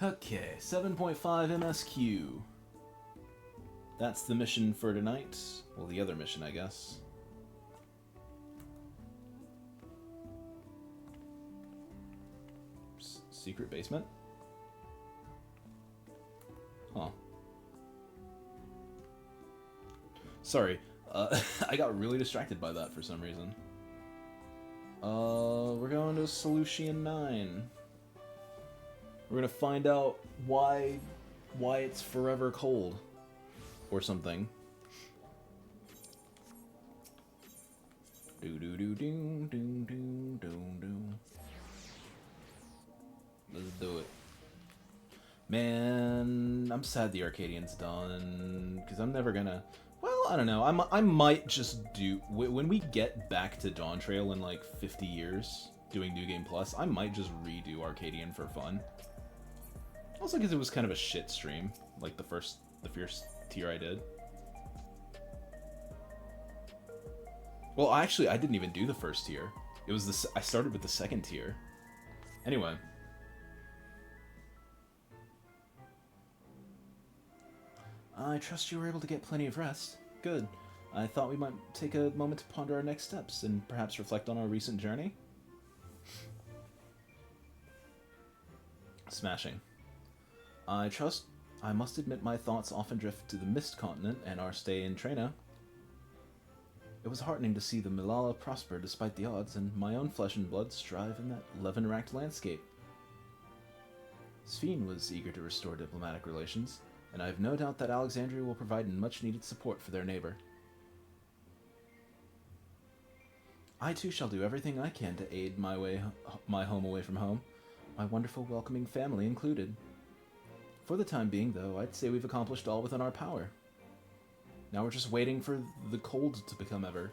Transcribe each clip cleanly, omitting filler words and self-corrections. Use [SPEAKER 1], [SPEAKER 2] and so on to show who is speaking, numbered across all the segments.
[SPEAKER 1] Okay, 7.5 MSQ. That's the mission for tonight. Well, the other mission, I guess. Secret basement? Huh. Sorry, I got really distracted by that for some reason. We're going to Solution 9. We're gonna find out why it's forever cold. Or something. Do do do do do do do do. Let's do it. Man, I'm sad the Arcadian's done, because I'm never gonna... Well, I don't know. I might just do... When we get back to Dawntrail in like 50 years, doing New Game Plus, I might just redo Arcadian for fun. Also because it was kind of a shit stream, like the first tier I did. Well, actually, I didn't even do the first tier. It was I started with the second tier. Anyway. I trust you were able to get plenty of rest. Good. I thought we might take a moment to ponder our next steps and perhaps reflect on our recent journey. Smashing. I must admit my thoughts often drift to the Mist Continent and our stay in Trena. It was heartening to see the Milala prosper despite the odds, and my own flesh and blood strive in that Levin-racked landscape. Sphene was eager to restore diplomatic relations, and I have no doubt that Alexandria will provide much-needed support for their neighbor. I too shall do everything I can to aid my home away from home, my wonderful welcoming family included. For the time being, though, I'd say we've accomplished all within our power. Now we're just waiting for the cold to become ever.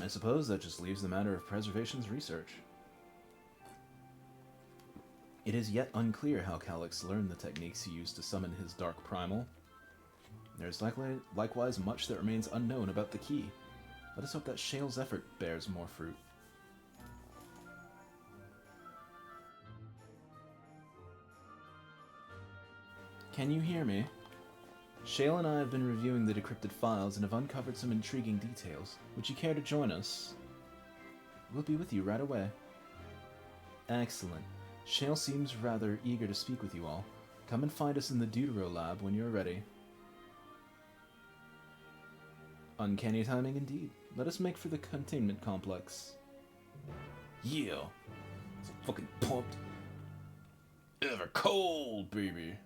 [SPEAKER 1] I suppose that just leaves the matter of preservation's research. It is yet unclear how Calyx learned the techniques he used to summon his dark primal. There's likewise much that remains unknown about the key. Let us hope that Shale's effort bears more fruit. Can you hear me? Shale and I have been reviewing the decrypted files and have uncovered some intriguing details. Would you care to join us? We'll be with you right away. Excellent. Shale seems rather eager to speak with you all. Come and find us in the Deutero lab when you're ready. Uncanny timing indeed. Let us make for the containment complex. Yeah! So fucking pumped. Ever cold, baby!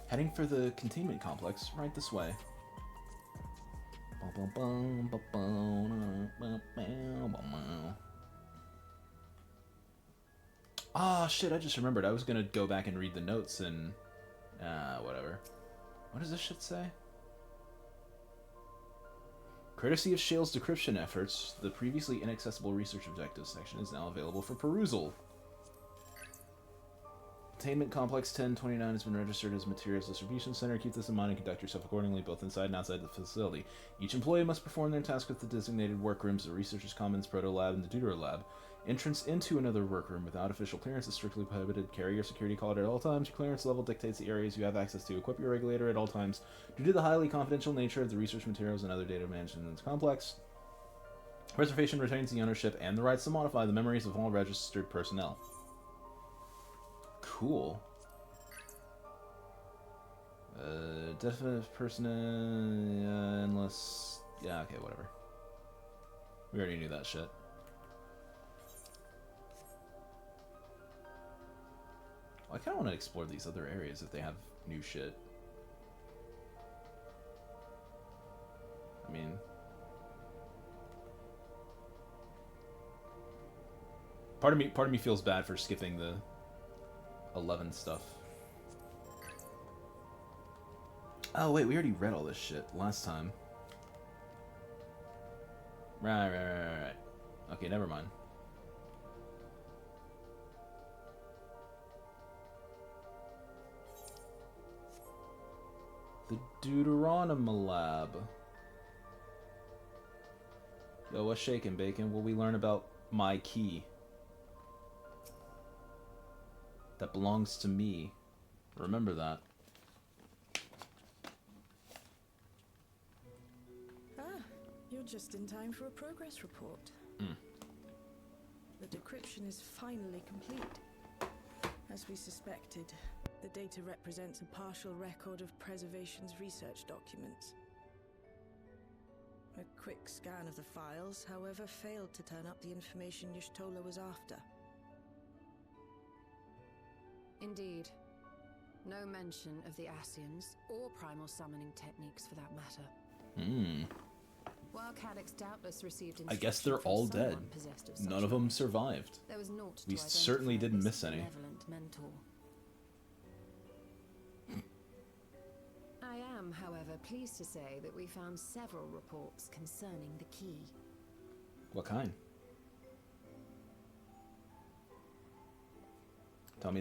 [SPEAKER 1] Heading for the containment complex, right this way. Ah, shit, I just remembered. I was gonna go back and read the notes and... whatever. What does this shit say? Courtesy of Shale's decryption efforts, the previously inaccessible research objectives section is now available for perusal. Containment Complex 1029 has been registered as Materials Distribution Center. Keep this in mind and conduct yourself accordingly, both inside and outside the facility. Each employee must perform their task with the designated workrooms, the Researchers' Commons, Proto Lab, and the Deutero Lab. Entrance into another workroom without official clearance is strictly prohibited. Carry your security card at all times. Your clearance level dictates the areas you have access to. Equip your regulator at all times. Due to the highly confidential nature of the research materials and other data managed in this complex, Reservation retains the ownership and the rights to modify the memories of all registered personnel. Cool. Definite person, unless... Yeah, okay, whatever. We already knew that shit. I kind of want to explore these other areas if they have new shit. I mean... Part of me feels bad for skipping the 11 stuff. Oh wait, we already read all this shit last time. Right. Okay, never mind. The Deuteronomy Lab. Yo, what's shaking, Bacon? Will we learn about my key? That belongs to me. Remember that.
[SPEAKER 2] You're just in time for a progress report. The decryption is finally complete. As we suspected, the data represents a partial record of Preservation's research documents. A quick scan of the files, however, failed to turn up the information Y'shtola was after. Indeed. No mention of the Ascians, or primal summoning techniques for that matter. While Calyx doubtless received
[SPEAKER 1] I guess they're all dead. None of them survived.
[SPEAKER 2] There was naught to
[SPEAKER 1] We certainly didn't miss any.
[SPEAKER 2] Mentor. I am, however, pleased to say that we found several reports concerning the key.
[SPEAKER 1] What kind? Tell me.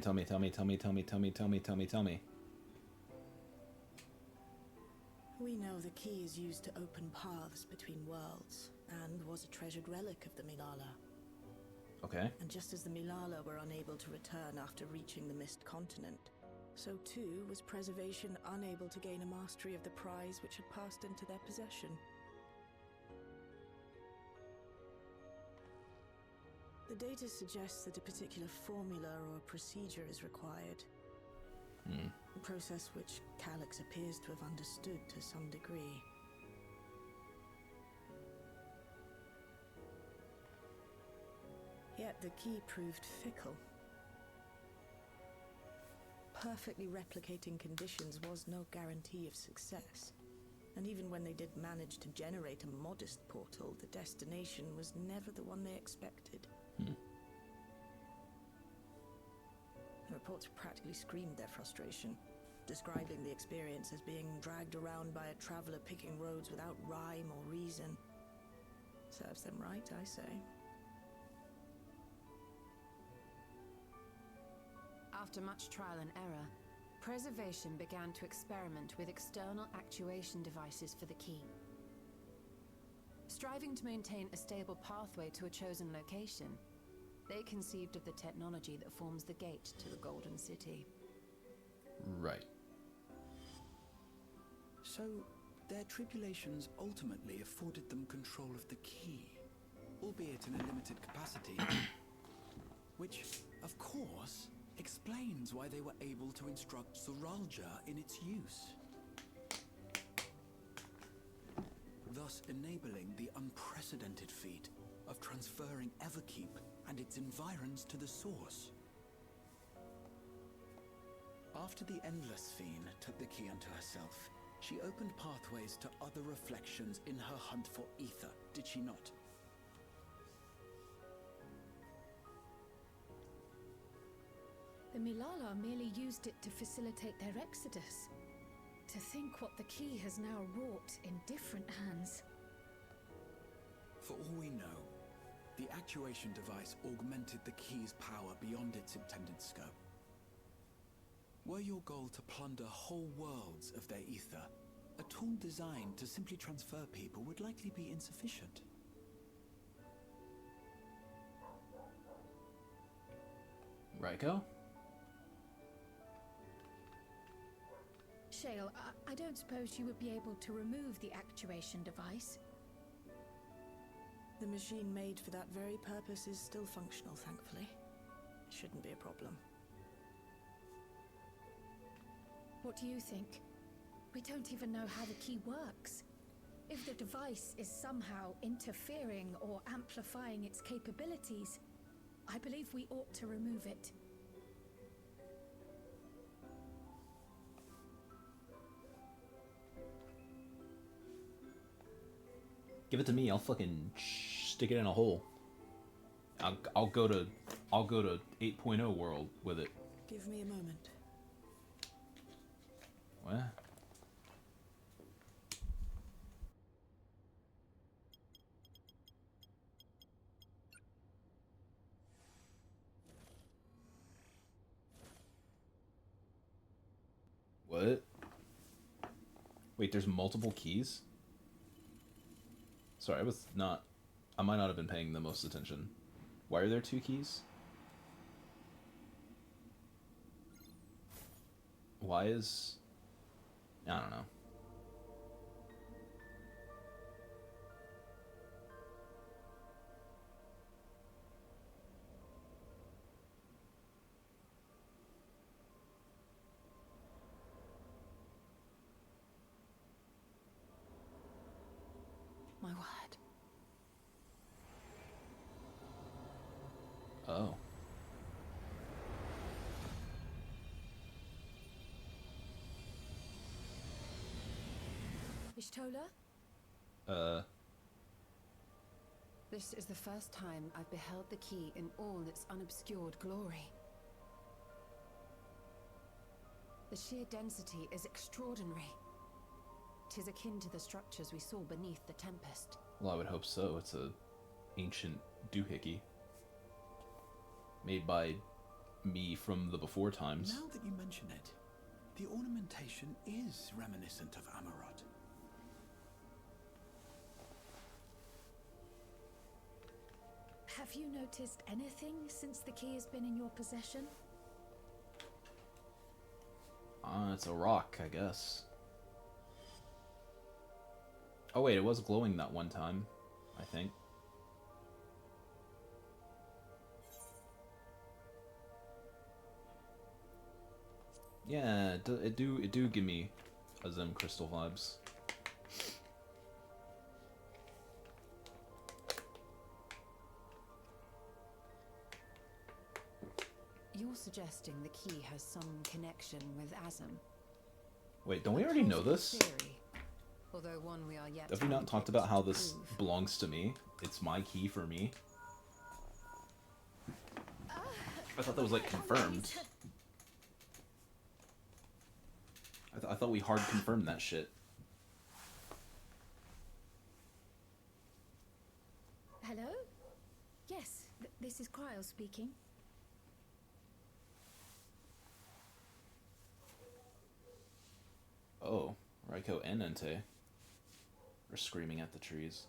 [SPEAKER 2] We know the key is used to open paths between worlds, and was a treasured relic of the Milala.
[SPEAKER 1] Okay.
[SPEAKER 2] And just as the Milala were unable to return after reaching the Mist Continent, so too was Preservation unable to gain a mastery of the prize which had passed into their possession. The data suggests that a particular formula or procedure is required. A process which Calyx appears to have understood to some degree. Yet the key proved fickle. Perfectly replicating conditions was no guarantee of success. And even when they did manage to generate a modest portal, the destination was never the one they expected. The reports practically screamed their frustration, describing the experience as being dragged around by a traveler picking roads without rhyme or reason. Serves them right, I say. After much trial and error, Preservation began to experiment with external actuation devices for the key. Striving to maintain a stable pathway to a chosen location, they conceived of the technology that forms the gate to the Golden City.
[SPEAKER 1] Right.
[SPEAKER 3] So, their tribulations ultimately afforded them control of the key, albeit in a limited capacity. Which, of course, explains why they were able to instruct Zoralja in its use. Thus enabling the unprecedented feat of transferring Everkeep and its environs to the source. After the Endless Fiend took the key unto herself, she opened pathways to other reflections in her hunt for ether, did she not?
[SPEAKER 4] The Milala merely used it to facilitate their exodus. To think what the key has now wrought in different hands.
[SPEAKER 3] For all we know, the actuation device augmented the key's power beyond its intended scope. Were your goal to plunder whole worlds of their ether, a tool designed to simply transfer people would likely be insufficient.
[SPEAKER 1] Raiko?
[SPEAKER 4] Shale, I don't suppose you would be able to remove the actuation device.
[SPEAKER 2] The machine made for that very purpose is still functional, thankfully. Shouldn't be a problem.
[SPEAKER 4] What do you think? We don't even know how the key works. If the device is somehow interfering or amplifying its capabilities, I believe we ought to remove it.
[SPEAKER 1] Give it to me. I'll fucking stick it in a hole. I'll go to I'll go to 8.0 world with it.
[SPEAKER 2] Give me a moment.
[SPEAKER 1] What? What? Wait, there's multiple keys? Sorry, I might not have been paying the most attention. Why are there 2 keys? Why is... I don't know.
[SPEAKER 2] My word.
[SPEAKER 1] Oh.
[SPEAKER 4] Ishtola? This is the first time I've beheld the key in all its unobscured glory. The sheer density is extraordinary. 'Tis akin to the structures we saw beneath the Tempest.
[SPEAKER 1] Well, I would hope so. It's a ancient doohickey. Made by me from the before times.
[SPEAKER 3] Now that you mention it, the ornamentation is reminiscent of Amarot.
[SPEAKER 4] Have you noticed anything since the key has been in your possession?
[SPEAKER 1] It's a rock, I guess. Oh wait, it was glowing that one time, I think. Yeah, it do give me a Zem crystal vibes.
[SPEAKER 4] You're suggesting the key has some connection with Azem.
[SPEAKER 1] Wait, don't we already know this?
[SPEAKER 4] Theory, although one we are yet
[SPEAKER 1] Have we not talked about how this
[SPEAKER 4] prove.
[SPEAKER 1] belongs to me? It's my key for me. I thought that was like confirmed. I thought we hard confirmed that shit.
[SPEAKER 4] Hello? Yes, this is Cryo speaking.
[SPEAKER 1] Oh, Raiko and Entei are screaming at the trees.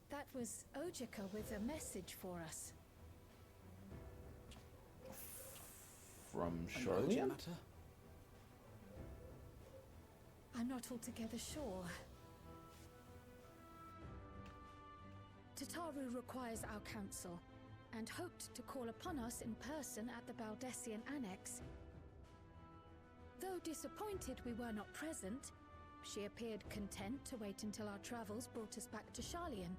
[SPEAKER 4] That was Ojika with a message for us.
[SPEAKER 1] From
[SPEAKER 3] An
[SPEAKER 1] Charlian?
[SPEAKER 3] urgent matter?
[SPEAKER 4] I'm not altogether sure. Tataru requires our counsel, and hoped to call upon us in person at the Baldessian Annex. Though disappointed we were not present, she appeared content to wait until our travels brought us back to Charlian,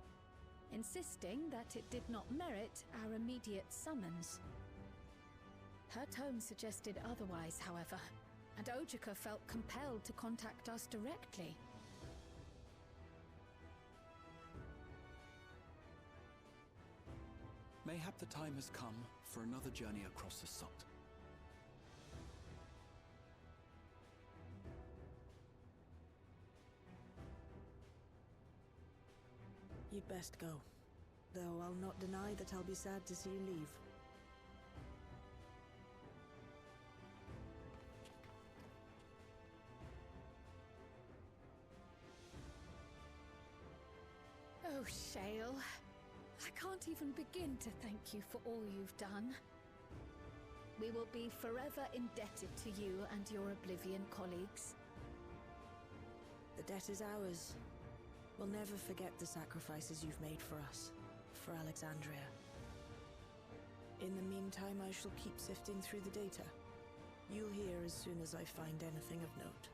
[SPEAKER 4] insisting that it did not merit our immediate summons. Her tone suggested otherwise, however, and Ojika felt compelled to contact us directly.
[SPEAKER 3] Mayhap the time has come for another journey across the Sot.
[SPEAKER 2] You'd best go. Though I'll not deny that I'll be sad to see you leave.
[SPEAKER 4] Oh, Shale. I can't even begin to thank you for all you've done. We will be forever indebted to you and your Oblivion colleagues.
[SPEAKER 2] The debt is ours. We'll never forget the sacrifices you've made for us, for Alexandria. In the meantime, I shall keep sifting through the data. You'll hear as soon as I find anything of note.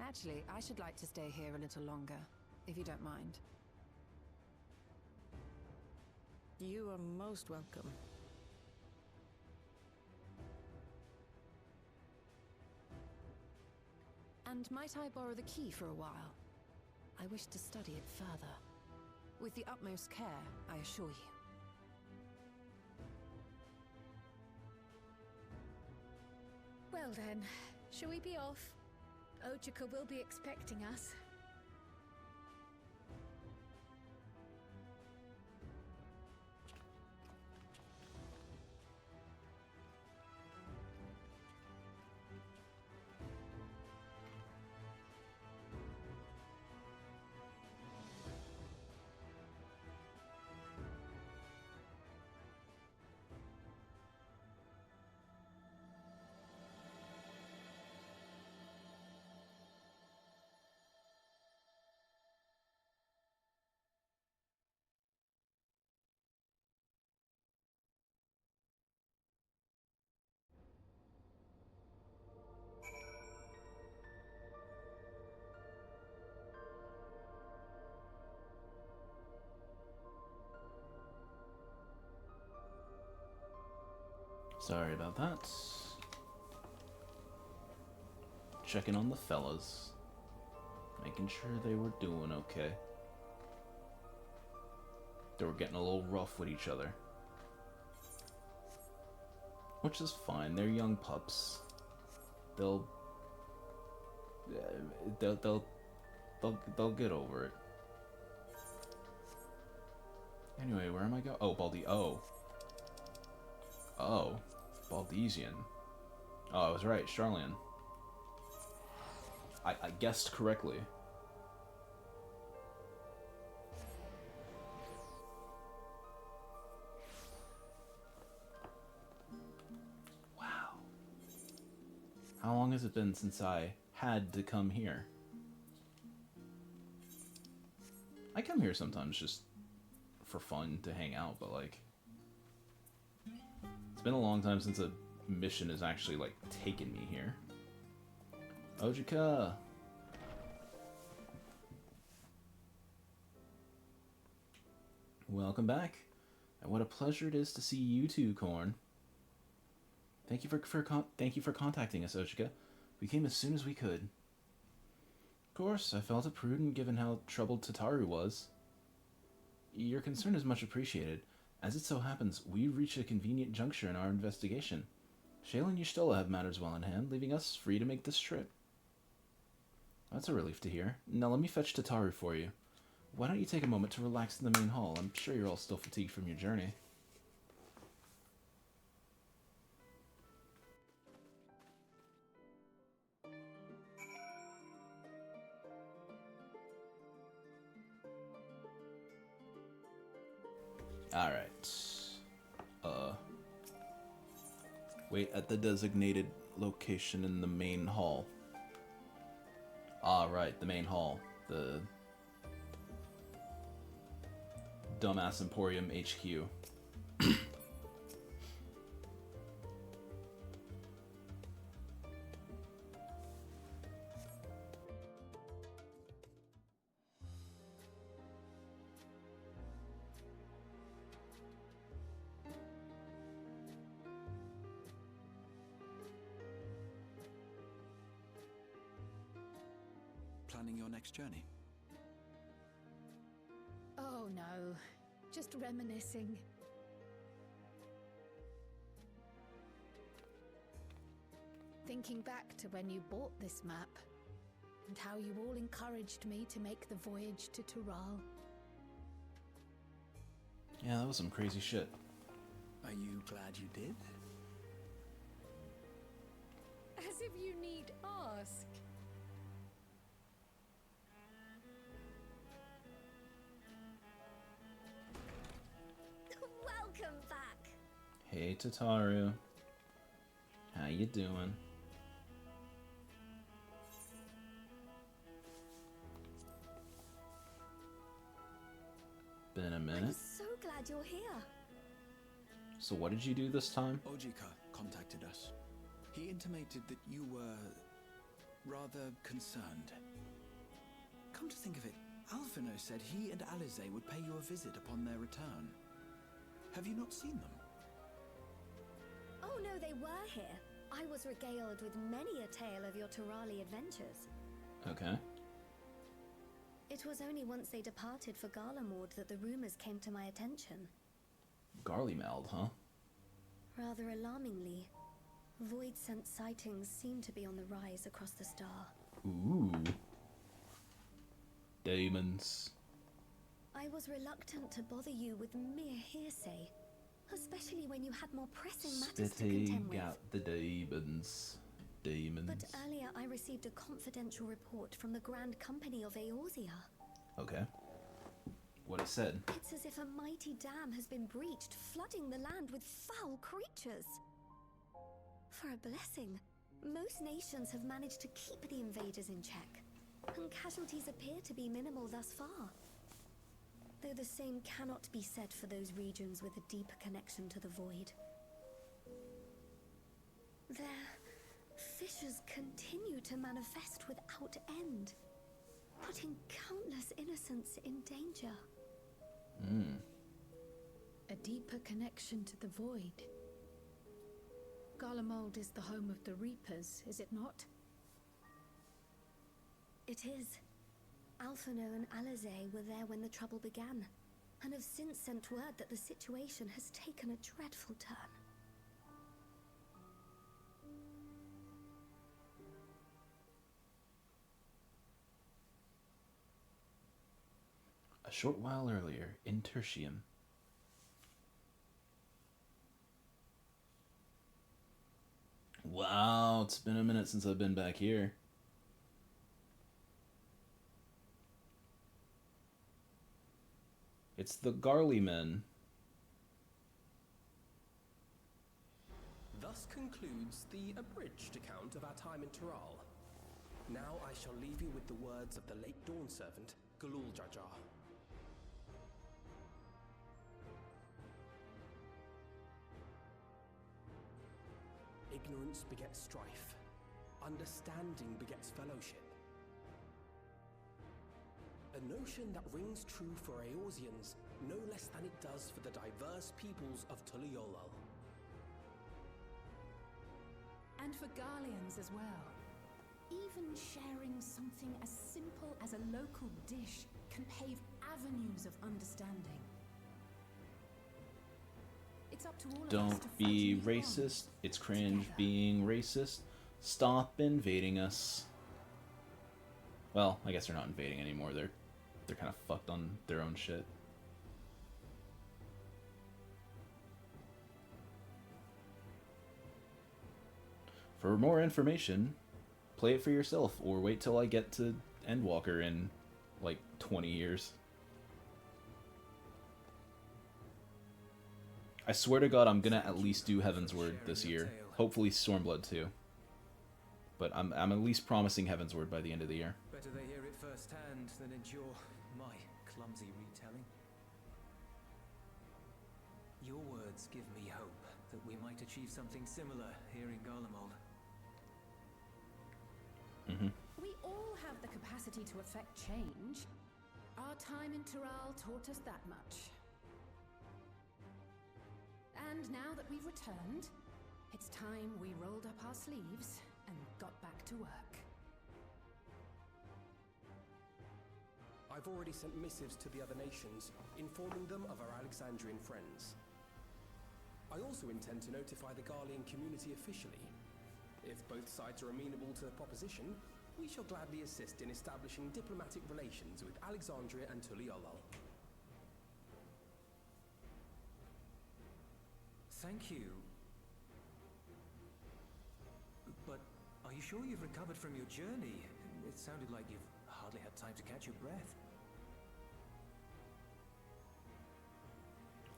[SPEAKER 4] Actually, I should like to stay here a little longer, if you don't mind.
[SPEAKER 2] You are most welcome.
[SPEAKER 5] And might I borrow the key for a while? I wish to study it further. With the utmost care, I assure you.
[SPEAKER 4] Well then, shall we be off? Ojika will be expecting us.
[SPEAKER 1] Sorry about that. Checking on the fellas. Making sure they were doing okay. They were getting a little rough with each other. Which is fine, they're young pups. They'll get over it. Anyway, where am I going? Oh, Baldi. Oh, Baldesian. Oh, I was right, Charlian. I guessed correctly. Wow. How long has it been since I had to come here? I come here sometimes just for fun to hang out, but like, it's been a long time since a mission has actually like taken me here. Ojika! Welcome back. And what a pleasure it is to see you too, Korn. Thank you for contacting us, Ojika. We came as soon as we could. Of course, I felt it prudent given how troubled Tataru was. Your concern is much appreciated. As it so happens, we reached a convenient juncture in our investigation. Shayla and Y'shtola have matters well in hand, leaving us free to make this trip. That's a relief to hear. Now let me fetch Tataru for you. Why don't you take a moment to relax in the main hall? I'm sure you're all still fatigued from your journey. Alright. Wait at the designated location in the main hall. Ah, right, the main hall. The Dumbass Emporium HQ.
[SPEAKER 3] Planning your next journey?
[SPEAKER 4] Oh no, just reminiscing. Thinking back to when you bought this map, and how you all encouraged me to make the voyage to Tural.
[SPEAKER 1] Yeah, that was some crazy shit.
[SPEAKER 3] Are you glad you did?
[SPEAKER 4] As if you need ask.
[SPEAKER 6] Welcome back.
[SPEAKER 1] Hey, Tataru. How you doing? Been a
[SPEAKER 6] I'm
[SPEAKER 1] minute.
[SPEAKER 6] so glad you're here.
[SPEAKER 1] So what did you do this time?
[SPEAKER 3] Ojika contacted us. He intimated that you were rather concerned. Come to think of it, Alphino said he and Alize would pay you a visit upon their return. Have you not seen them?
[SPEAKER 6] Oh no, they were here. I was regaled with many a tale of your Turali adventures.
[SPEAKER 1] Okay.
[SPEAKER 6] It was only once they departed for Garlemord that the rumors came to my attention.
[SPEAKER 1] Garlemald, huh?
[SPEAKER 6] Rather alarmingly, void-sent sightings seem to be on the rise across the star.
[SPEAKER 1] Ooh. Demons.
[SPEAKER 6] I was reluctant to bother you with mere hearsay, especially when you had more pressing matters to contend with.
[SPEAKER 1] Got the demons. Demons.
[SPEAKER 6] But earlier I received a confidential report from the Grand Company of Eorzea.
[SPEAKER 1] Okay. What it said.
[SPEAKER 6] It's as if a mighty dam has been breached, flooding the land with foul creatures. For a blessing, most nations have managed to keep the invaders in check, and casualties appear to be minimal thus far. Though the same cannot be said for those regions with a deeper connection to the void. Their fissures continue to manifest without end, putting countless innocents in danger.
[SPEAKER 4] A deeper connection to the void. Garlemald is the home of the Reapers, is it not?
[SPEAKER 6] It is. Alphino and Alizé were there when the trouble began, and have since sent word that the situation has taken a dreadful turn.
[SPEAKER 1] A short while earlier, in Tertium. Wow, it's been a minute since I've been back here. It's the Garly Men.
[SPEAKER 7] Thus concludes the abridged account of our time in Tiral. Now I shall leave you with the words of the late Dawn servant, Galul Jajar. Ignorance begets strife. Understanding begets fellowship. A notion that rings true for Eorzeans no less than it does for the diverse peoples of Tuliolal.
[SPEAKER 5] And for Garleans as well. Even sharing something as simple as a local dish can pave avenues of understanding. It's up to all of us to
[SPEAKER 1] Don't
[SPEAKER 5] fight
[SPEAKER 1] be
[SPEAKER 5] and move on,
[SPEAKER 1] racist. It's cringe
[SPEAKER 5] together.
[SPEAKER 1] being racist. Stop invading us. Well, I guess they're not invading anymore. They're kind of fucked on their own shit. For more information, play it for yourself, or wait till I get to Endwalker in like 20 years. I swear to God, I'm gonna at least do Heavensward this year. Hopefully Stormblood too. But I'm at least promising Heavensward by the end of the year.
[SPEAKER 8] Better they hear it firsthand than endure my clumsy retelling. Your words give me hope that we might achieve something similar here in Garlemald.
[SPEAKER 5] We all have the capacity to affect change. Our time in Tiral taught us that much. And now that we've returned, it's time we rolled up our sleeves and got back to work.
[SPEAKER 7] I've already sent missives to the other nations, informing them of our Alexandrian friends. I also intend to notify the Garlean community officially. If both sides are amenable to the proposition, we shall gladly assist in establishing diplomatic relations with Alexandria and Tuliolal.
[SPEAKER 8] Thank you. But are you sure you've recovered from your journey? It sounded like you've hardly had time to catch your breath.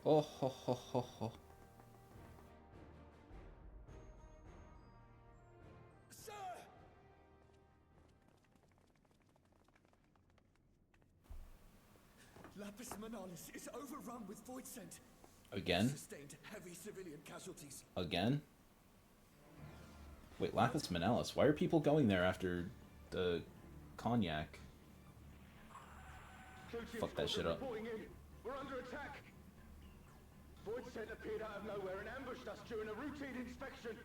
[SPEAKER 1] Oh ho ho ho ho.
[SPEAKER 7] Sir! Lapis Manalis is overrun with void scent.
[SPEAKER 1] Again?
[SPEAKER 7] Sustained heavy civilian casualties.
[SPEAKER 1] Again? Wait, Lapis Manalis. Why are people going there after the cognac? Fuck that shit up.
[SPEAKER 9] We're under attack. Void scent appeared out of nowhere and ambushed us during a routine inspection.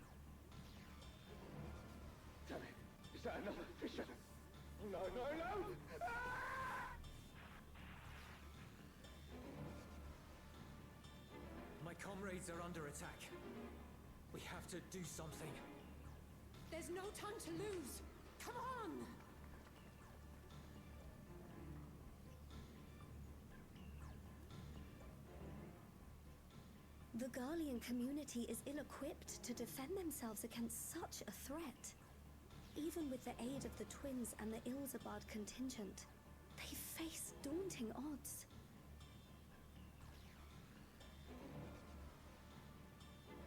[SPEAKER 9] Damn it. Is that another fissure? No, no, no!
[SPEAKER 8] My comrades are under attack. We have to do something.
[SPEAKER 5] There's no time to lose. Come on!
[SPEAKER 6] The Garlean community is ill-equipped to defend themselves against such a threat. Even with the aid of the twins and the Ilzabard contingent, they face daunting odds.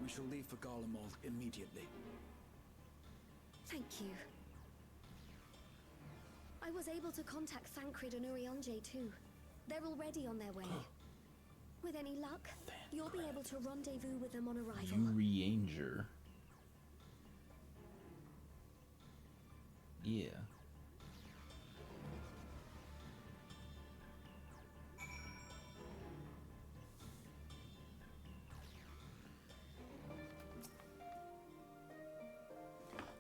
[SPEAKER 3] We shall leave for Garlemald immediately.
[SPEAKER 6] Thank you. I was able to contact Thancred and Urianger too. They're already on their way. With any luck, you'll be able to rendezvous with them on arrival.
[SPEAKER 1] Urianger. Yeah.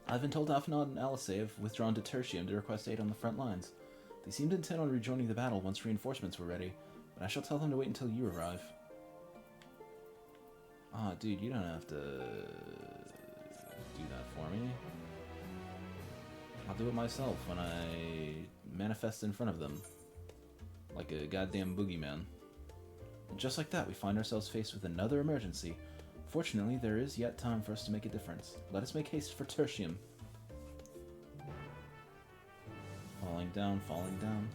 [SPEAKER 1] I've been told Alphanod and Alisei have withdrawn to Tertium to request aid on the front lines. They seemed intent on rejoining the battle once reinforcements were ready, but I shall tell them to wait until you arrive. Ah, dude, you don't have to do that for me. I'll do it myself when I manifest in front of them. Like a goddamn boogeyman. And just like that, we find ourselves faced with another emergency. Fortunately, there is yet time for us to make a difference. Let us make haste for Tertium. Falling down, falling down.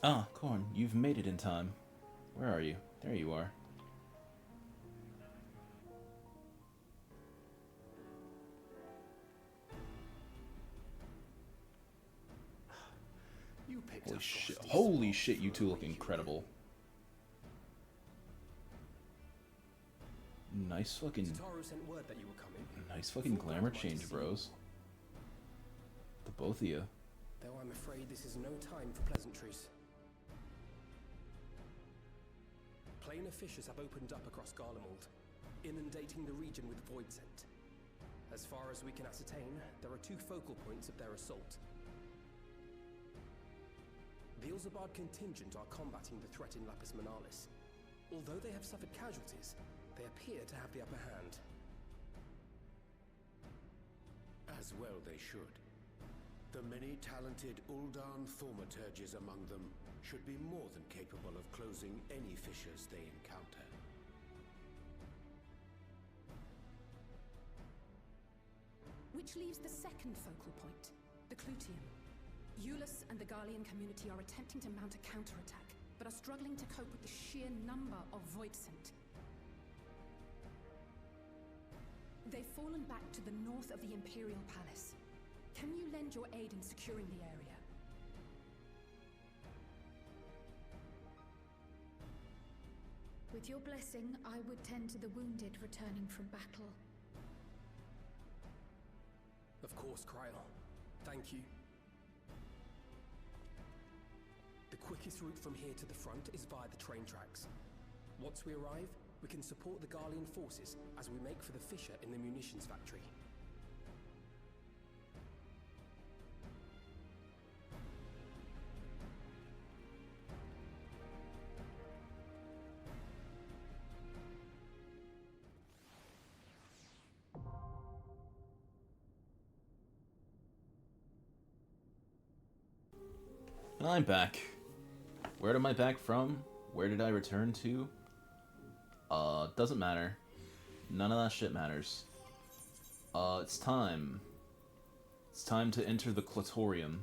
[SPEAKER 1] Ah, Korn, you've made it in time. Where are you? There you are.
[SPEAKER 3] You picked
[SPEAKER 1] Holy
[SPEAKER 3] up
[SPEAKER 1] shit!
[SPEAKER 3] Frosty
[SPEAKER 1] Holy
[SPEAKER 3] spot
[SPEAKER 1] shit! You
[SPEAKER 3] for
[SPEAKER 1] two
[SPEAKER 3] a
[SPEAKER 1] look
[SPEAKER 3] week.
[SPEAKER 1] incredible. Nice fucking,
[SPEAKER 7] Tataru sent word that you were coming.
[SPEAKER 1] nice fucking
[SPEAKER 7] Thought
[SPEAKER 1] glamour
[SPEAKER 7] I'd like to
[SPEAKER 1] change,
[SPEAKER 7] see
[SPEAKER 1] bros. The both of you.
[SPEAKER 7] Though I'm afraid this is no time for pleasantries. Planar fissures have opened up across Garlemald, inundating the region with void scent. As far as we can ascertain, there are two focal points of their assault. The Ilzabard contingent are combating the threat in Lapis Manalis. Although they have suffered casualties, they appear to have the upper hand.
[SPEAKER 10] As well they should. The many talented Uldan thaumaturges among them should be more than capable of closing any fissures they encounter.
[SPEAKER 5] Which leaves the second focal point, the Clutium. Eulus and the Garlean community are attempting to mount a counterattack, but are struggling to cope with the sheer number of void scent. They've fallen back to the north of the Imperial Palace. Can you lend your aid in securing the area?
[SPEAKER 4] With your blessing, I would tend to the wounded returning from battle.
[SPEAKER 7] Of course, Kryl. Thank you. The quickest route from here to the front is via the train tracks. Once we arrive, we can support the Garlean forces as we make for the fissure in the munitions factory.
[SPEAKER 1] And I'm back. Where am I back from? Where did I return to? Doesn't matter. None of that shit matters. It's time. It's time to enter the Clatorium.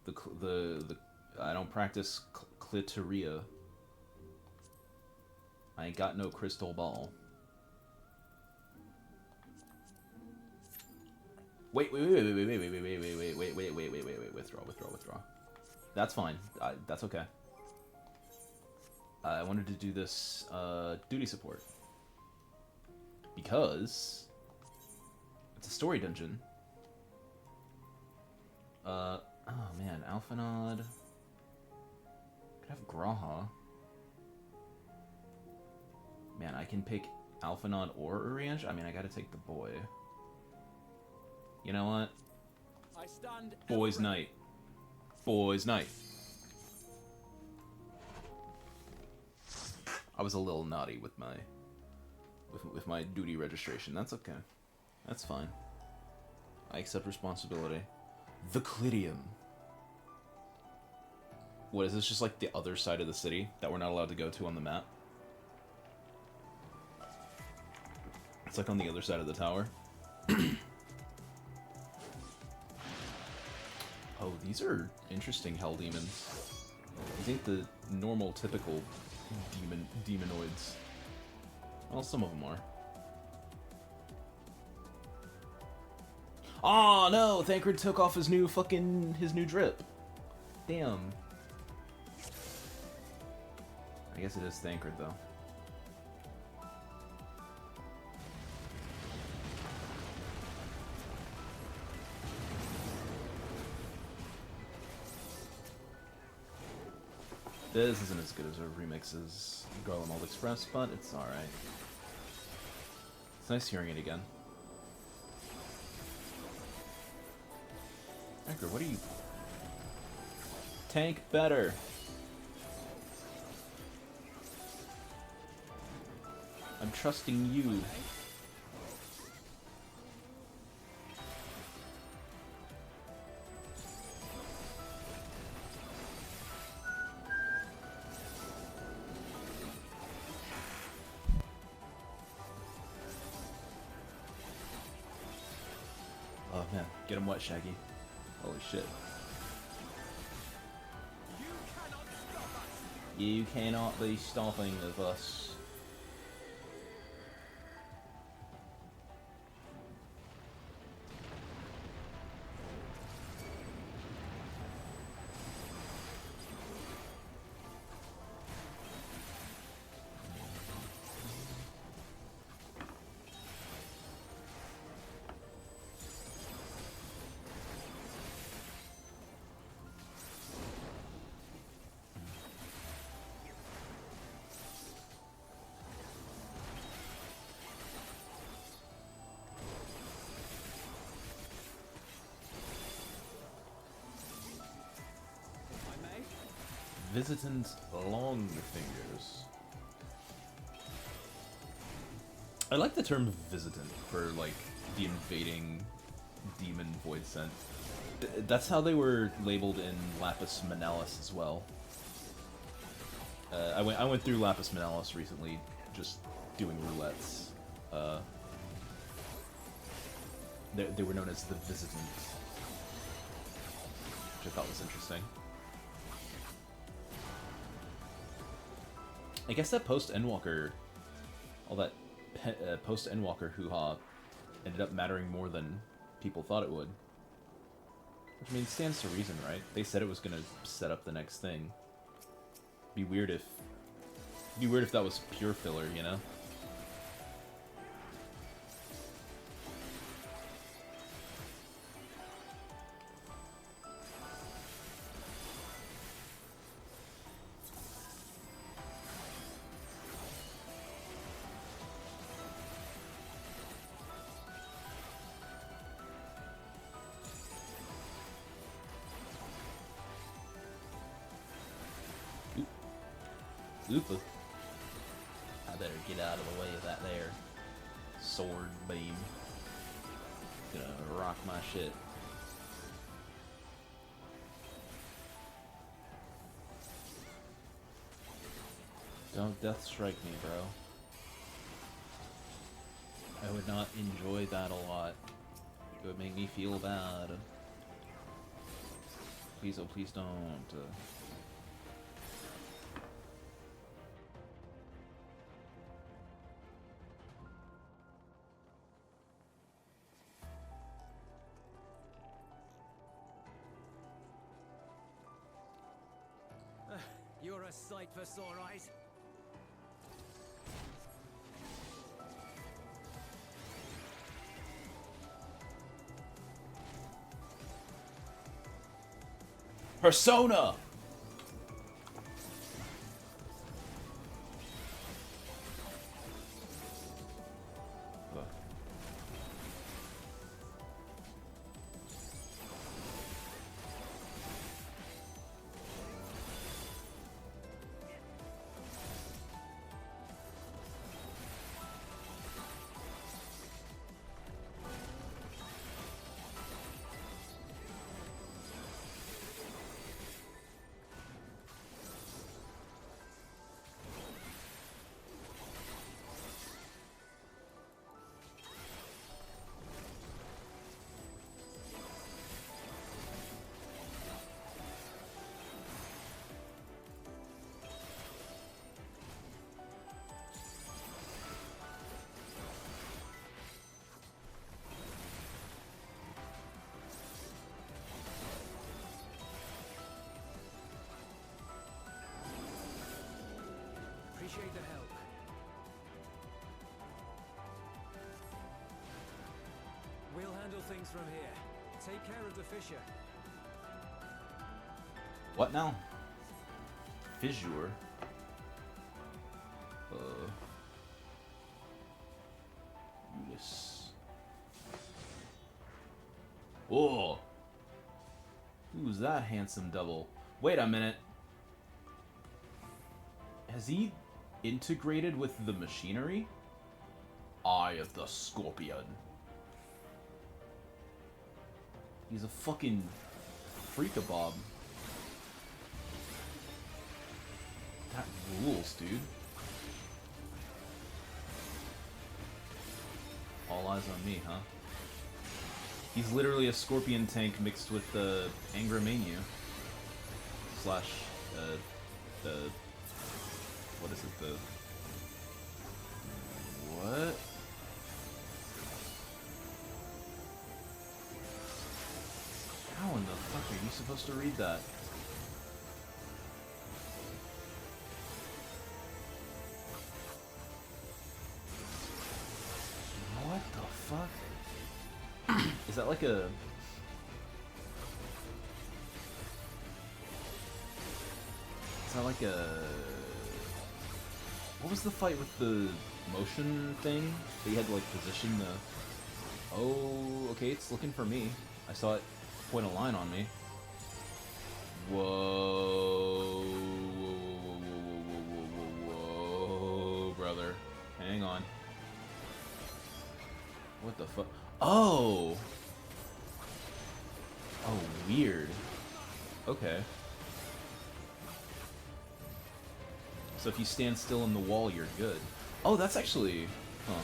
[SPEAKER 1] the I don't practice clitoria. I ain't got no crystal ball. Wait, withdraw. That's fine. That's okay. I wanted to do this duty support because it's a story dungeon. Oh man, Alphanod. Could have Graha. Man, I can pick Alphanod or Uriange. I mean, I gotta take the boy. You know what? Boys' night. Boys' night. I was a little naughty with my duty registration. That's okay. That's fine. I accept responsibility. The Clidium. What is this? Just like the other side of the city that we're not allowed to go to on the map? It's like on the other side of the tower. Oh, these are interesting hell demons. These ain't the normal, typical demonoids. Well, some of them are. Oh no! Thancred took off his new drip. Damn. I guess it is Thancred though. This isn't as good as our remixes Garlemald Express, but it's alright. It's nice hearing it again. Edgar, what are you... Tank better! I'm trusting you. Oh man, get him wet, Shaggy. Holy shit. You cannot be stopping of us. Visitant long fingers. I like the term visitant for like the invading demon void scent. That's how they were labeled in Lapis Manalis as well. I went through Lapis Manalis recently, just doing roulettes. They were known as the Visitant, which I thought was interesting. I guess that post-Endwalker, all that post-Endwalker hoo-ha ended up mattering more than people thought it would. Which, I mean, stands to reason, right? They said it was going to set up the next thing. Be weird if that was pure filler, you know? Oopa. I better get out of the way of that there sword beam. Gonna rock my shit. Don't death strike me, bro. I would not enjoy that a lot. It would make me feel bad. Please, oh please don't.
[SPEAKER 8] You're a sight for sore eyes.
[SPEAKER 1] Persona!
[SPEAKER 8] Appreciate the help. We'll handle things from here. Take care of the fissure.
[SPEAKER 1] What now? Fissure? Yes. Oh! Who's that handsome double? Wait a minute. Has he integrated with the machinery? Eye of the Scorpion. He's a fucking freakabob. That rules, dude. All eyes on me, huh? He's literally a Scorpion tank mixed with the Angramania. Slash, what is it, the... What? How in the fuck are you supposed to read that? What the fuck? Is that like a... Is that like a... What was the fight with the motion thing? That you had to like position the... Oh, okay, it's looking for me. I saw it point a line on me. Whoa. Whoa, brother. Hang on. What the fuck? Oh! Oh, weird. Okay. So if you stand still in the wall, you're good. Oh, that's actually... Huh.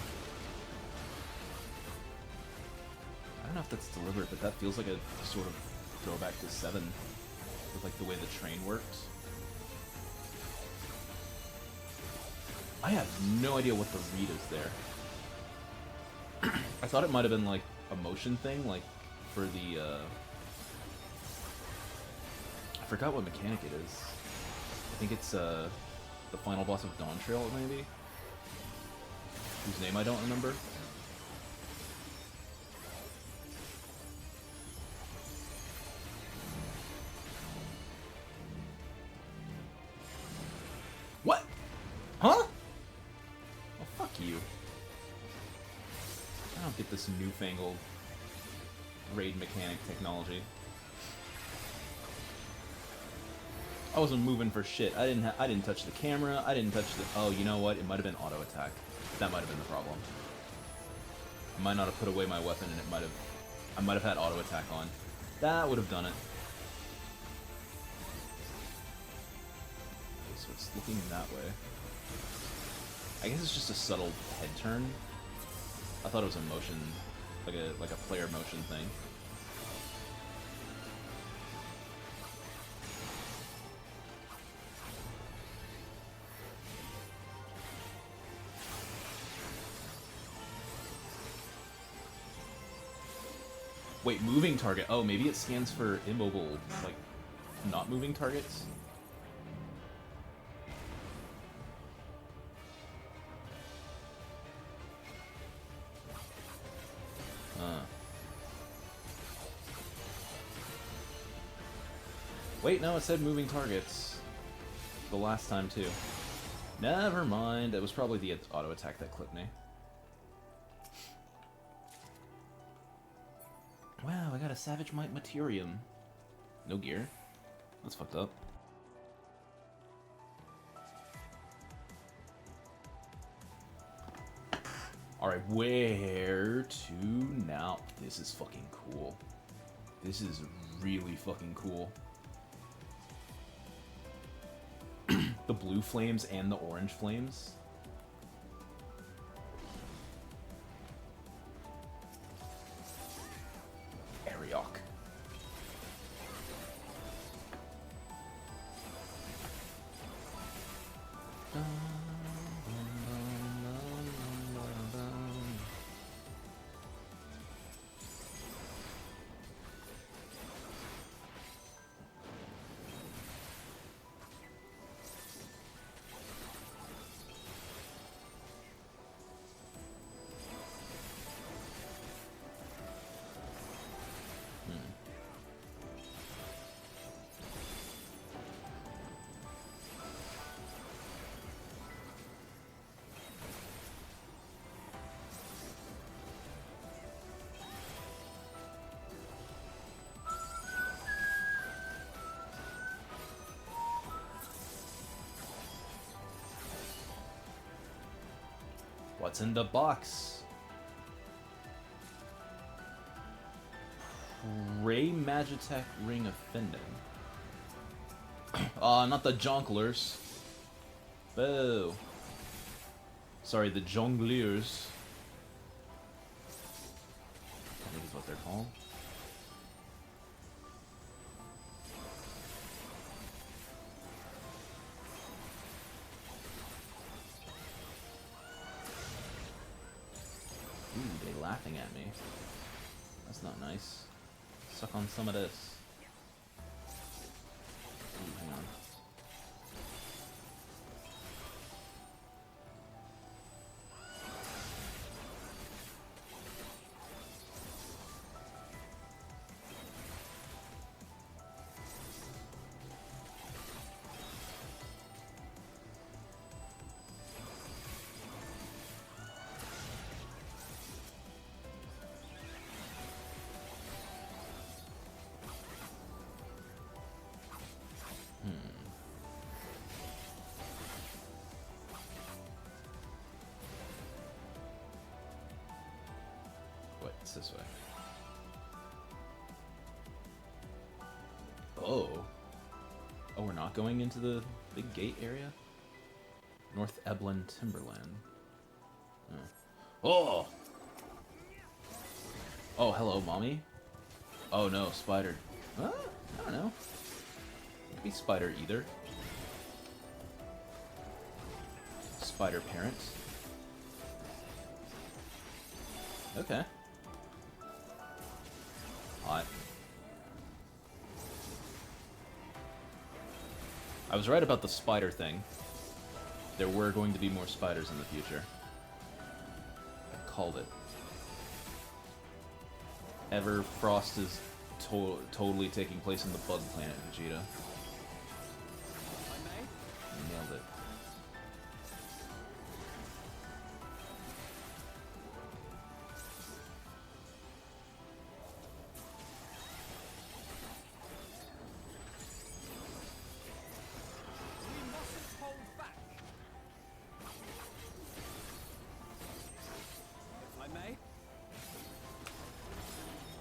[SPEAKER 1] I don't know if that's deliberate, but that feels like a sort of throwback to 7. With like the way the train works. I have no idea what the read is there. I thought it might have been like a motion thing, like for the... I forgot what mechanic it is. I think it's the final boss of Dawntrail, maybe? Whose name I don't remember. What? Huh? Oh, fuck you. I don't get this newfangled raid mechanic technology. I wasn't moving for shit. I didn't touch the camera. I didn't touch the... Oh, you know what? It might have been auto attack. That might have been the problem. I might not have put away my weapon, and it might have... I might have had auto attack on. That would have done it. Okay, so it's looking that way. I guess it's just a subtle head turn. I thought it was a motion, like a player motion thing. Wait, moving target. Oh, maybe it stands for immobile, like, not moving targets? Wait, no, it said moving targets. The last time, too. Never mind. It was probably the auto attack that clipped me. Wow, I got a Savage Might Materium. No gear. That's fucked up. Alright, where to now? This is fucking cool. This is really fucking cool. The blue flames and the orange flames. Ariok. What's in the box? Ray Magitech Ring of Fending. Not the Jonglers. Boo. Sorry, the Jongleurs. I think is what they're called. Laughing at me. That's not nice. Suck on some of this. Ooh, hang on. It's this way. Oh. Oh, we're not going into the big gate area? North Eblin Timberland. Oh! Oh, hello, mommy. Oh no, spider. I don't know. It could be spider either. Spider parent. Okay. Hot. I was right about the spider thing. There were going to be more spiders in the future. I called it. Everfrost is totally taking place in the bug planet, Vegeta. You nailed it.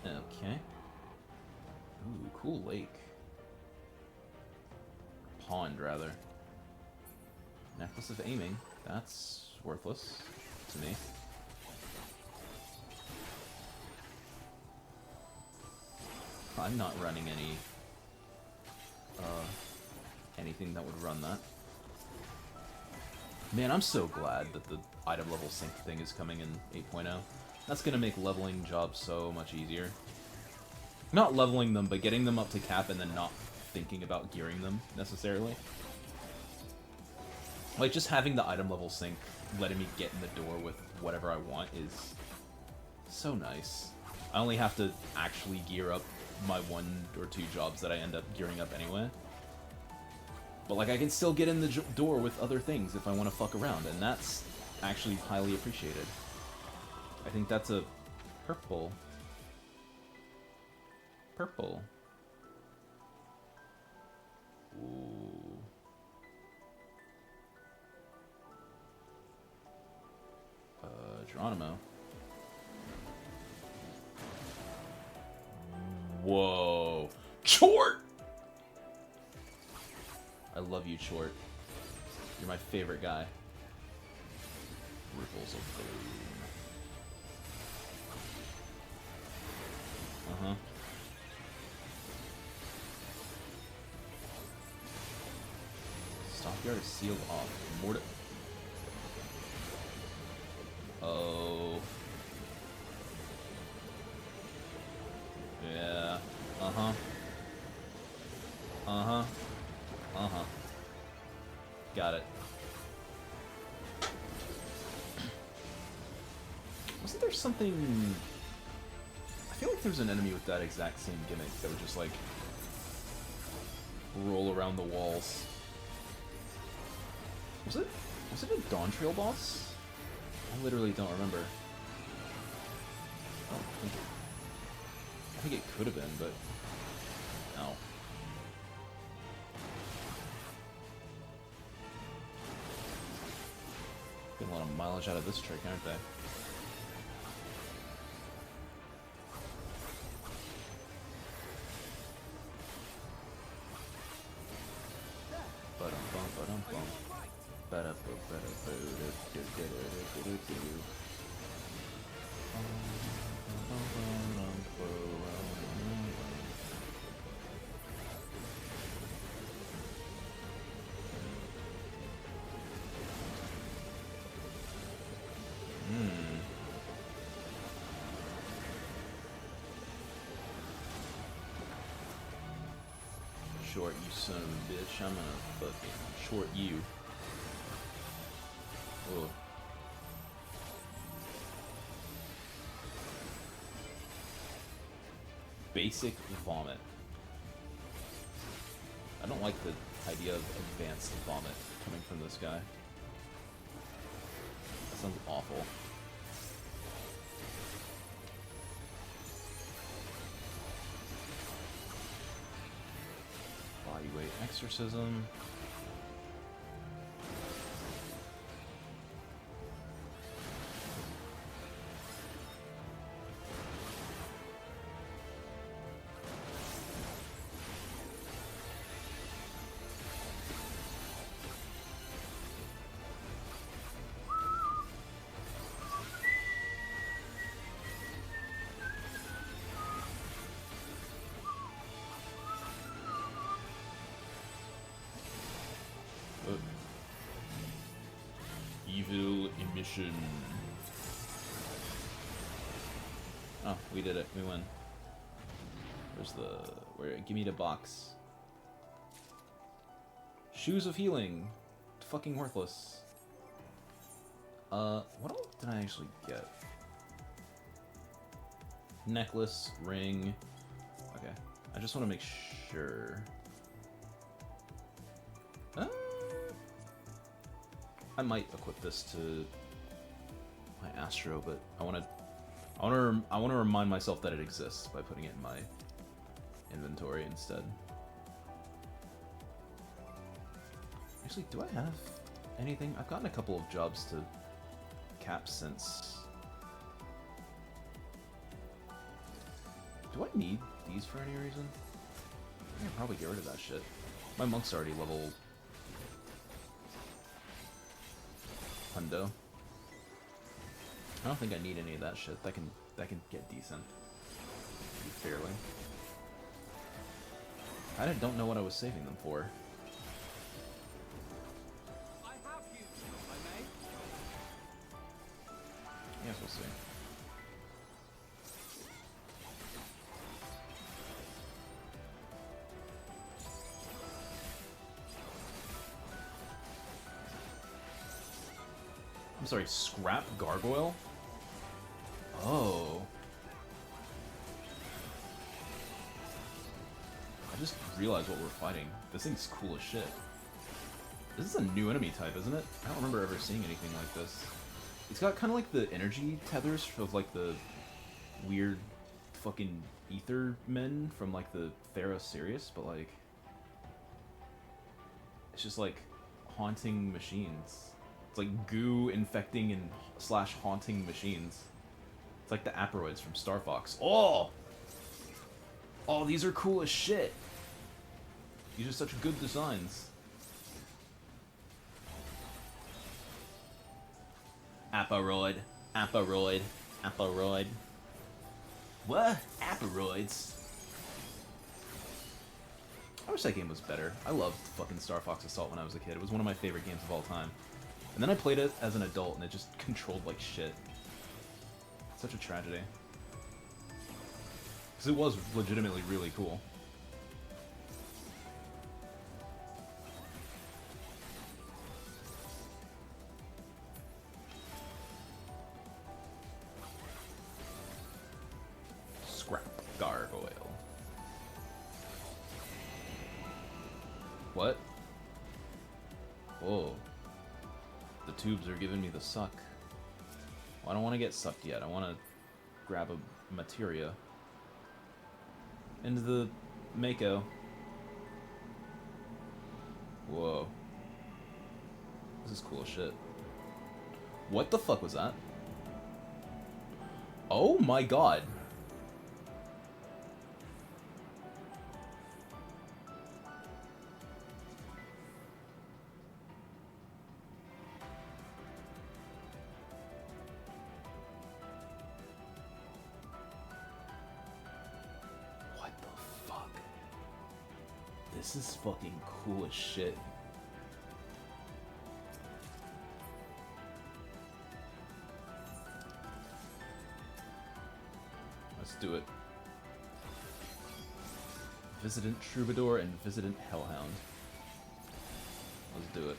[SPEAKER 1] Okay. Ooh, cool lake. Pond, rather. Necklace of aiming. That's worthless to me. I'm not running any anything that would run that. Man, I'm so glad that the item level sync thing is coming in 8.0. That's gonna make leveling jobs so much easier. Not leveling them, but getting them up to cap and then not thinking about gearing them, necessarily. Like, just having the item level sync, letting me get in the door with whatever I want is so nice. I only have to actually gear up my 1 or 2 jobs that I end up gearing up anyway. But, like, I can still get in the door with other things if I want to fuck around, and that's actually highly appreciated. I think that's a purple. Purple. Ooh. Geronimo. Whoa. Chort! I love you, Chort. You're my favorite guy. Ripples of Boom. Uh-huh. Stockyard is sealed off. Mortar. Oh. Yeah. Uh-huh. Uh-huh. Uh-huh. Got it. Wasn't there something... I feel like there's an enemy with that exact same gimmick that would just, like, roll around the walls. Was it a dawntrail boss? I literally don't remember. I think it could have been, but no. Getting a lot of mileage out of this trick, aren't they? Short, you son of a bitch. I'm gonna fucking short you. Ugh. Basic vomit. I don't like the idea of advanced vomit coming from this guy. That sounds awful. Bodyweight exorcism. Evil emission. Oh, we did it. We win. Where's the... Where? Give me the box. Shoes of healing. Fucking worthless. What else did I actually get? Necklace, ring. Okay. I just want to make sure. I might equip this to my Astro, but I want to remind myself that it exists by putting it in my inventory instead. Actually, do I have anything? I've gotten a couple of jobs to cap since. Do I need these for any reason? I can probably get rid of that shit. My monk's already level hundo. I don't think I need any of that shit. That can get decent. Fairly. I don't know what I was saving them for.
[SPEAKER 3] I have you, if I may.
[SPEAKER 1] Yes, we'll see. I'm sorry, scrap gargoyle? Oh. I just realized what we're fighting. This thing's cool as shit. This is a new enemy type, isn't it? I don't remember ever seeing anything like this. It's got kind of like the energy tethers of like the weird fucking ether men from like the Theros Sirius, but like it's just like haunting machines. It's like goo infecting and slash haunting machines. It's like the Aperoids from Star Fox. Oh! Oh, these are cool as shit. These are such good designs. Aperoid. Aperoid. Aperoid. What? Aperoids? I wish that game was better. I loved fucking Star Fox Assault when I was a kid. It was one of my favorite games of all time. And then I played it as an adult and it just controlled like shit. Such a tragedy. Because it was legitimately really cool. Scrap gargoyle. What? Whoa. The tubes are giving me the suck. Well, I don't want to get sucked yet. I want to grab a materia. Into the Mako. Whoa. This is cool as shit. What the fuck was that? Oh my god. This is fucking cool as shit. Let's do it. Visitant Troubadour and Visitant Hellhound. Let's do it.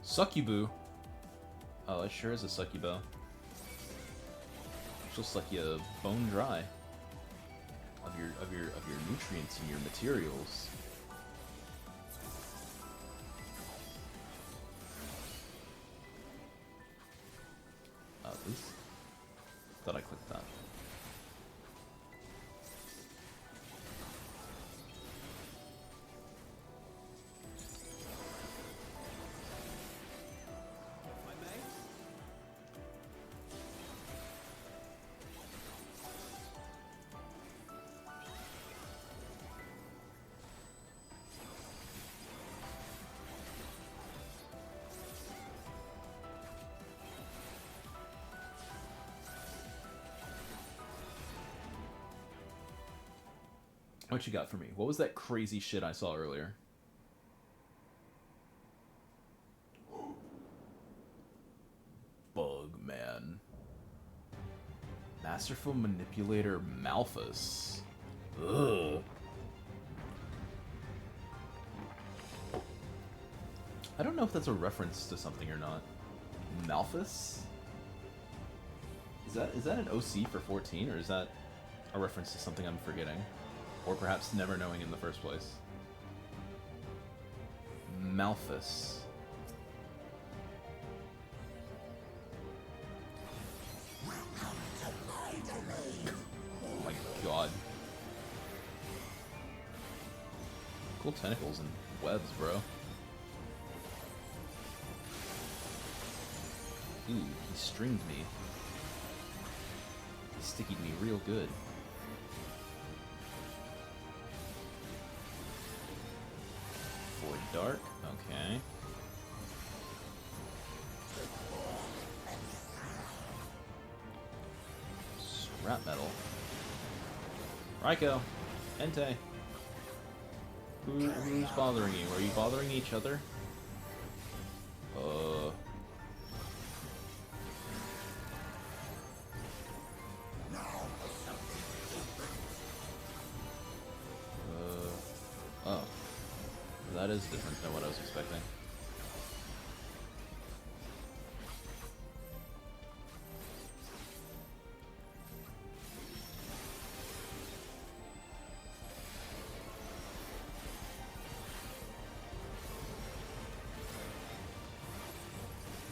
[SPEAKER 1] Succubu. Oh, it sure is a succubo. She'll suck you bone dry of your nutrients and your materials. Oops. Thought I clicked that. What you got for me? What was that crazy shit I saw earlier? Bugman. Masterful Manipulator Malphus. Ugh. I don't know if that's a reference to something or not. Malphus? Is that an OC for 14, or is that a reference to something I'm forgetting? Or perhaps never knowing in the first place. Malphus. Cool tentacles and webs, bro. Ooh, he stringed me. He stickied me real good. Void Dark, okay. Scrap Metal. Raiko, Entei. Who's bothering you? Are you bothering each other? Oh. That is different than what I was expecting.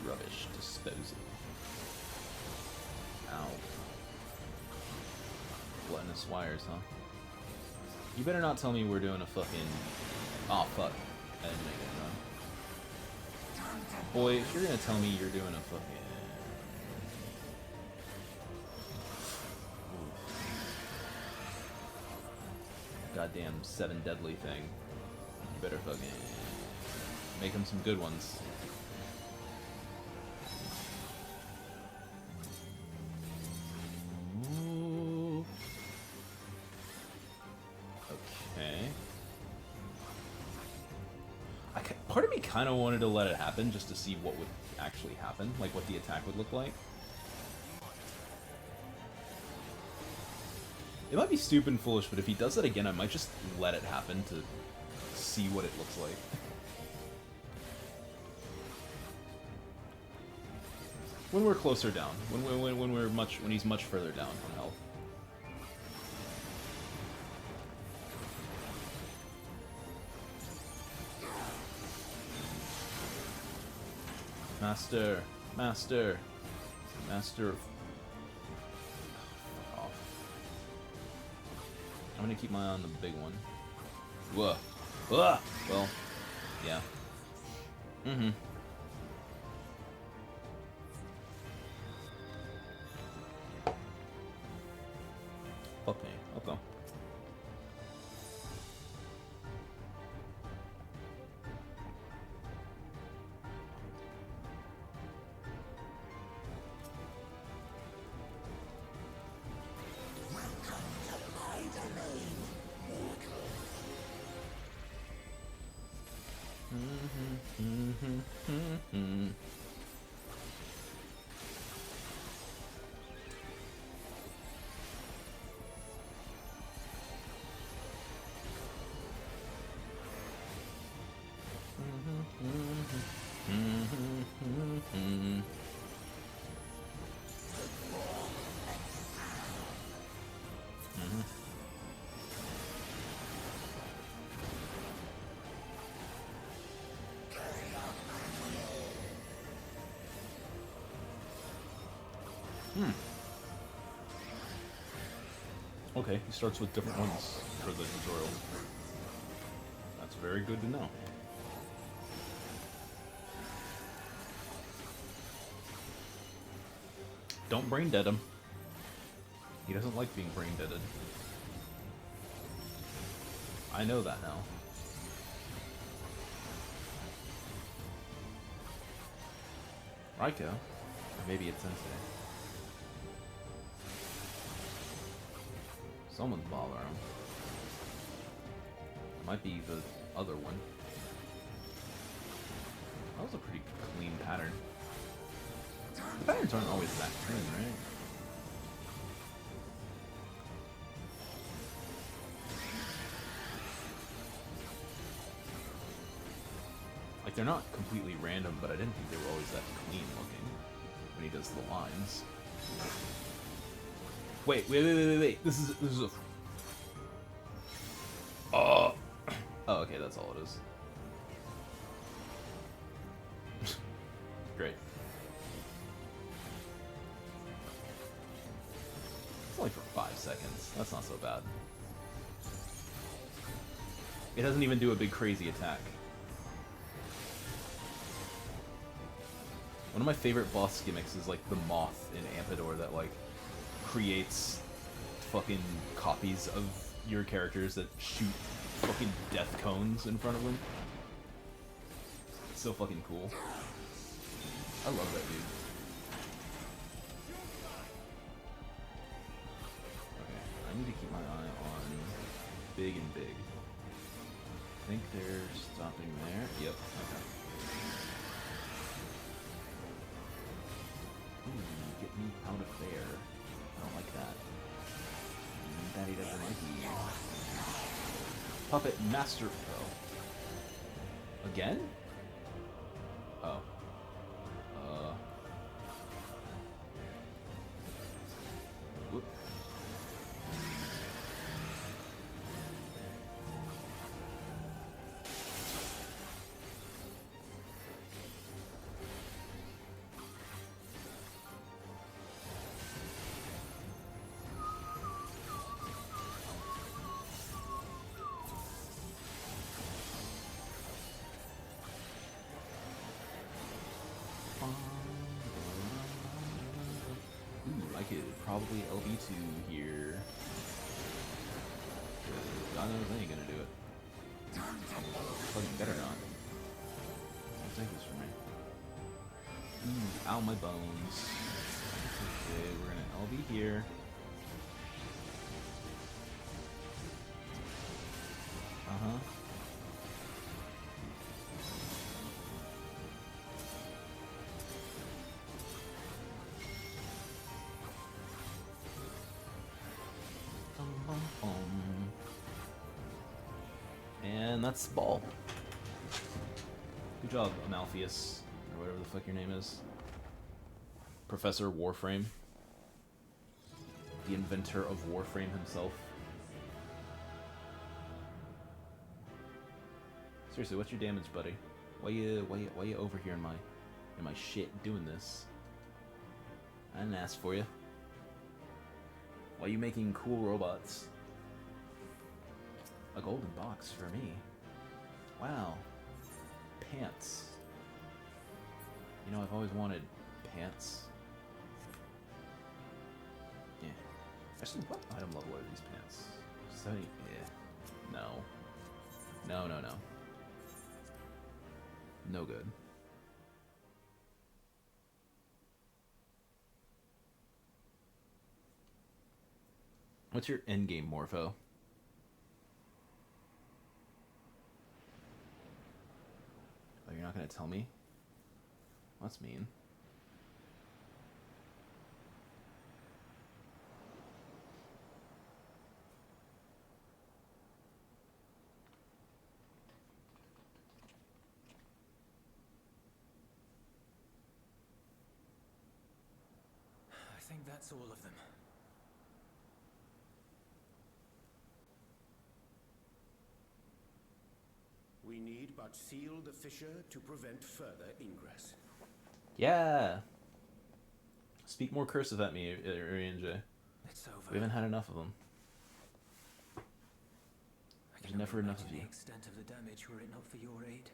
[SPEAKER 1] Rubbish disposal. Ow. Gluttonous wires, huh? You better not tell me we're doing a fucking... Oh, fuck. I didn't make it run. Boy, if you're gonna tell me you're doing a fucking... Goddamn 7 deadly thing. You better fucking... make him some good ones. Part of me kind of wanted to let it happen just to see what would actually happen, like what the attack would look like. It might be stupid and foolish, but if he does that again, I might just let it happen to see what it looks like. When we're closer down, when he's much further down on health. Master. Fuck off. I'm gonna keep my eye on the big one. Whoa. Well, yeah. Mm-hmm. Fuck me. Okay. Okay, he starts with different ones for the tutorial. That's very good to know. Don't brain dead him. He doesn't like being brain deaded. I know that now. Raiko? Or maybe it's Sensei. Someone's bothering him. It might be the other one. That was a pretty clean pattern. The patterns aren't always that clean, right? Like, they're not completely random, but I didn't think they were always that clean looking when he does the lines. Wait. This is a... Oh, okay, that's all it is. Great. It's only for 5 seconds. That's not so bad. It doesn't even do a big crazy attack. One of my favorite boss gimmicks is like the moth in Ampedor that like creates fucking copies of your characters that shoot fucking death cones in front of them. It's so fucking cool. I love that dude. Okay, I need to keep my eye on big and big. I think they're stopping there. Yep, okay. Ooh, get me out of there. I don't like that. Daddy doesn't like me. Puppet Master. Oh. Again? Oh. Whoop. Ooh, I could probably LB2 here. God knows I ain't gonna do it. Fucking better not. Don't take this from me. Ooh, ow my bones. Okay, we're gonna LB here. Uh-huh. And that's ball. Good job, Amalpheus, or whatever the fuck your name is. Professor Warframe. The inventor of Warframe himself. Seriously, what's your damage, buddy? Why you over here in my shit doing this? I didn't ask for you. Why are you making cool robots? A golden box for me. Wow. Pants. You know, I've always wanted pants. Yeah. Actually, what item level are these pants? 70. Yeah. No. No, no, no. No good. What's your endgame morpho? Oh, you're not gonna tell me? That's mean.
[SPEAKER 8] I think that's all of them.
[SPEAKER 10] We need but seal the fissure to prevent further ingress.
[SPEAKER 1] Yeah. Speak more cursive at me, Urian J.
[SPEAKER 8] It's over.
[SPEAKER 1] We haven't had enough of them.
[SPEAKER 8] I
[SPEAKER 1] There's never enough of
[SPEAKER 8] the
[SPEAKER 1] you.
[SPEAKER 8] extent of the damage were it not for your aid.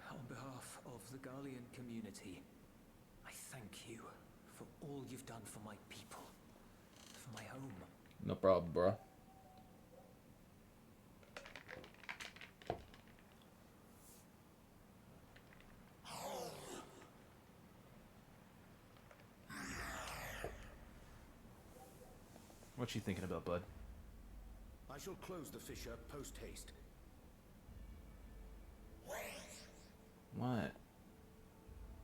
[SPEAKER 8] On behalf of the Garlean community, I thank you for all you've done for my people, for my home.
[SPEAKER 1] No problem, bro. What you thinking about, bud?
[SPEAKER 10] I shall close the fissure post-haste.
[SPEAKER 1] What?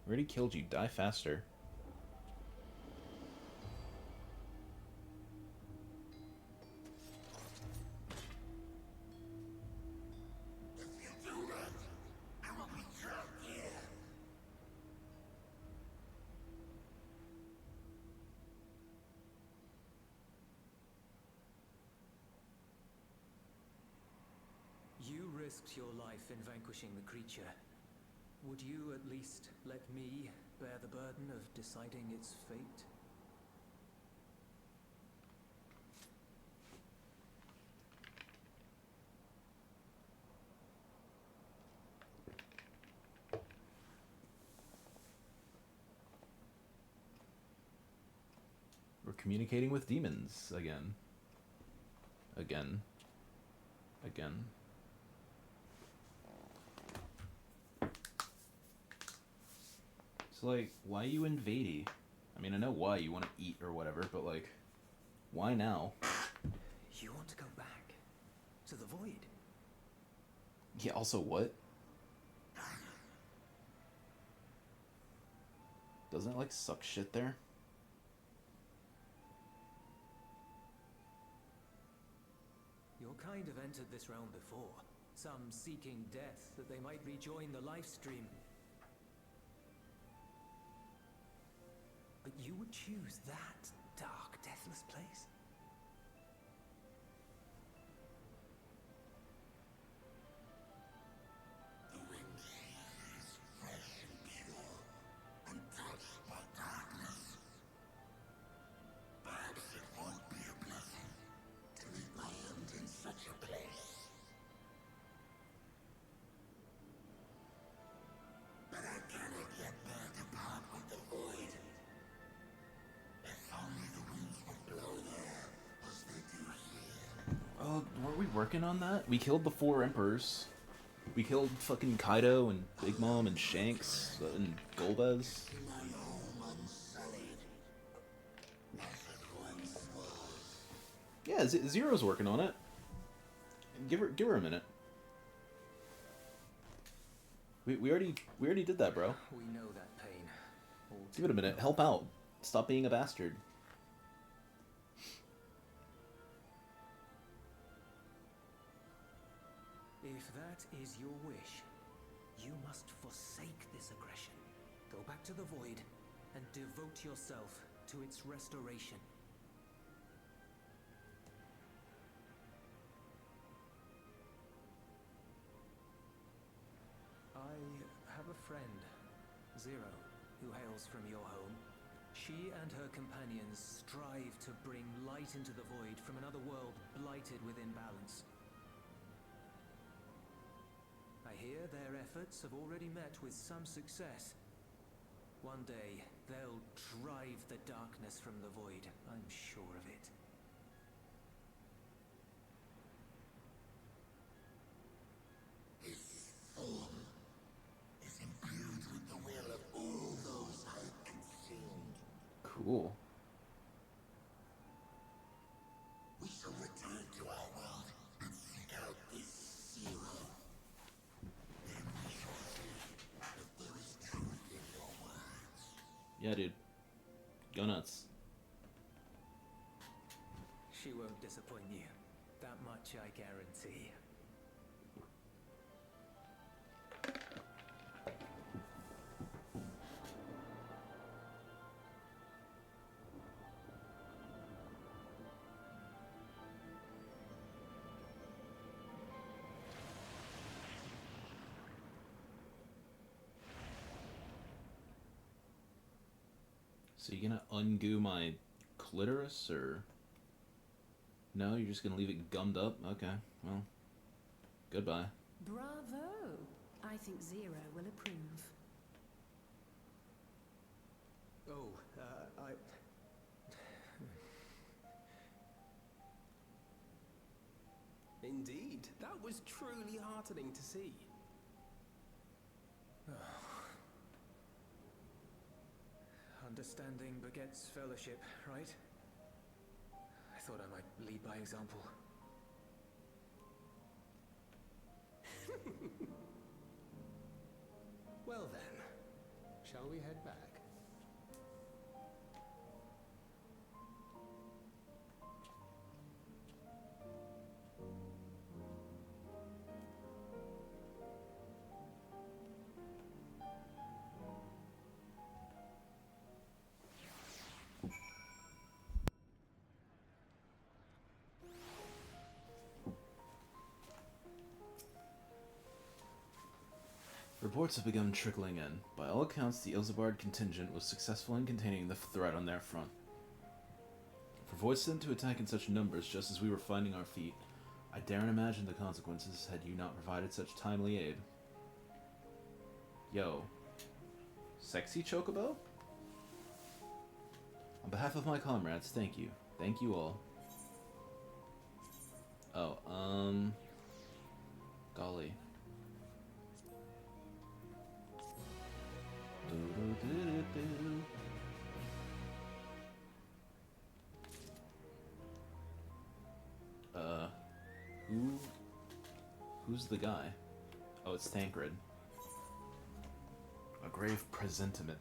[SPEAKER 1] Already killed you. Die faster.
[SPEAKER 8] You risked your life in vanquishing the creature. Would you at least let me bear the burden of deciding its fate?
[SPEAKER 1] communicating with demons again. Again. So, like, why you invadey? I mean, I know why you want to eat or whatever, but, like, why now?
[SPEAKER 8] You want to go back? To the void?
[SPEAKER 1] Yeah, also what? Doesn't it, like, suck shit there?
[SPEAKER 8] Your kind have entered this realm before. Some seeking death that they might rejoin the life stream. But you would choose that dark, deathless place?
[SPEAKER 10] The wind is fresh and pure, untouched by darkness. Perhaps it won't be a blessing to be land in such a place. But I cannot yet bear to part with the void. If only the winds would blow there as they do here.
[SPEAKER 1] Oh, weren't we working on that? We killed the 4 Emperors. We killed fucking Kaido and Big Mom and Shanks and Golbez.
[SPEAKER 10] My home unsullied, as it once was.
[SPEAKER 1] Yeah, Zero's working on it. Give her a minute. We already did that, bro.
[SPEAKER 8] We know that pain. All
[SPEAKER 1] Give it a minute. Help out. Stop being a bastard.
[SPEAKER 8] If that is your wish, you must forsake this aggression. Go back to the void and devote yourself to its restoration. I have a friend, Zero, who hails from your home. She and her companions strive to bring light into the void from another world blighted with imbalance. I hear their efforts have already met with some success. One day, they'll drive the darkness from the void, I'm sure of it.
[SPEAKER 10] His form is imbued with the will of all those I have consumed.
[SPEAKER 1] Cool.
[SPEAKER 10] We shall return to our world and seek out this Zero. Then we shall see if there is truth in your words.
[SPEAKER 1] Yeah, dude. Go nuts.
[SPEAKER 8] She won't disappoint you. That much I guarantee.
[SPEAKER 1] So you gonna ungoo my clitoris, or no? You're just gonna leave it gummed up? Okay, well, goodbye.
[SPEAKER 5] Bravo! I think Zero will approve.
[SPEAKER 7] Oh, Indeed, that was truly heartening to see.
[SPEAKER 8] Understanding begets fellowship, right? I thought I might lead by example.
[SPEAKER 7] Well then, shall we head back?
[SPEAKER 1] Reports have begun trickling in. By all accounts, the Ilzabard contingent was successful in containing the threat on their front. For Voidston to attack in such numbers just as we were finding our feet, I daren't imagine the consequences had you not provided such timely aid. Yo. Sexy Chocobo? On behalf of my comrades, thank you. Thank you all. Oh, golly. Who's the guy? Oh, it's Tancred. A grave presentiment.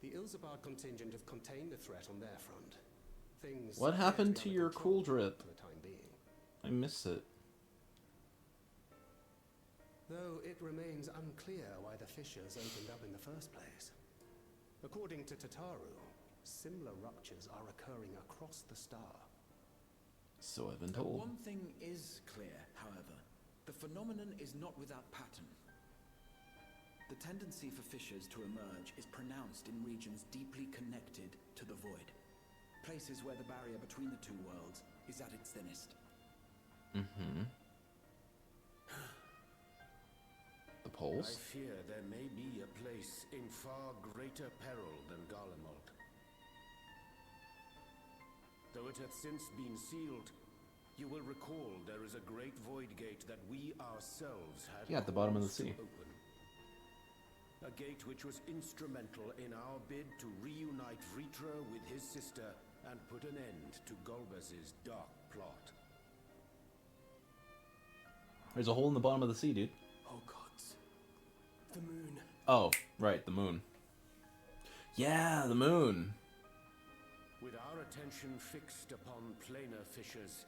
[SPEAKER 7] The Ilzabard contingent have contained the threat on their front. Things
[SPEAKER 1] What happened to your cool drip?
[SPEAKER 7] for the time being.
[SPEAKER 1] I miss it.
[SPEAKER 7] Though it remains unclear why the fissures opened up in the first place. According to Tataru, similar ruptures are occurring across the star.
[SPEAKER 1] So I've been told.
[SPEAKER 3] One thing is clear, however. The phenomenon is not without pattern. The tendency for fissures to emerge is pronounced in regions deeply connected to the void. Places where the barrier between the two worlds is at its thinnest.
[SPEAKER 1] Mm-hmm. The poles?
[SPEAKER 10] I fear there may be a place in far greater peril than Garlemald. Though it hath since been sealed, you will recall there is a great void gate that we ourselves had
[SPEAKER 1] Yeah, at the bottom of the
[SPEAKER 10] caused to
[SPEAKER 1] sea.
[SPEAKER 10] open. A gate which was instrumental in our bid to reunite Vritra with his sister and put an end to Golbez's dark plot.
[SPEAKER 1] There's a hole in the bottom of the sea, dude.
[SPEAKER 7] Oh gods. The moon.
[SPEAKER 1] Oh, right, the moon. Yeah, the moon.
[SPEAKER 10] With our attention fixed upon planar fissures,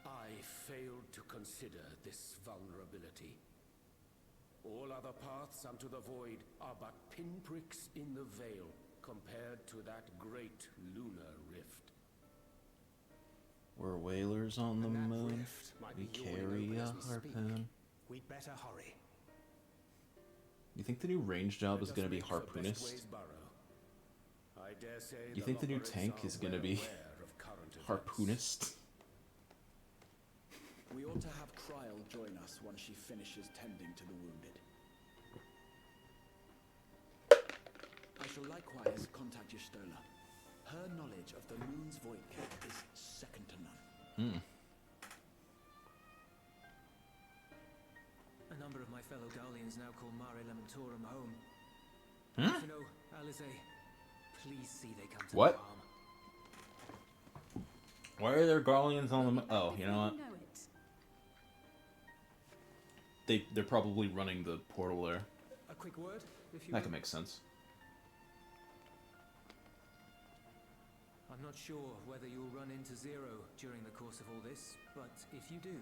[SPEAKER 10] I failed to consider this vulnerability. All other paths unto the void are but pinpricks in the veil compared to that great lunar rift.
[SPEAKER 1] We're whalers on the
[SPEAKER 7] And that
[SPEAKER 1] moon.
[SPEAKER 7] rift might
[SPEAKER 1] We
[SPEAKER 7] be yawning
[SPEAKER 1] carry
[SPEAKER 7] open
[SPEAKER 1] a
[SPEAKER 7] as we speak.
[SPEAKER 1] harpoon.
[SPEAKER 7] We'd better hurry.
[SPEAKER 1] You think the new range job is
[SPEAKER 10] Let us
[SPEAKER 1] going to be
[SPEAKER 10] make for
[SPEAKER 1] harpoonist?
[SPEAKER 10] Bestways Burrow. I dare say
[SPEAKER 1] You think the new
[SPEAKER 10] Loporrits
[SPEAKER 1] tank
[SPEAKER 10] are
[SPEAKER 1] is going to
[SPEAKER 10] well
[SPEAKER 1] be
[SPEAKER 10] aware of current events.
[SPEAKER 1] harpoonist?
[SPEAKER 3] We ought to have Trial join us once she finishes tending to the wounded. I shall likewise contact Y'shtola. Her knowledge of the moon's void gate is second to none.
[SPEAKER 8] A number of my fellow Garleans now call Mare Lamentorum home.
[SPEAKER 1] Hmm?
[SPEAKER 8] You know, Alize, please see they come to
[SPEAKER 1] What?
[SPEAKER 8] no harm.
[SPEAKER 1] Why are there Garleans on the moon? Oh, you know what?
[SPEAKER 5] know it.
[SPEAKER 1] They're probably running the portal there.
[SPEAKER 8] A quick word, if you
[SPEAKER 1] That
[SPEAKER 8] will.
[SPEAKER 1] can make sense.
[SPEAKER 8] I'm not sure whether you'll run into Zero during the course of all this, but if you do,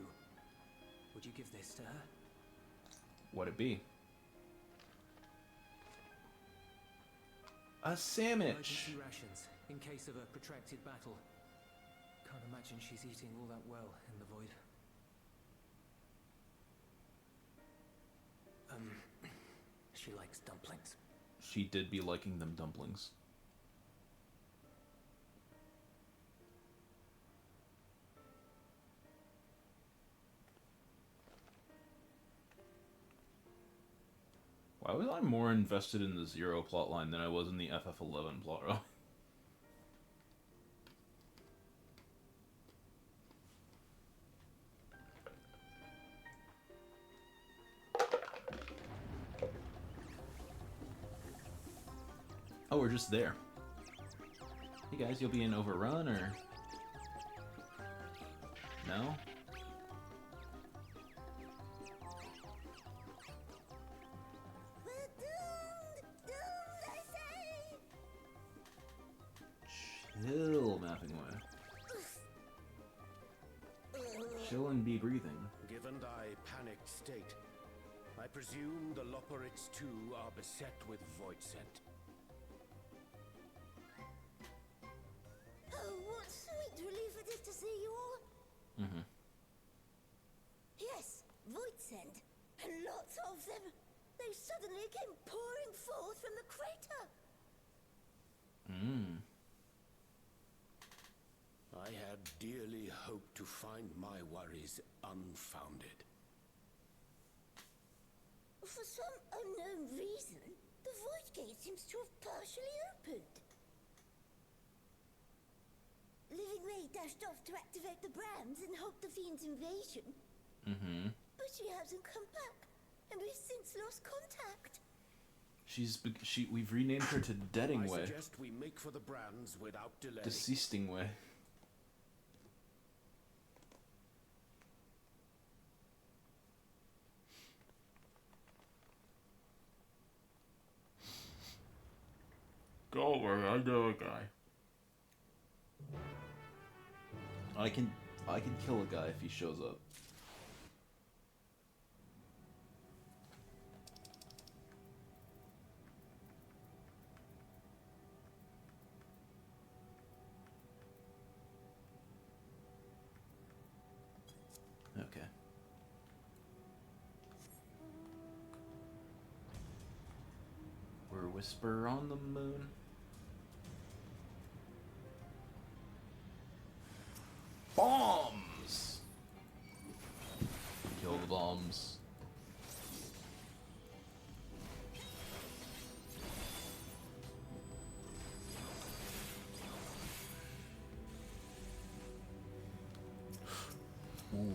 [SPEAKER 8] would you give this to her?
[SPEAKER 1] What'd it be? A sandwich.
[SPEAKER 8] Emergency rations, in case of a protracted battle. Can't imagine she's eating all that well in the void. She likes dumplings.
[SPEAKER 1] She did be liking them dumplings. Why was I more invested in the Zero plotline than I was in the FF11 plotline? Oh, we're just there. Hey guys, you'll be in Overrun, or... No?
[SPEAKER 6] We're doomed! Doomed, I say!
[SPEAKER 1] Chill, mapping way. Chill and be breathing.
[SPEAKER 10] Given thy panicked state, I presume the Loporrits too are beset with void scent.
[SPEAKER 6] Oh, what sweet relief it is to see you all.
[SPEAKER 1] Mm-hmm.
[SPEAKER 6] Yes, void scent. And lots of them. They suddenly came pouring forth from the crater.
[SPEAKER 1] Mm.
[SPEAKER 10] I had dearly hoped to find my worries unfounded.
[SPEAKER 6] For
[SPEAKER 11] some unknown reason, the void gate seems to have partially opened. Living Ray dashed off to activate the brands and halt the fiend's invasion.
[SPEAKER 1] Mm-hmm.
[SPEAKER 11] But she hasn't come back, and we've since lost contact.
[SPEAKER 1] We've renamed her to Deadingway.
[SPEAKER 10] I suggest we make for the brands without delay.
[SPEAKER 1] Deceastingway. Go away, I know a guy. I can kill a guy if he shows up. Okay. We're a whisper on the moon. Bombs! Kill the bombs. Ooh.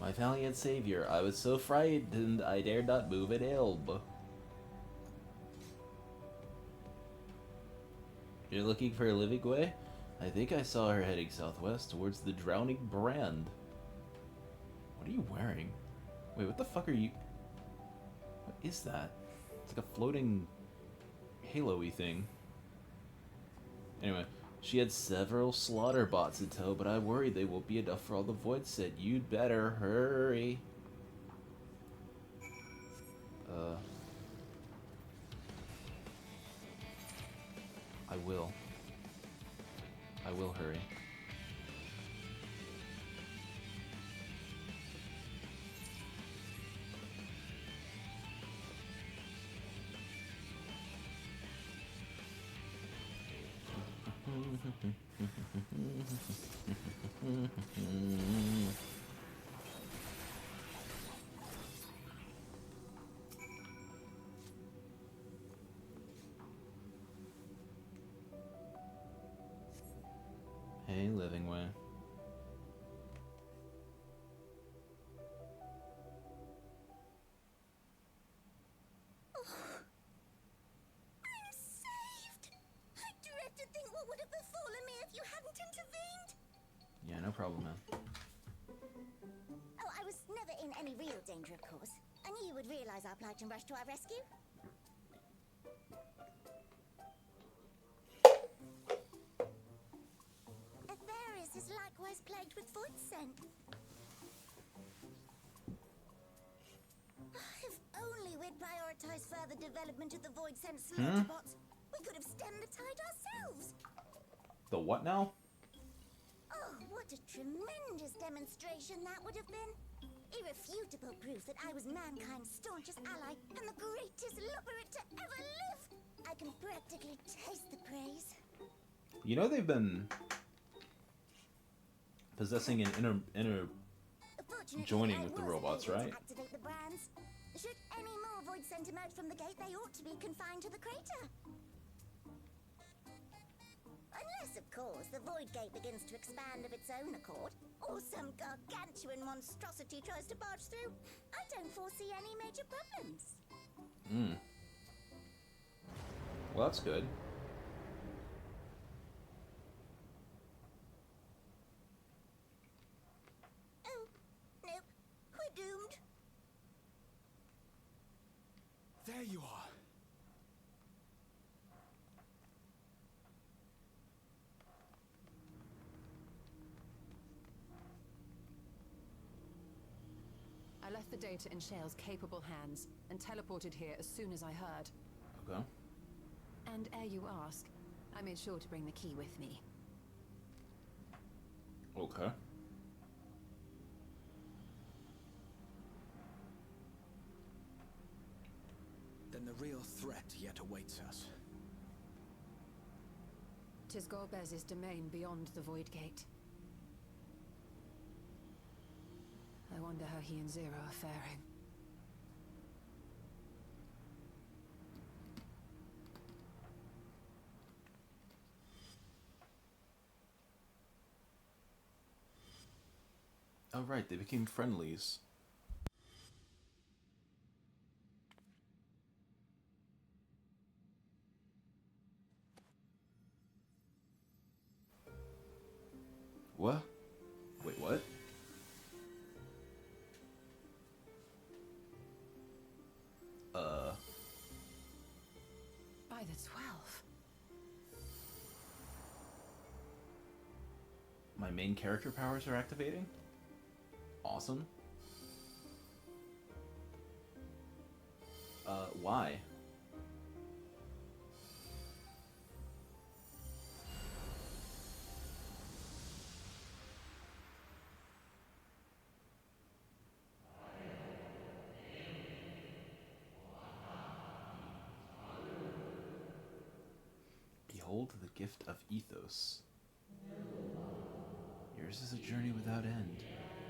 [SPEAKER 1] My valiant savior, I was so frightened I dared not move an elb. You're looking for a living way? I think I saw her heading southwest towards the drowning brand. What are you wearing? Wait, what the fuck are you... What is that? It's like a floating halo-y thing. Anyway, she had several slaughter bots in tow, but I worry they won't be enough for all the void set. You'd better hurry. I will hurry. Hey, living way.
[SPEAKER 11] I'm saved! I dread to think what would have befallen me if you hadn't intervened.
[SPEAKER 1] Yeah, no problem, man.
[SPEAKER 11] Oh, I was never in any real danger, of course. I knew you would realize our plight and rush to our rescue. Atheris is likewise plagued with void scent. If only we'd prioritized further development of the void scent slaughter bots, we could have stemmed the tide ourselves.
[SPEAKER 1] The what now?
[SPEAKER 11] Oh, what a tremendous demonstration that would have been. Irrefutable proof that I was mankind's staunchest ally and the greatest lubberate to ever live. I can practically taste the praise.
[SPEAKER 1] You know they've been possessing an inner joining with the robots, right?
[SPEAKER 11] Activate the brands. Should any more void scent emerge from the gate, they ought to be confined to the crater. Unless, of course, the void gate begins to expand of its own accord, or some gargantuan monstrosity tries to barge through. I don't foresee any major problems.
[SPEAKER 1] Well, that's good.
[SPEAKER 11] Oh, nope. We're doomed.
[SPEAKER 3] There you are.
[SPEAKER 5] I left the data in Shale's capable hands and teleported here as soon as I heard.
[SPEAKER 1] Okay.
[SPEAKER 5] And ere you ask, I made sure to bring the key with me.
[SPEAKER 1] Okay.
[SPEAKER 3] A real threat yet awaits us.
[SPEAKER 5] 'Tis Gorbez's domain beyond the Void Gate. I wonder how he and Zero are faring.
[SPEAKER 1] Oh right, they became friendlies. What? Wait, what?
[SPEAKER 5] By the 12.
[SPEAKER 1] My main character powers are activating? Awesome. Why? Behold the gift of ethos. Yours is a journey without end,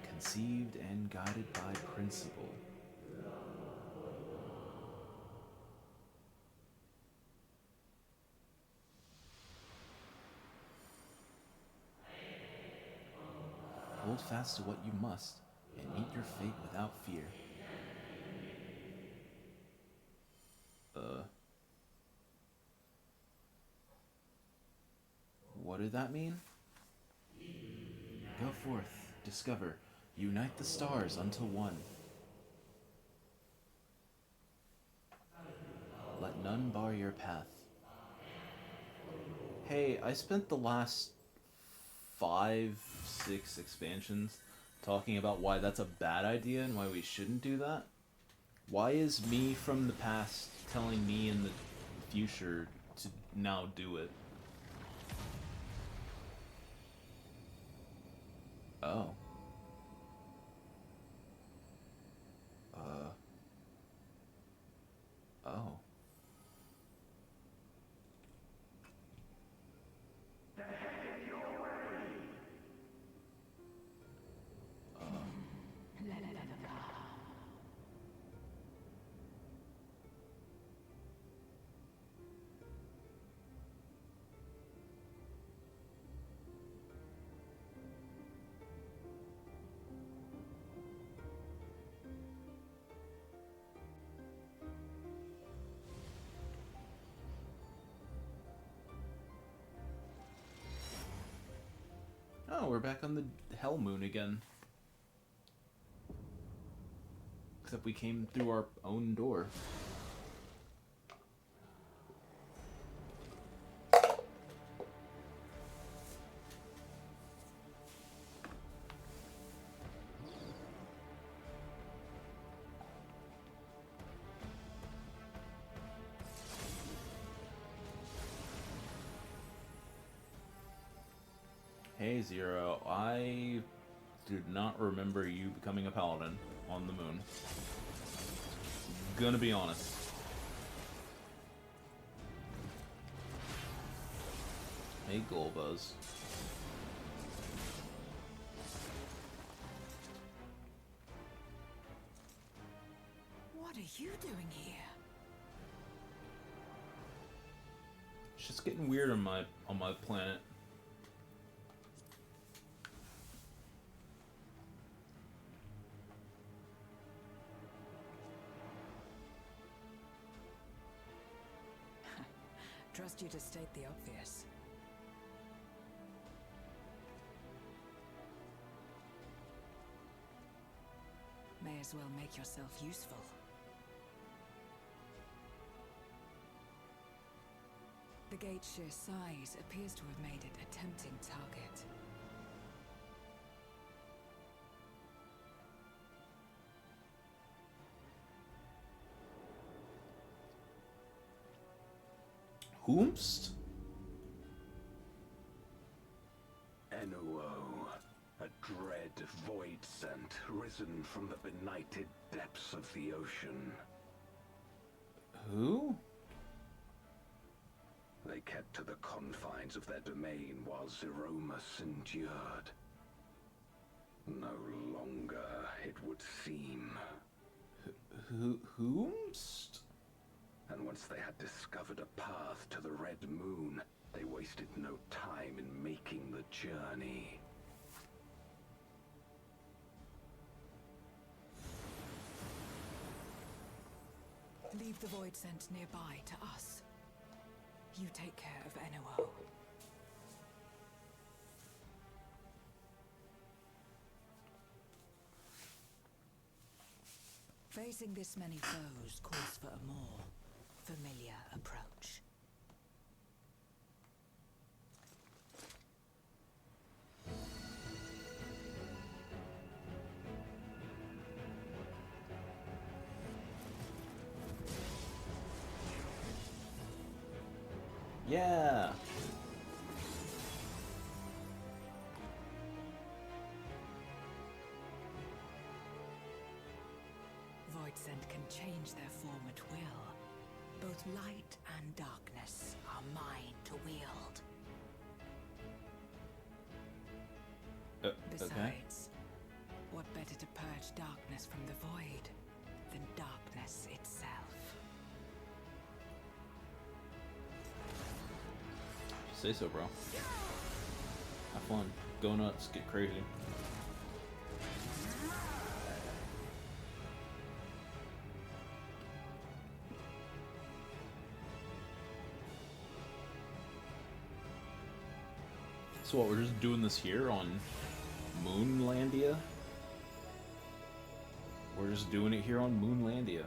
[SPEAKER 1] conceived and guided by principle. Hold fast to what you must, and meet your fate without fear. What did that mean? Go forth, discover, unite the stars unto one. Let none bar your path. Hey, I spent the last 5, 6 expansions talking about why that's a bad idea and why we shouldn't do that. Why is me from the past telling me in the future to now do it? Oh. Oh. Oh, we're back on the Hell Moon again. Except we came through our own door. Hey Zero, I do not remember you becoming a paladin on the moon. Gonna be honest. Hey Golbuz.
[SPEAKER 5] What are you doing here?
[SPEAKER 1] Shit's getting weird on my planet.
[SPEAKER 5] Trust you to state the obvious. May as well make yourself useful. The gate's sheer size appears to have made it a tempting target.
[SPEAKER 1] Whomst?
[SPEAKER 10] Enuo, a dread void scent risen from the benighted depths of the ocean.
[SPEAKER 1] Who?
[SPEAKER 12] They kept to the confines of their domain while Zeromus endured. No longer, it would seem.
[SPEAKER 1] Whomst?
[SPEAKER 12] And once they had discovered a path to the Red Moon, they wasted no time in making the journey.
[SPEAKER 13] Leave the Void Scent nearby to us. You take care of enuo. Facing this many foes calls for a more familiar approach.
[SPEAKER 1] Yeah.
[SPEAKER 13] Void Scent can change their form at will. Both light and darkness are mine to wield. Besides, what better to purge darkness from the void than darkness itself?
[SPEAKER 1] Say so, bro. Have fun. Go nuts. Get crazy. So what, we're just doing this here on Moonlandia? We're just doing it here on Moonlandia.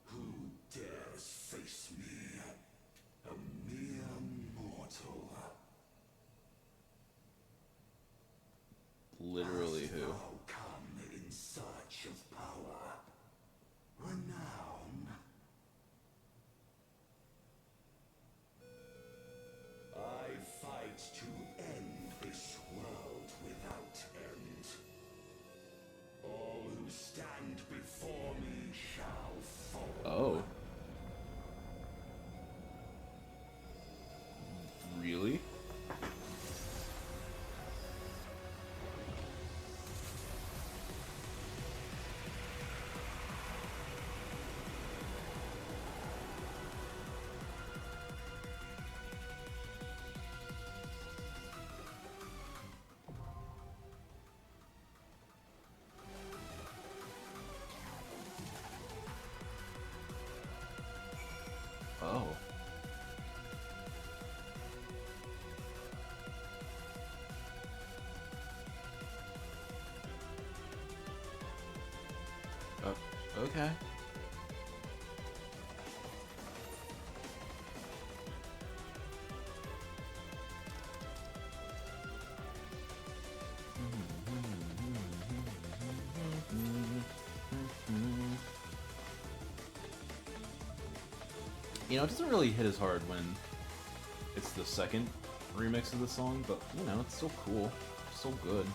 [SPEAKER 10] Who dares face me? A mere mortal.
[SPEAKER 1] Literally who?
[SPEAKER 10] Thou come in search of power, renown. I fight to end this world without end. All who stand before me shall fall.
[SPEAKER 1] Oh. Really? Oh. Okay. You know, it doesn't really hit as hard when it's the second remix of the song, but, you know, it's still cool. Still good.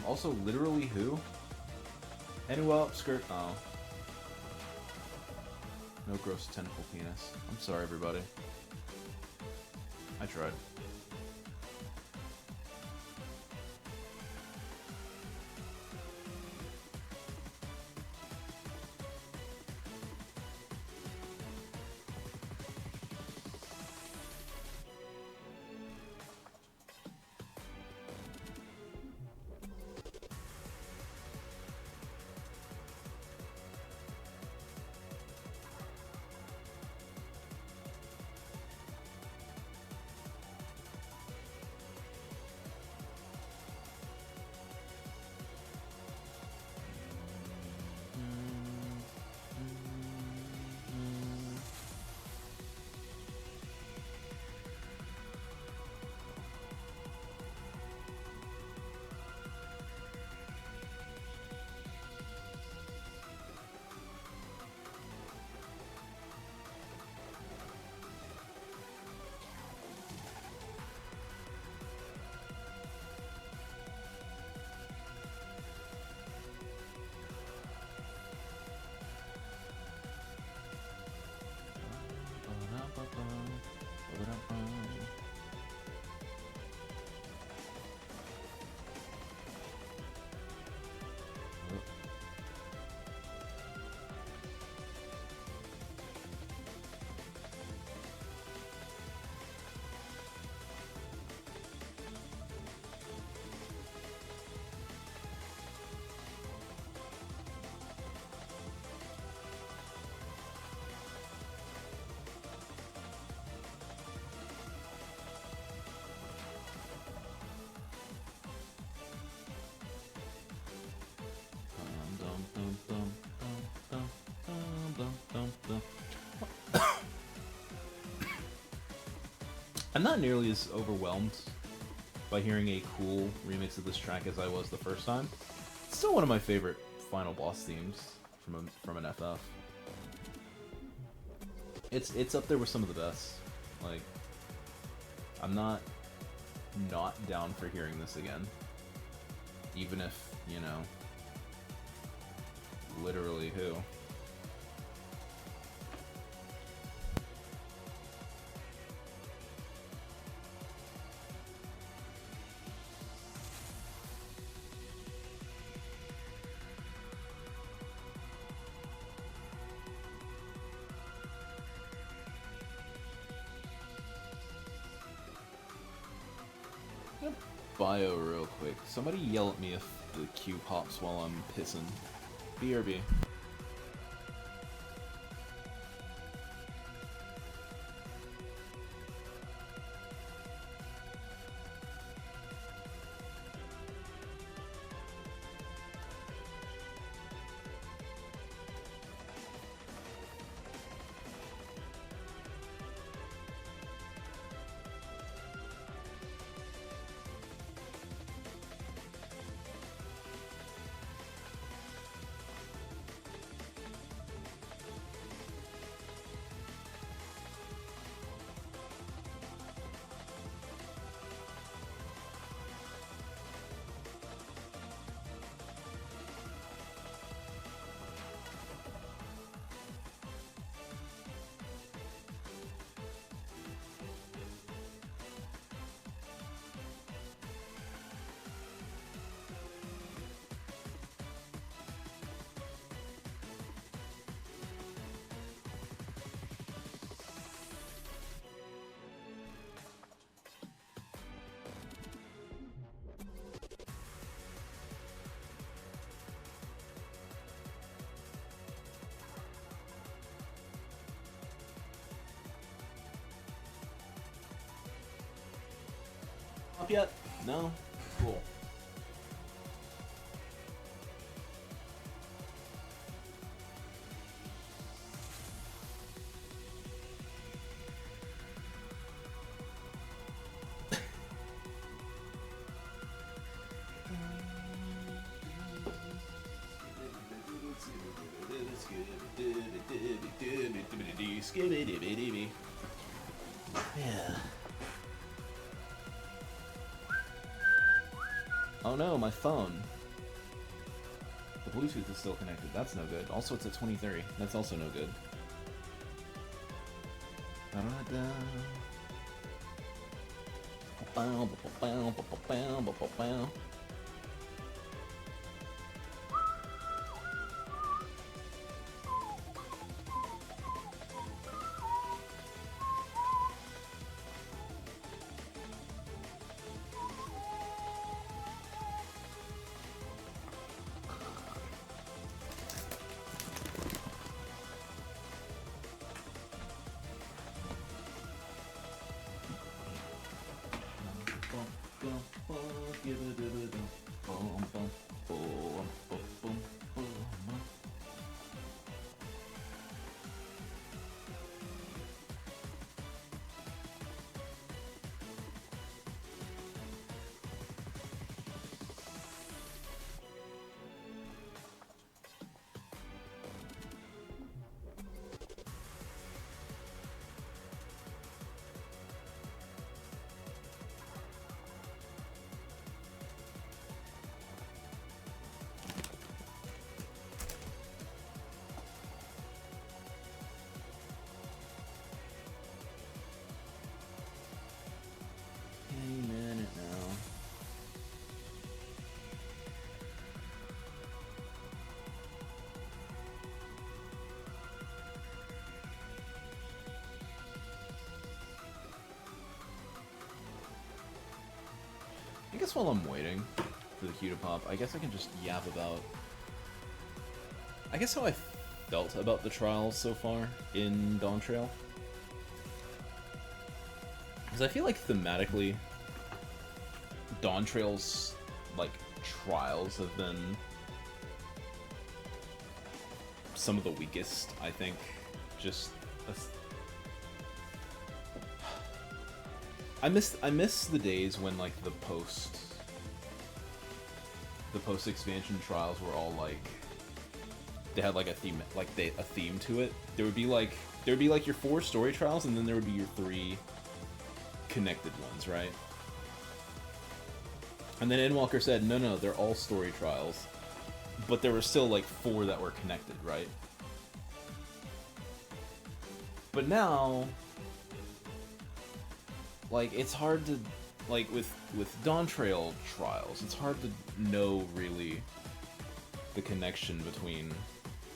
[SPEAKER 1] Also, literally who? Enuo, skirt. Oh. No gross tentacle penis. I'm sorry, everybody. I tried. I'm not nearly as overwhelmed by hearing a cool remix of this track as I was the first time. It's still one of my favorite final boss themes from an FF. It's up there with some of the best. Like, I'm not down for hearing this again, even if, you know, literally who. Bio real quick. Somebody yell at me if the queue pops while I'm pissing. BRB. Up yet? No? Cool. Yeah. Oh no, my phone. The Bluetooth is still connected. That's no good. Also, it's at 23. That's also no good. I guess while I'm waiting for the queue to pop, I guess I can just yap about, I guess, how I felt about the trials so far in Dawntrail. Because I feel like thematically, Dawntrail's, like, trials have been some of the weakest, I think. Just I miss the days when like the post expansion trials were all like they had like a theme to it. There would be like your 4 story trials, and then there would be your 3 connected ones, right? And then Endwalker said, no, they're all story trials, but there were still like 4 that were connected, right? But now, like, it's hard to, like, with dawntrail trials, it's hard to know, really, the connection between...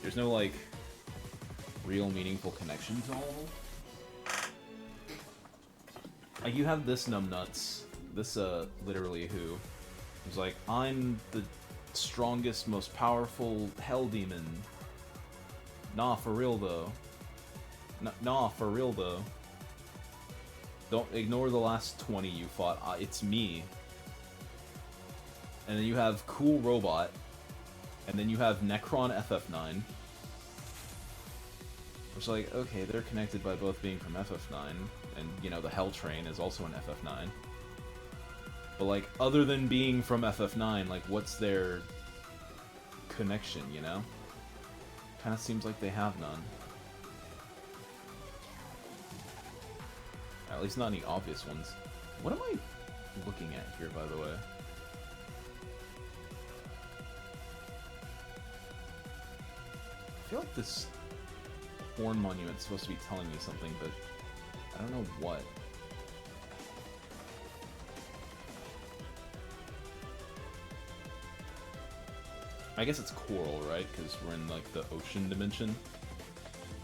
[SPEAKER 1] There's no, like, real meaningful connection to all of them. Like, you have this numbnuts, this, literally who, is like, I'm the strongest, most powerful hell demon. Nah, for real, though. Nah, for real, though. Don't ignore the last 20 you fought. It's me. And then you have Cool Robot. And then you have Necron FF9. Which, like, okay, they're connected by both being from FF9. And, you know, the Hell Train is also an FF9. But, like, other than being from FF9, like, what's their connection, you know? Kinda seems like they have none. At least not any obvious ones. What am I looking at here, by the way? I feel like this horn monument's supposed to be telling me something, but I don't know what. I guess it's coral, right? Because we're in, like, the ocean dimension.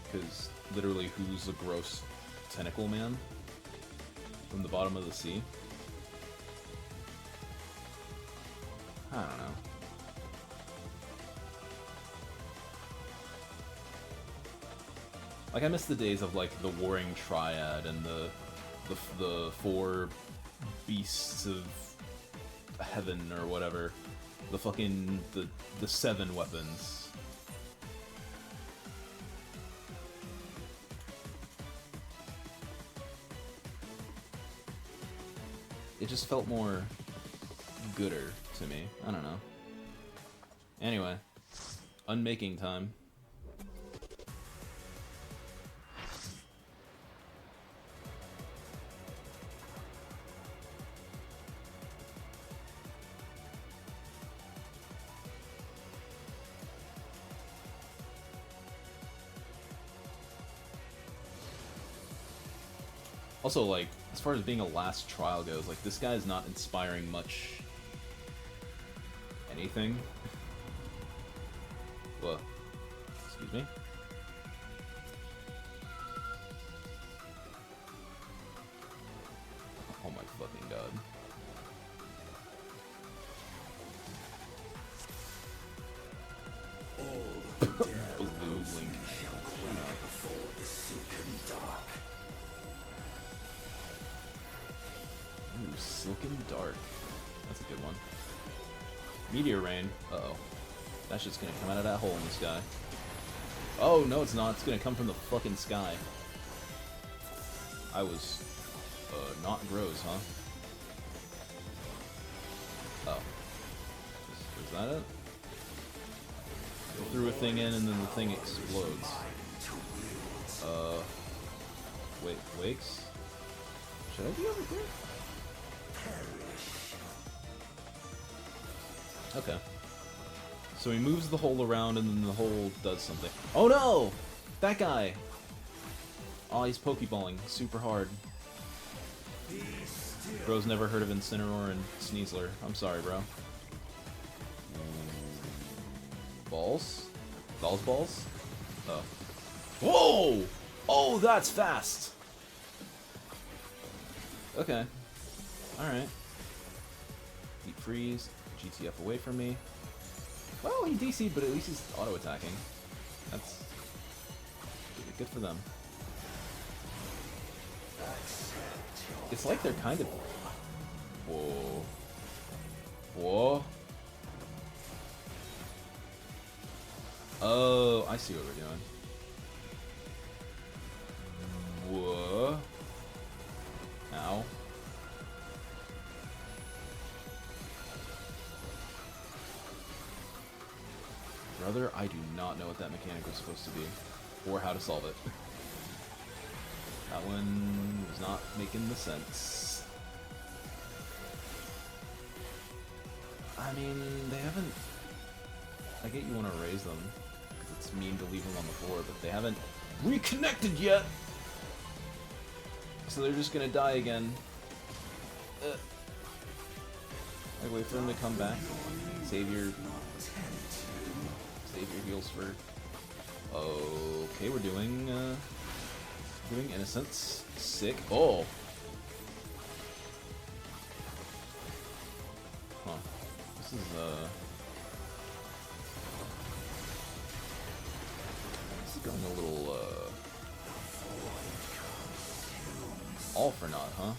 [SPEAKER 1] Because, literally, who's a gross tentacle man? From the bottom of the sea? I don't know. Like, I miss the days of, like, the Warring Triad and the 4 beasts of heaven or whatever. The fucking, the 7 weapons. It just felt more gooder to me. I don't know. Anyway, unmaking time. Also, like, as far as being a last trial goes, like, this guy is not inspiring much anything. Whoa. Excuse me? Oh my fucking god. Blue Link. Ooh, Silken Dark. That's a good one. Meteor Rain. Uh-oh. That's just gonna come out of that hole in the sky. Oh, no it's not. It's gonna come from the fucking sky. I was, not gross, huh? Oh. Is that it? Go through a thing in and then the thing explodes. Wait, wakes? Should I be over here? Okay. So he moves the hole around and then the hole does something. Oh no! That guy! Oh, he's Pokeballing super hard. Bro's never heard of Incineroar and Sneasler. I'm sorry, bro. Balls? Balls? Oh. Whoa! Oh, that's fast! Okay. Alright. Deep Freeze. GTF away from me. Well, he DC'd, but at least he's auto-attacking. That's good for them. It's like they're kind of... Whoa. Whoa. Oh, I see what we're doing. Whoa. Ow. other, I do not know what that mechanic was supposed to be, or how to solve it. That one was not making the sense. I mean, they haven't... I get you want to raise them, because it's mean to leave them on the floor, but they haven't reconnected yet! So they're just gonna die again. I wait for them to come back. Save your heals for... Okay, we're doing innocence. Sick. Oh! Huh. This is going a little, all for naught, huh?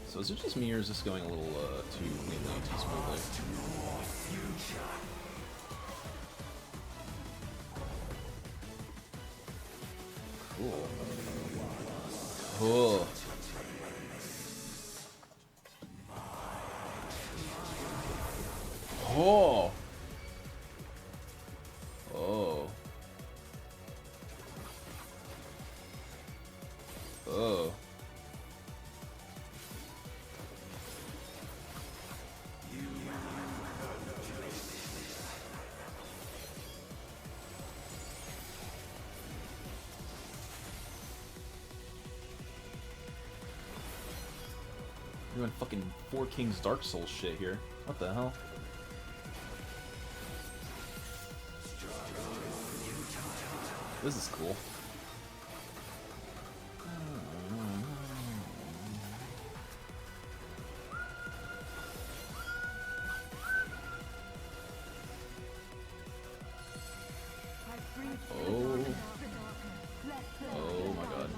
[SPEAKER 1] So is it just me, or is this going a little, too cleanly, too smoothly? Cool. Cool. Oh! Oh. Oh. We're doing fucking Four Kings Dark Souls shit here. What the hell? This is cool. Oh. Oh my god.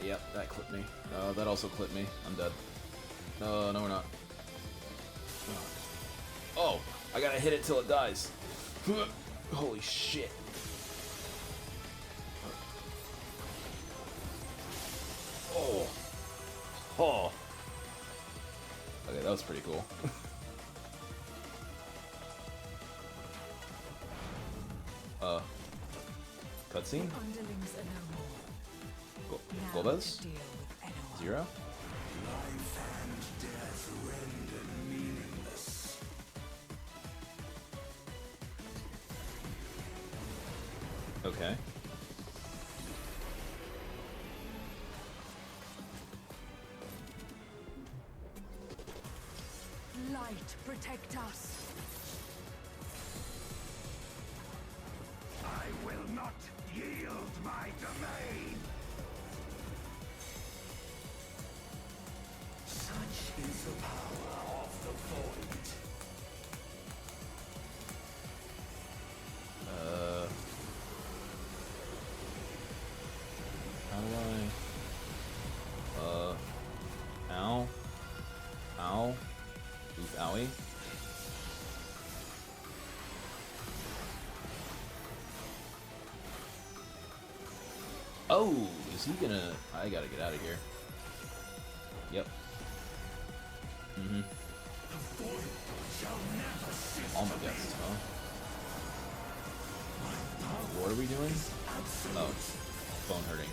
[SPEAKER 1] Yep, that clipped me. That also clipped me. I'm dead. No, we're not. Oh, I gotta hit it till it dies. Holy shit. Oh. Oh. Okay, that was pretty cool. Cutscene? Golbez? 0?
[SPEAKER 10] Life and death rendered meaningless.
[SPEAKER 1] Okay.
[SPEAKER 13] Light, protect us.
[SPEAKER 10] I will not yield my domain. Such is the power of the void.
[SPEAKER 1] How do I... Ow. Ow. Oof, owie. Oh, is he gonna... I gotta get out of here. Yep. Mm-hmm. All my guests, huh? What are we doing? Oh, phone hurting.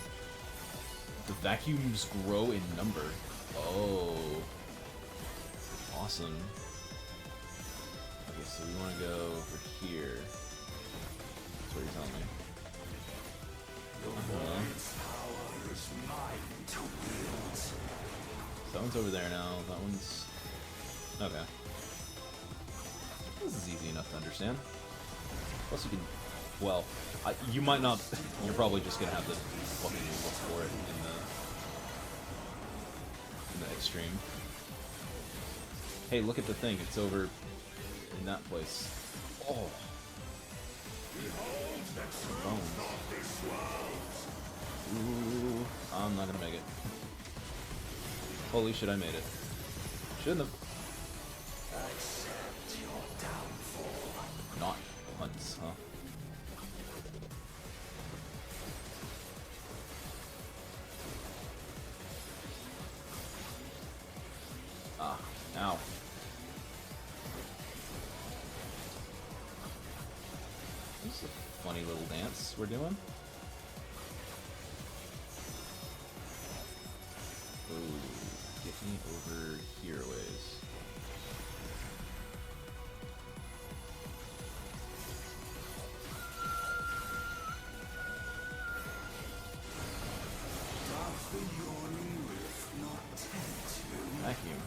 [SPEAKER 1] The vacuums grow in number. Oh. Awesome. Okay, so we want to go over here. That's what you're telling me. So that one's over there now. That one's... Okay. This is easy enough to understand. Plus you can... Well, you might not... You're probably just gonna have to fucking look for it in the extreme. Hey, look at the thing. It's over in that place. Oh. Bones. Ooh, I'm not gonna make it. Holy shit, I made it. Shouldn't have. Not hunts, huh? funny little dance we're doing. Ooh, get me over here a ways. Vacuum.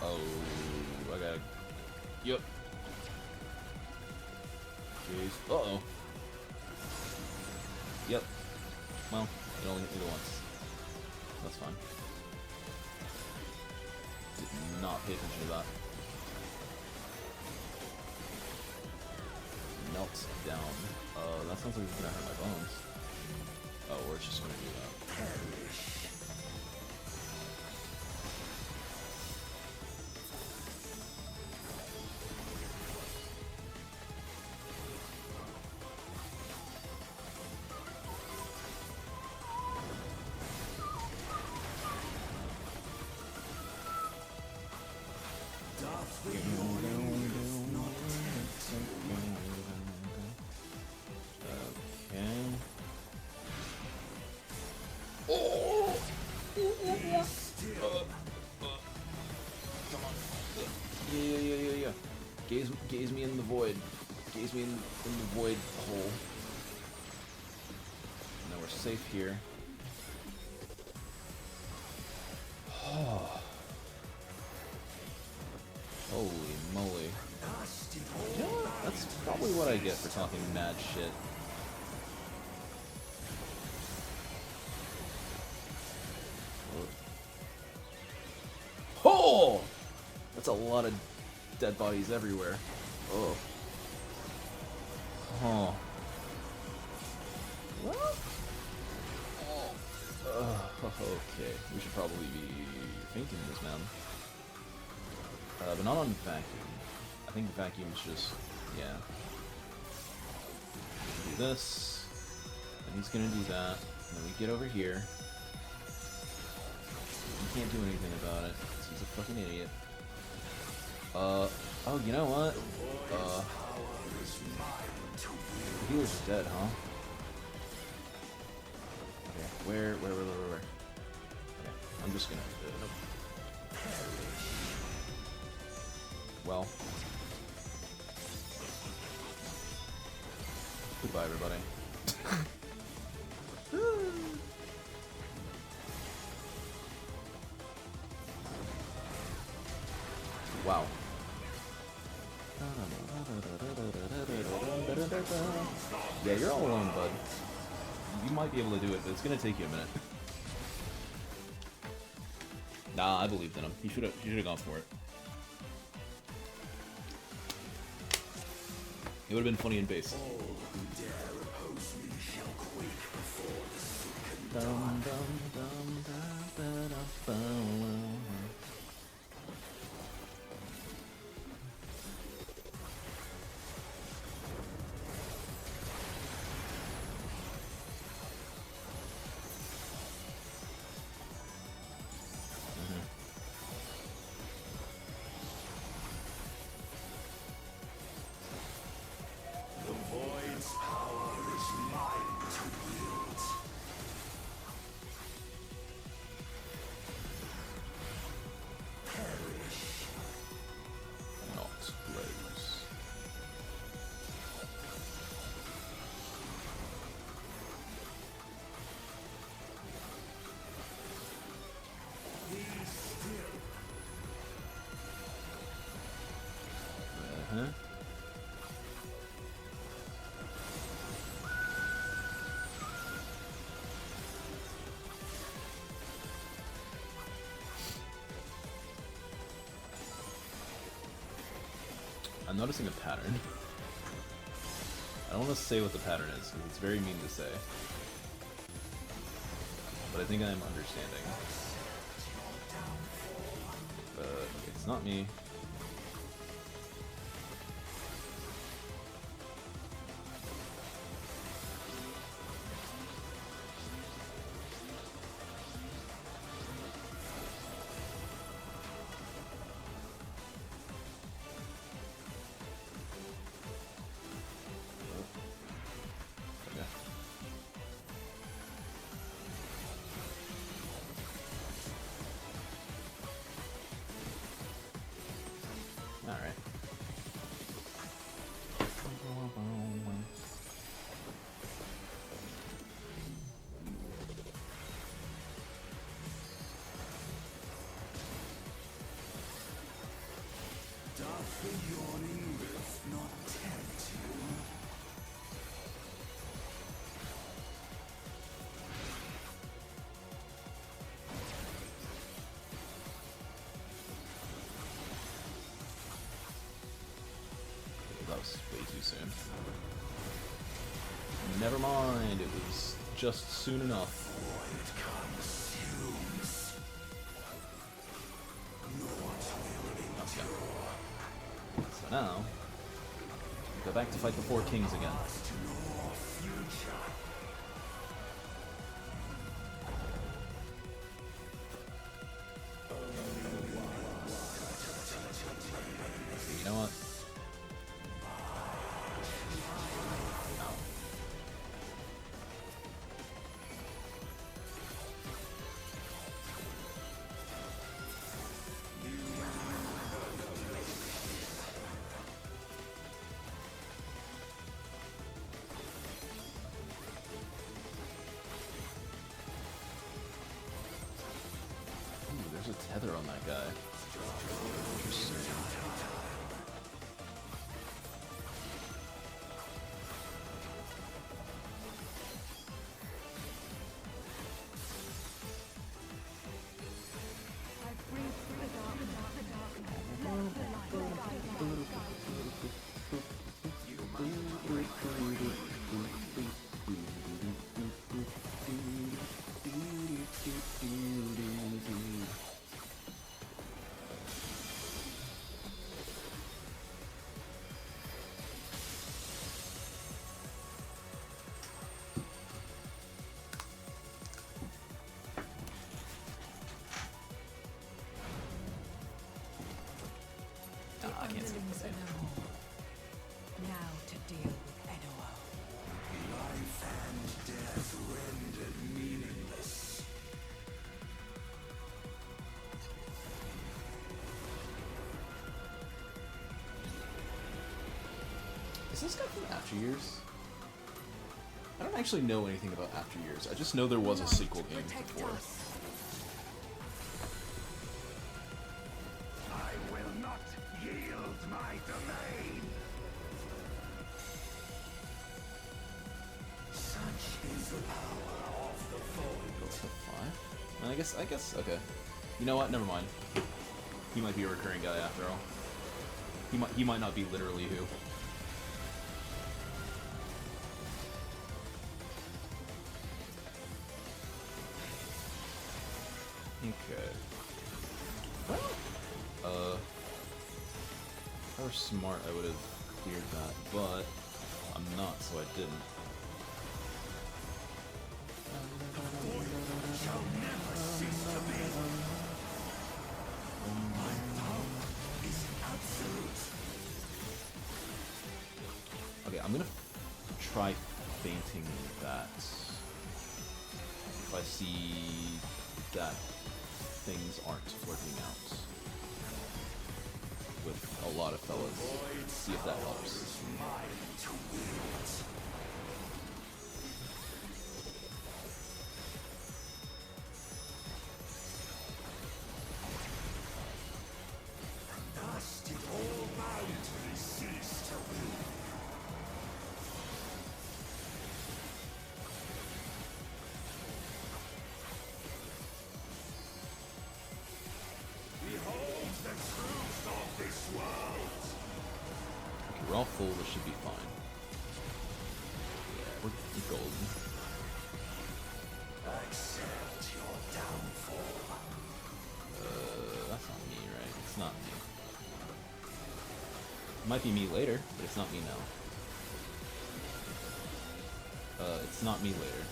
[SPEAKER 1] Oh, I gotta. Yep. Jeez. Uh-oh. Yep. Well, it only hit me once. That's fine. Did not pay attention to that. Melt down. That sounds like it's gonna hurt my bones. Oh, or it's just gonna do that. Yeah. Gaze me in the void. Gaze me in the void hole. Now we're safe here. Holy moly. You know what? That's probably what I get for talking mad shit. Oh! That's a lot of dead bodies everywhere. Oh. Huh. Well? Okay. We should probably be thinking this, man. But not on vacuum. I think vacuum's just, yeah. Do this, and he's gonna do that, and then we get over here. He can't do anything about it, because he's a fucking idiot. Oh, you know what? The healer's dead, huh? Okay, where? Okay, I'm just gonna... Well. Goodbye, everybody. Wow. Yeah, you're all alone, bud. You might be able to do it, but it's gonna take you a minute. Nah, I believed in him. He should have gone for it. It would have been funny in base. I'm noticing a pattern. I don't want to say what the pattern is, because it's very mean to say. But I think I am understanding. But it's not me. Alright.
[SPEAKER 10] Doth the yawning rift not tempt you?
[SPEAKER 1] That was way too soon. Never mind, it was just soon enough.
[SPEAKER 10] It consumes.
[SPEAKER 1] Okay. So now, go back to fight the four kings again. You know what? There's a tether on that guy. Interesting. I can't skip this.
[SPEAKER 13] Now to deal with enuo.
[SPEAKER 10] Life and death rendered meaningless.
[SPEAKER 1] Is this guy from After Years? I don't actually know anything about After Years. I just know there was a sequel game before.
[SPEAKER 10] I will not yield my domain. Such is the power of the void.
[SPEAKER 1] Go to 5? I guess, okay. You know what? Never mind. He might be a recurring guy after all. He might not be literally who. Okay. Well, if I were smart, I would have cleared that, but I'm not, so I didn't.
[SPEAKER 10] Shall never cease to be. My power is absolute.
[SPEAKER 1] Okay, I'm gonna try fainting that. If I see that things aren't working out with a lot of fellas. See if that helps.
[SPEAKER 10] Thus did all boundaries cease to be. Behold the truth of this world.
[SPEAKER 1] Okay, we're all full, this should be fine. Yeah, we're golden.
[SPEAKER 10] Accept your downfall.
[SPEAKER 1] That's not me, right? It's not me. It might be me later, but it's not me now. It's not me later.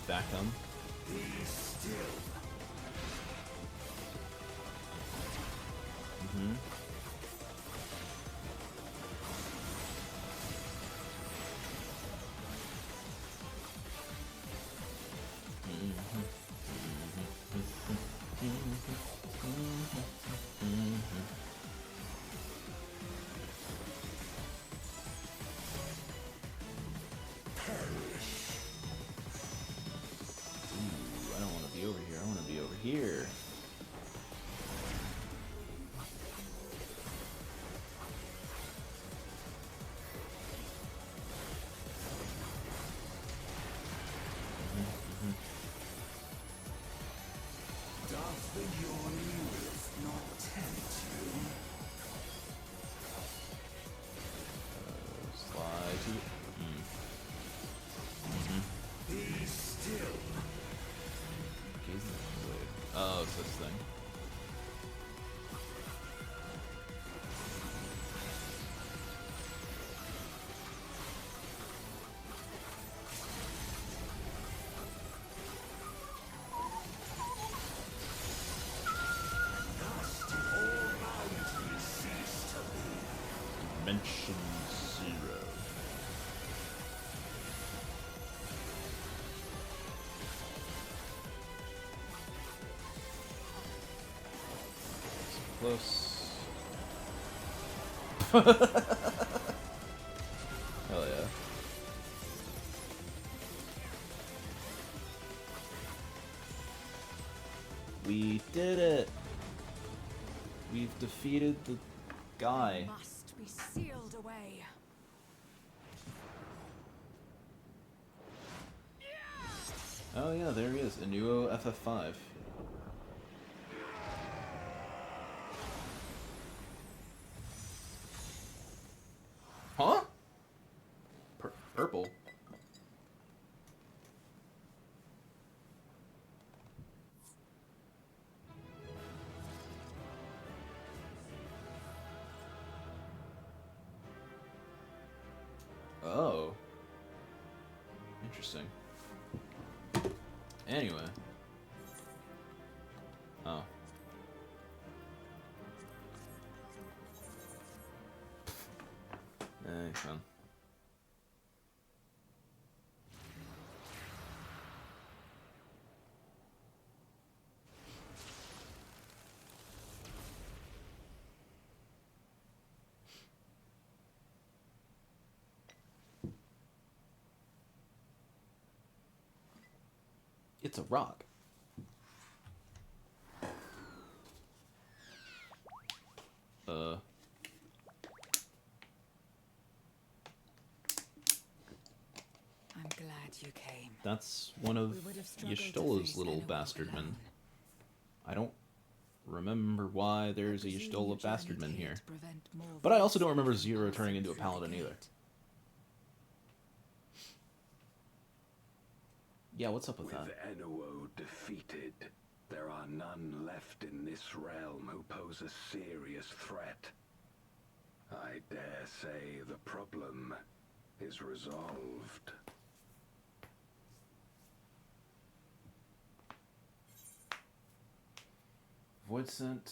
[SPEAKER 1] Back him.
[SPEAKER 10] Be still.
[SPEAKER 1] Mm-hmm. I don't want to be over here. I want to be over here.
[SPEAKER 10] Doth the yawning wolf not tempt you?
[SPEAKER 1] Slide to.
[SPEAKER 10] Be still.
[SPEAKER 1] Oh, it's this thing. Dimension 0. Close. Hell yeah. We did it! We've defeated the guy.
[SPEAKER 13] Must be sealed away.
[SPEAKER 1] Oh yeah, there he is. Enuo FF5. Huh? Purple. Oh. Interesting. Anyway. Oh. Thanks, man. It's a rock.
[SPEAKER 13] I'm glad you came.
[SPEAKER 1] That's one of Y'shtola's little bastardmen. I don't remember why there's a Y'shtola bastardman here. But I also don't remember Zero turning into a paladin either. Yeah, what's up with that?
[SPEAKER 12] With enuo defeated, there are none left in this realm who pose a serious threat. I dare say the problem is resolved.
[SPEAKER 1] Void Scent.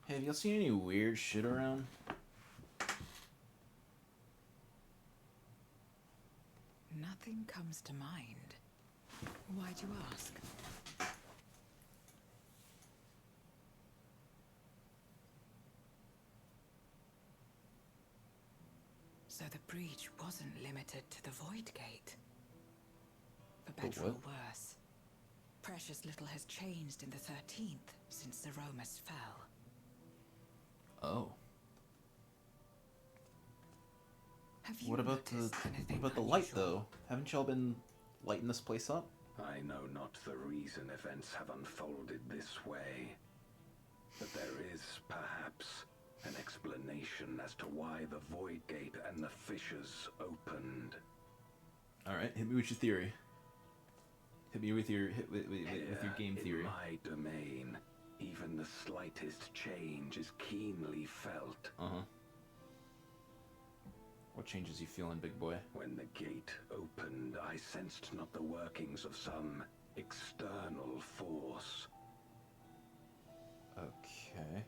[SPEAKER 1] Hey, have y'all seen any weird shit around?
[SPEAKER 13] Nothing comes to mind. Why'd you ask? So the breach wasn't limited to the Void Gate. For better or worse, precious little has changed in the 13th since Zeromus fell.
[SPEAKER 1] Oh.
[SPEAKER 13] Have you
[SPEAKER 1] What about the light though? Haven't y'all been lighting this place up?
[SPEAKER 12] I know not the reason events have unfolded this way, but there is perhaps an explanation as to why the Void Gate and the fissures opened.
[SPEAKER 1] All right, hit me with your theory. Hit me with your with your game theory.
[SPEAKER 12] In my domain, Even the slightest change is keenly felt.
[SPEAKER 1] What changes you feeling, big boy?
[SPEAKER 12] When the gate opened, I sensed not the workings of some external force.
[SPEAKER 1] Okay.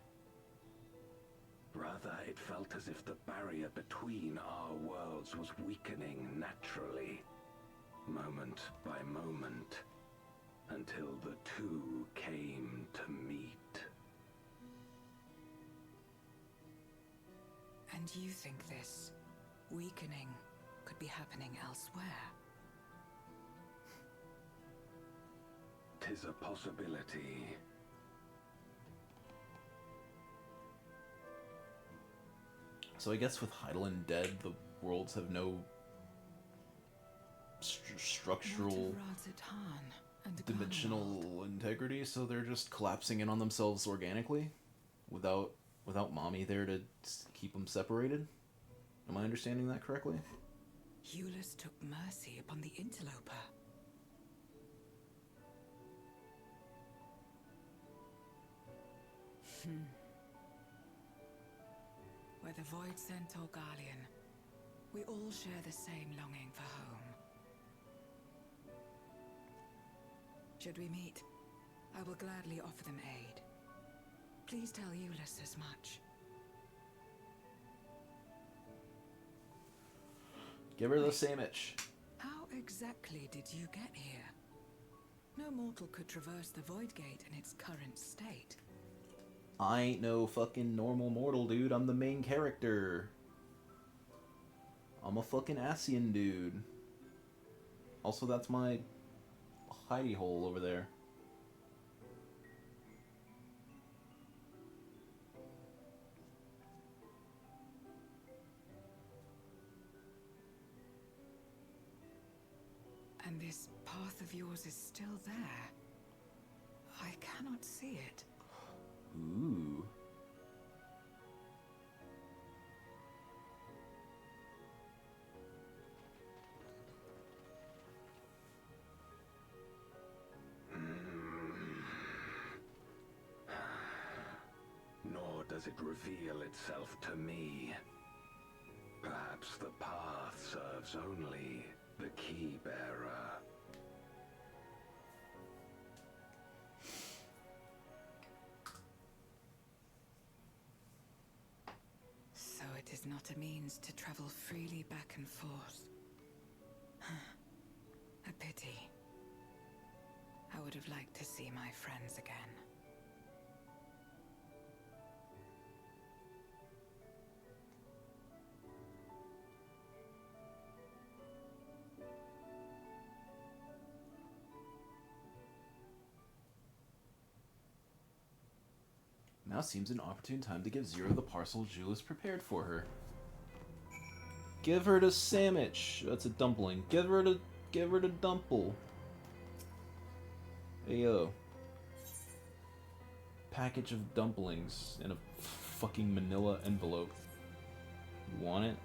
[SPEAKER 12] Rather, it felt as if the barrier between our worlds was weakening naturally, moment by moment, until the two came to meet.
[SPEAKER 13] And you think this weakening could be happening elsewhere?
[SPEAKER 12] 'Tis a possibility.
[SPEAKER 1] So I guess with Heidelin dead, the worlds have no structural dimensional integrity, so they're just collapsing in on themselves organically, without Mommy there to keep them separated. Am I understanding that correctly?
[SPEAKER 13] Eulus took mercy upon the interloper. Whether Void Sent or Guardian, we all share the same longing for home. Should we meet, I will gladly offer them aid. Please tell Eulus as much.
[SPEAKER 1] Give her the same itch.
[SPEAKER 13] How exactly did you get here? No mortal could traverse the Void Gate in its current state.
[SPEAKER 1] I ain't no fucking normal mortal, dude. I'm the main character. I'm a fucking Asian dude. Also, that's my hidey hole over there.
[SPEAKER 13] And this path of yours is still there. I cannot see it.
[SPEAKER 1] Ooh.
[SPEAKER 12] Nor does it reveal itself to me. Perhaps the path serves only the key bearer.
[SPEAKER 13] So it is not a means to travel freely back and forth. A pity. I would have liked to see my friends again.
[SPEAKER 1] Now seems an opportune time to give Zero the parcel Jules prepared for her. Give her the sandwich. That's a dumpling. Give her the dumple. Hey yo. Package of dumplings in a fucking manila envelope. You want it?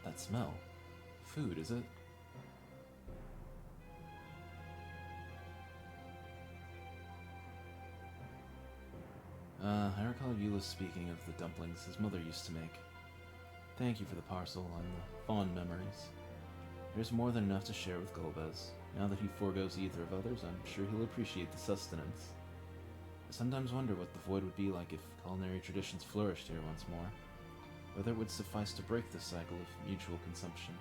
[SPEAKER 1] That smell. Food, is it? I recall Eulus speaking of the dumplings his mother used to make. Thank you for the parcel and the fond memories. There's more than enough to share with Golbez. Now that he forgoes either of others, I'm sure he'll appreciate the sustenance. I sometimes wonder what the Void would be like if culinary traditions flourished here once more. Whether it would suffice to break this cycle of mutual consumption.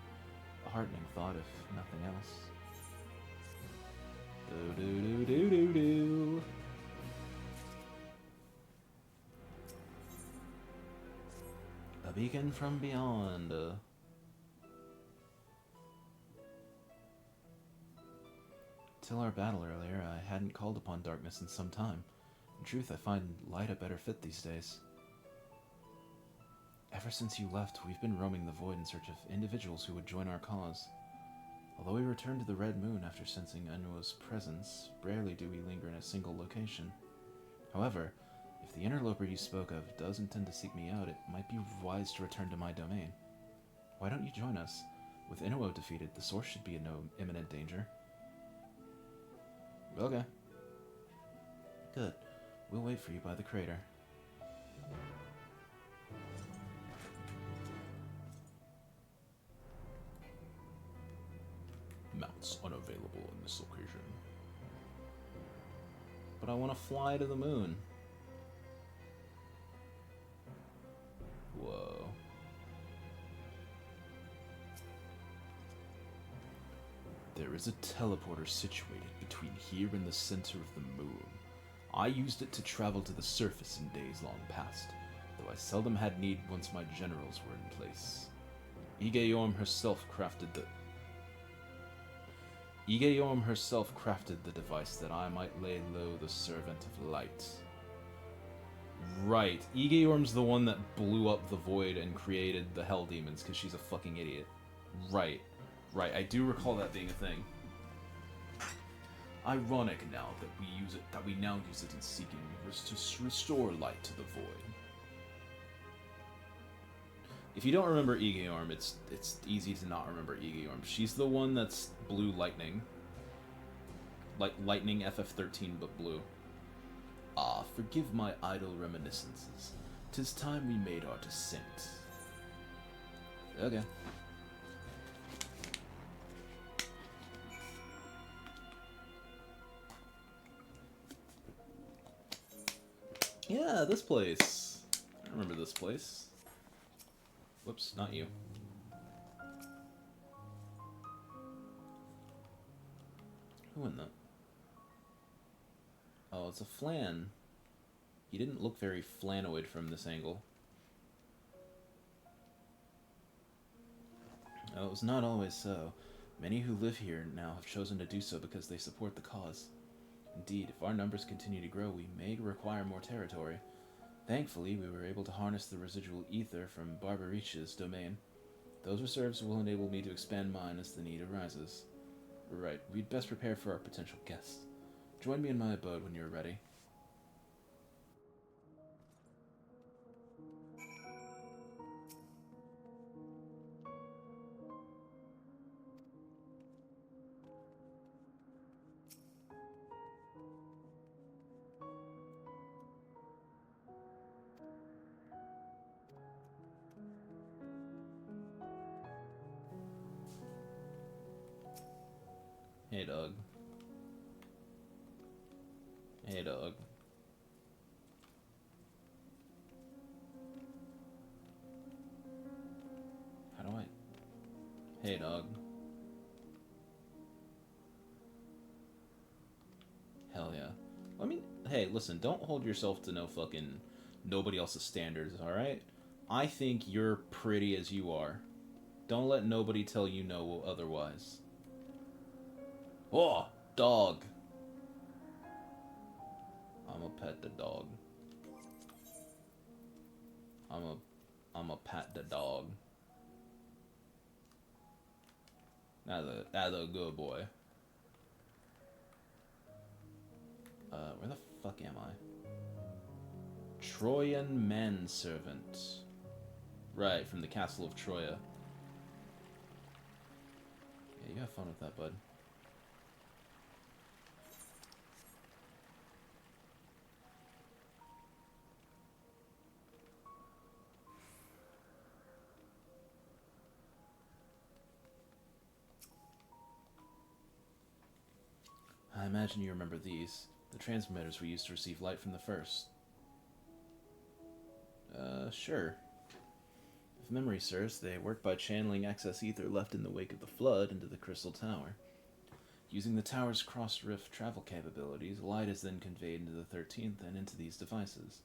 [SPEAKER 1] A heartening thought, if nothing else. Do-do-do-do-do-do. A beacon from beyond. Till our battle earlier, I hadn't called upon darkness in some time. In truth, I find light a better fit these days. Ever since you left, we've been roaming the void in search of individuals who would join our cause. Although we returned to the Red Moon after sensing enuo's presence, rarely do we linger in a single location. However, if the interloper you spoke of does intend to seek me out, it might be wise to return to my domain. Why don't you join us? With Enuo defeated, the source should be in no imminent danger. Okay. Good. We'll wait for you by the crater. Mounts unavailable in this location. But I want to fly to the moon. Whoa. There is a teleporter situated between here and the center of the moon. I used it to travel to the surface in days long past, though I seldom had need once my generals were in place. Egeorm herself crafted the device that I might lay low the servant of light. Right, Egeorm's the one that blew up the void and created the hell demons because she's a fucking idiot. Right, I do recall that being a thing. Ironic now that we now use it in seeking to restore light to the void. If you don't remember Egeorm, it's easy to not remember Egeorm. She's the one that's blue lightning. Like lightning FF13 but blue. Ah, forgive my idle reminiscences. 'Tis time we made our descent. Okay. Yeah, this place. I remember this place. Whoops, not you. Who in the... Oh, it's a flan. He didn't look very flanoid from this angle. Oh, it was not always so. Many who live here now have chosen to do so because they support the cause. Indeed, if our numbers continue to grow, we may require more territory. Thankfully, we were able to harness the residual ether from Barbarich's domain. Those reserves will enable me to expand mine as the need arises. Right, we'd best prepare for our potential guests. Join me in my abode when you're ready. Hey, dog. Hey, dog. How do I... Hey, dog. Hell yeah. I mean, hey, listen, don't hold yourself to no fucking... nobody else's standards, alright? I think you're pretty as you are. Don't let nobody tell you no otherwise. Oh, dog. I'm a pet the dog. I'm a pat the dog. That's a good boy. Where the fuck am I? Trojan manservant. Right, from the castle of Troya. Yeah, you have fun with that, bud. I imagine you remember these. The transmitters we used to receive light from the first. Sure. If memory serves, they work by channeling excess ether left in the wake of the flood into the Crystal Tower. Using the tower's cross-rift travel capabilities, light is then conveyed into the 13th and into these devices.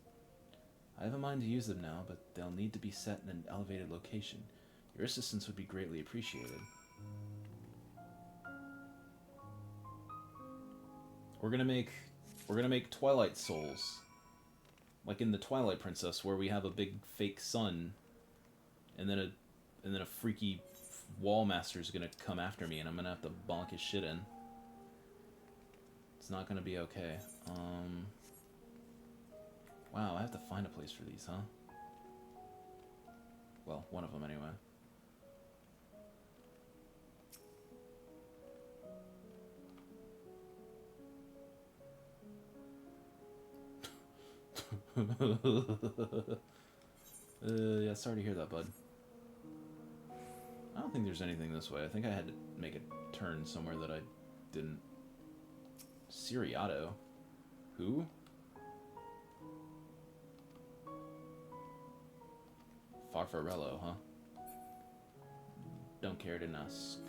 [SPEAKER 1] I have a mind to use them now, but they'll need to be set in an elevated location. Your assistance would be greatly appreciated. We're gonna make Twilight Souls. Like in the Twilight Princess, where we have a big fake sun, and then a freaky wall master is gonna come after me, and I'm gonna have to bonk his shit in. It's not gonna be okay. Wow, I have to find a place for these, huh? Well, one of them anyway. Yeah, sorry to hear that, bud. I don't think there's anything this way. I think I had to make a turn somewhere that I didn't. Siriato? Who? Farfarello, huh? Don't care to ask.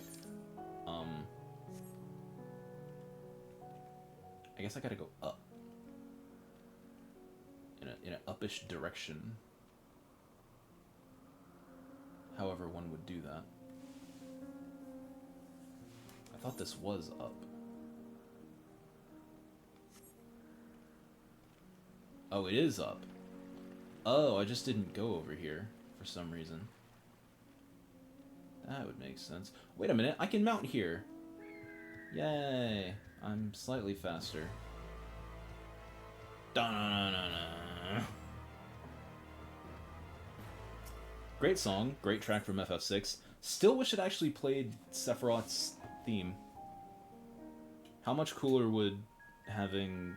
[SPEAKER 1] I guess I gotta go up. In an uppish direction. However one would do that. I thought this was up. Oh, it is up. Oh, I just didn't go over here for some reason. That would make sense. Wait a minute, I can mount here. Yay. I'm slightly faster. Da-na-na-na-na. Great song, great track from FF6. Still wish it actually played Sephiroth's theme. How much cooler would having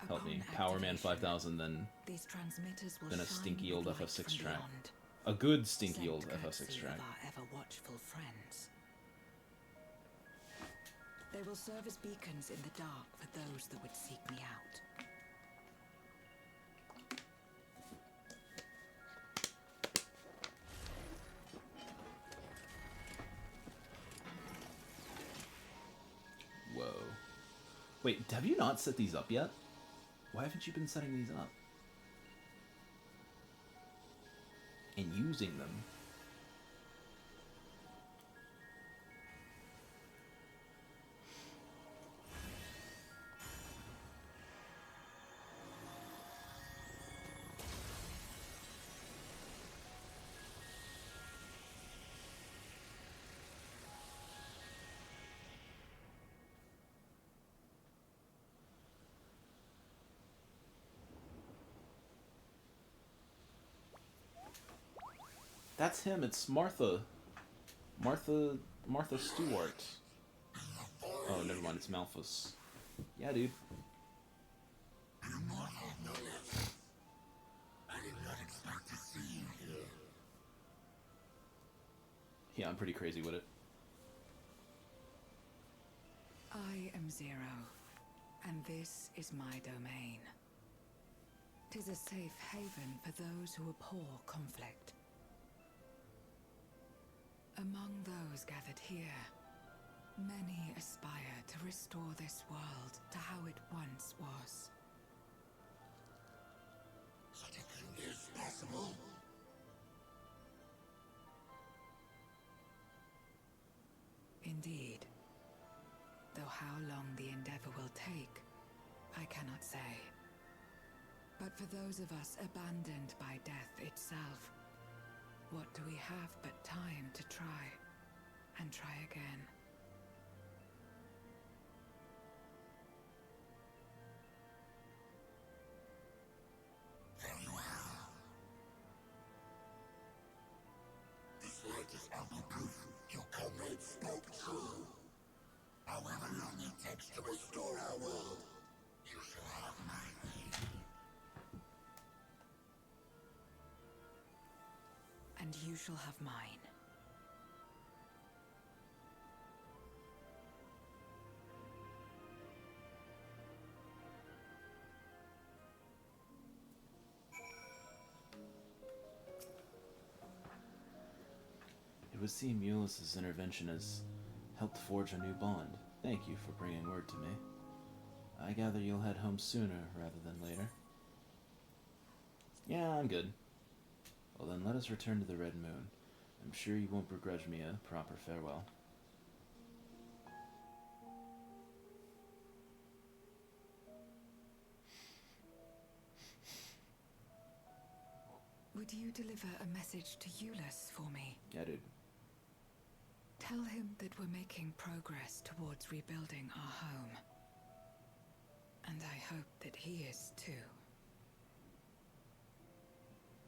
[SPEAKER 1] help me, Power Man 5000 than a stinky old FF6 track. A good stinky old FF6 track.
[SPEAKER 13] Ever watchful friends. They will serve as beacons in the dark for those that would seek me out.
[SPEAKER 1] Whoa. Wait, have you not set these up yet? Why haven't you been setting these up? And using them? That's him, it's Martha. Martha Stewart. Oh, never mind, it's Malphus. Yeah, dude. Yeah, I'm pretty crazy with it.
[SPEAKER 13] I am Zero, and this is my domain. 'Tis a safe haven for those who abhor conflict. Among those gathered here, many aspire to restore this world to how it once was.
[SPEAKER 14] Such a thing is possible.
[SPEAKER 13] Indeed. Though how long the endeavor will take, I cannot say. But for those of us abandoned by death itself, what do we have but time to try, and try again?
[SPEAKER 14] Very well. This light is ample proof your comrades spoke true. However long it takes to restore our world, you shall have my aid.
[SPEAKER 13] And you shall have mine.
[SPEAKER 1] It would seem Eulis's intervention has helped forge a new bond. Thank you for bringing word to me. I gather you'll head home sooner rather than later. Yeah, I'm good. Well then, let us return to the Red Moon. I'm sure you won't begrudge me a proper farewell.
[SPEAKER 13] Would you deliver a message to Eulis for me?
[SPEAKER 1] Yeah, dude.
[SPEAKER 13] Tell him that we're making progress towards rebuilding our home. And I hope that he is too.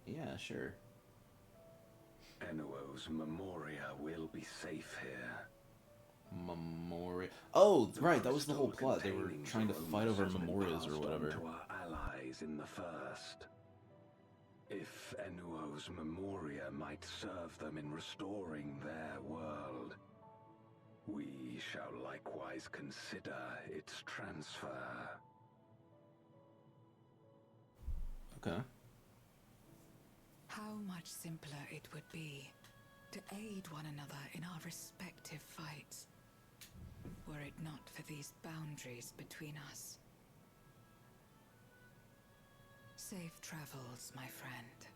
[SPEAKER 1] Yeah, sure.
[SPEAKER 12] Enuo's Memoria will be safe here.
[SPEAKER 1] Memoria. Oh, right, that was the whole plot. They were trying to fight over memorias or whatever.
[SPEAKER 12] To our allies in the first. If Enuo's memoria might serve them in restoring their world, we shall likewise consider its transfer.
[SPEAKER 1] Okay.
[SPEAKER 13] How much simpler it would be to aid one another in our respective fights, were it not for these boundaries between us. Safe travels, my friend.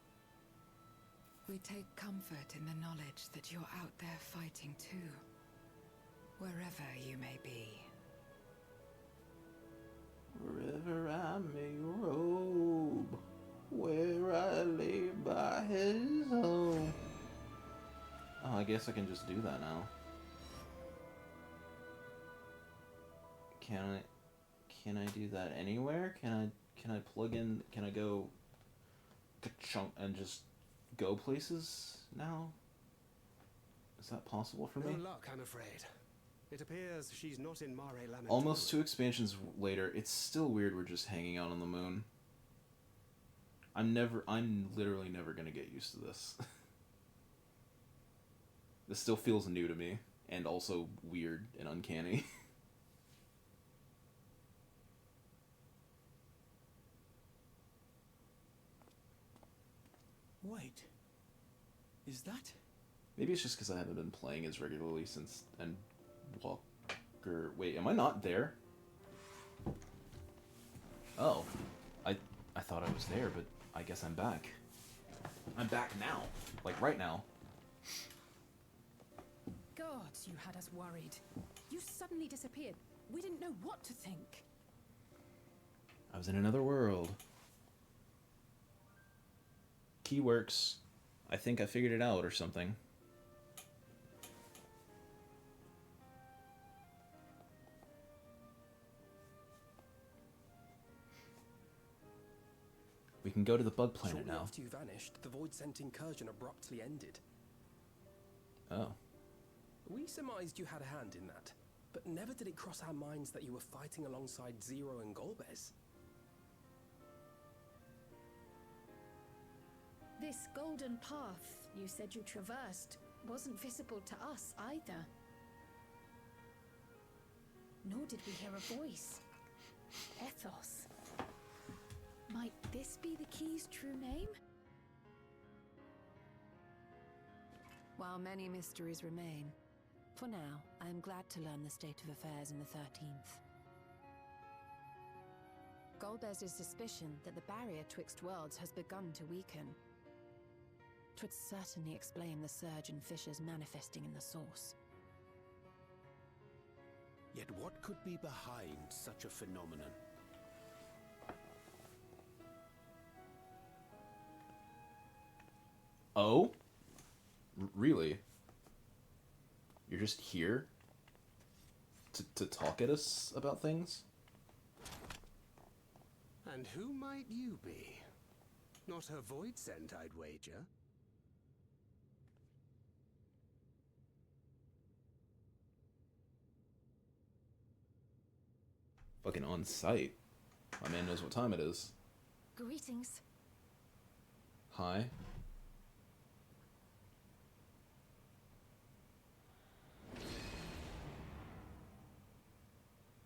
[SPEAKER 13] We take comfort in the knowledge that you're out there fighting too, wherever you may be.
[SPEAKER 1] Wherever I may roam, where I lay by his home. Oh, I guess I can just do that now. Can I do that anywhere? Can I plug in? Can I go chunk and just go places now? Is that possible for me?
[SPEAKER 7] No luck, I'm afraid. It appears she's not in Mare Lamentorum.
[SPEAKER 1] Almost 2 expansions later, it's still weird we're just hanging out on the moon. I'm literally never gonna get used to this. This still feels new to me, and also weird and uncanny.
[SPEAKER 7] Wait. Is that?
[SPEAKER 1] Maybe it's just because I haven't been playing as regularly since Walker. Wait, am I not there? Oh, I thought I was there, but I guess I'm back. I'm back now, like right now.
[SPEAKER 5] Gods, you had us worried. You suddenly disappeared. We didn't know what to think.
[SPEAKER 1] I was in another world. Key works. I think I figured it out or something. We can go to the bug planet
[SPEAKER 7] Shortly
[SPEAKER 1] now.
[SPEAKER 7] after you vanished, the Void-Sent incursion abruptly ended.
[SPEAKER 1] Oh.
[SPEAKER 7] We surmised you had a hand in that, but never did it cross our minds that you were fighting alongside Zero and Golbez.
[SPEAKER 4] This golden path you said you traversed wasn't visible to us either. Nor did we hear a voice. Ethos. Might this be the key's true name?
[SPEAKER 15] While many mysteries remain, for now, I am glad to learn the state of affairs in the 13th. Golbez's suspicion that the barrier twixt worlds has begun to weaken. 'Twould certainly explain the surge in fissures manifesting in the source.
[SPEAKER 10] Yet what could be behind such a phenomenon?
[SPEAKER 1] Oh? Really? You're just here? To talk at us about things?
[SPEAKER 7] And who might you be? Not a Void-Sent, I'd wager.
[SPEAKER 1] Fucking on site. My man knows what time it is.
[SPEAKER 6] Greetings.
[SPEAKER 1] Hi.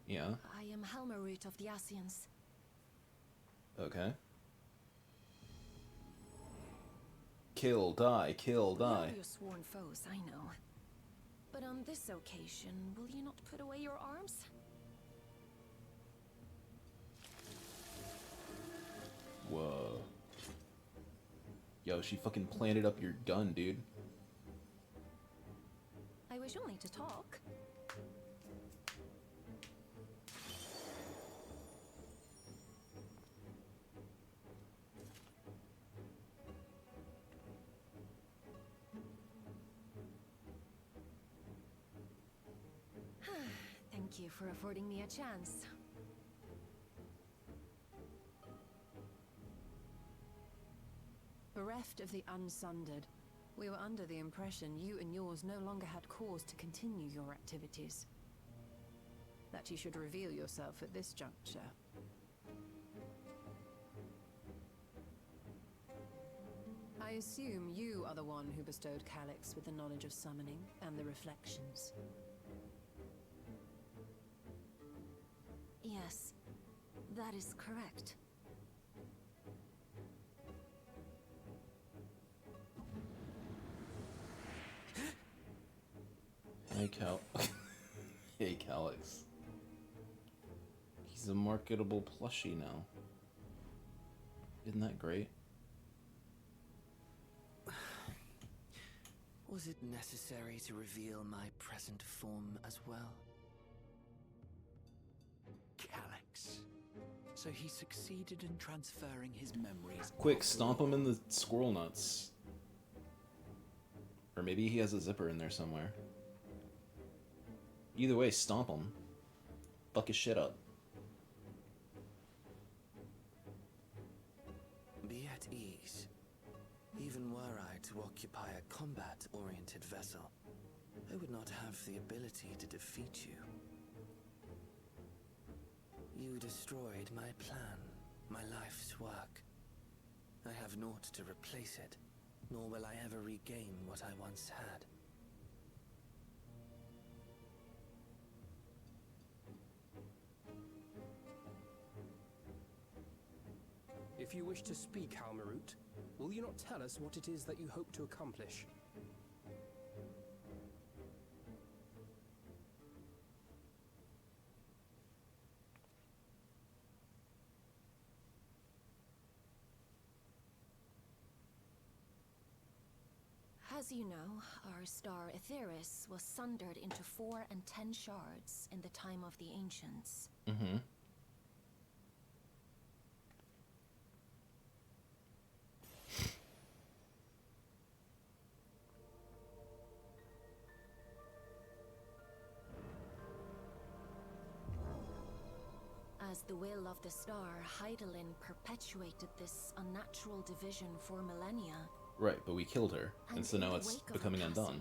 [SPEAKER 1] Yeah.
[SPEAKER 6] I am Helmerut of the Asians.
[SPEAKER 1] Okay. Kill, die, kill, die.
[SPEAKER 6] You're your sworn foes, I know. But on this occasion, will you not put away your arms?
[SPEAKER 1] Whoa. Yo, she fucking planted up your gun, dude.
[SPEAKER 6] I wish only to talk. Thank you for affording me a chance.
[SPEAKER 15] Bereft of the unsundered, We were under the impression you and yours no longer had cause to continue your activities. That you should reveal yourself at this juncture. I assume you are the one who bestowed Calyx with the knowledge of summoning and the reflections.
[SPEAKER 6] Yes, that is correct.
[SPEAKER 1] Hey, Hey, Calyx. He's a marketable plushie now. Isn't that great?
[SPEAKER 16] Was it necessary to reveal my present form as well?
[SPEAKER 3] Calyx. So he succeeded in transferring his memories.
[SPEAKER 1] Quick, stomp him in the squirrel nuts. Or maybe he has a zipper in there somewhere. Either way, stomp him. Fuck his shit up.
[SPEAKER 16] Be at ease. Even were I to occupy a combat-oriented vessel, I would not have the ability to defeat you. You destroyed my plan, my life's work. I have naught to replace it, nor will I ever regain what I once had.
[SPEAKER 7] If you wish to speak, Halmarut, will you not tell us what it is that you hope to accomplish?
[SPEAKER 15] As you know, our star Aetheris was sundered into 4 and 10 shards in the time of the Ancients.
[SPEAKER 1] Mm-hmm.
[SPEAKER 15] As the will of the star, Hydaelyn perpetuated this unnatural division for millennia.
[SPEAKER 1] Right, but we killed her, and so now it's becoming undone.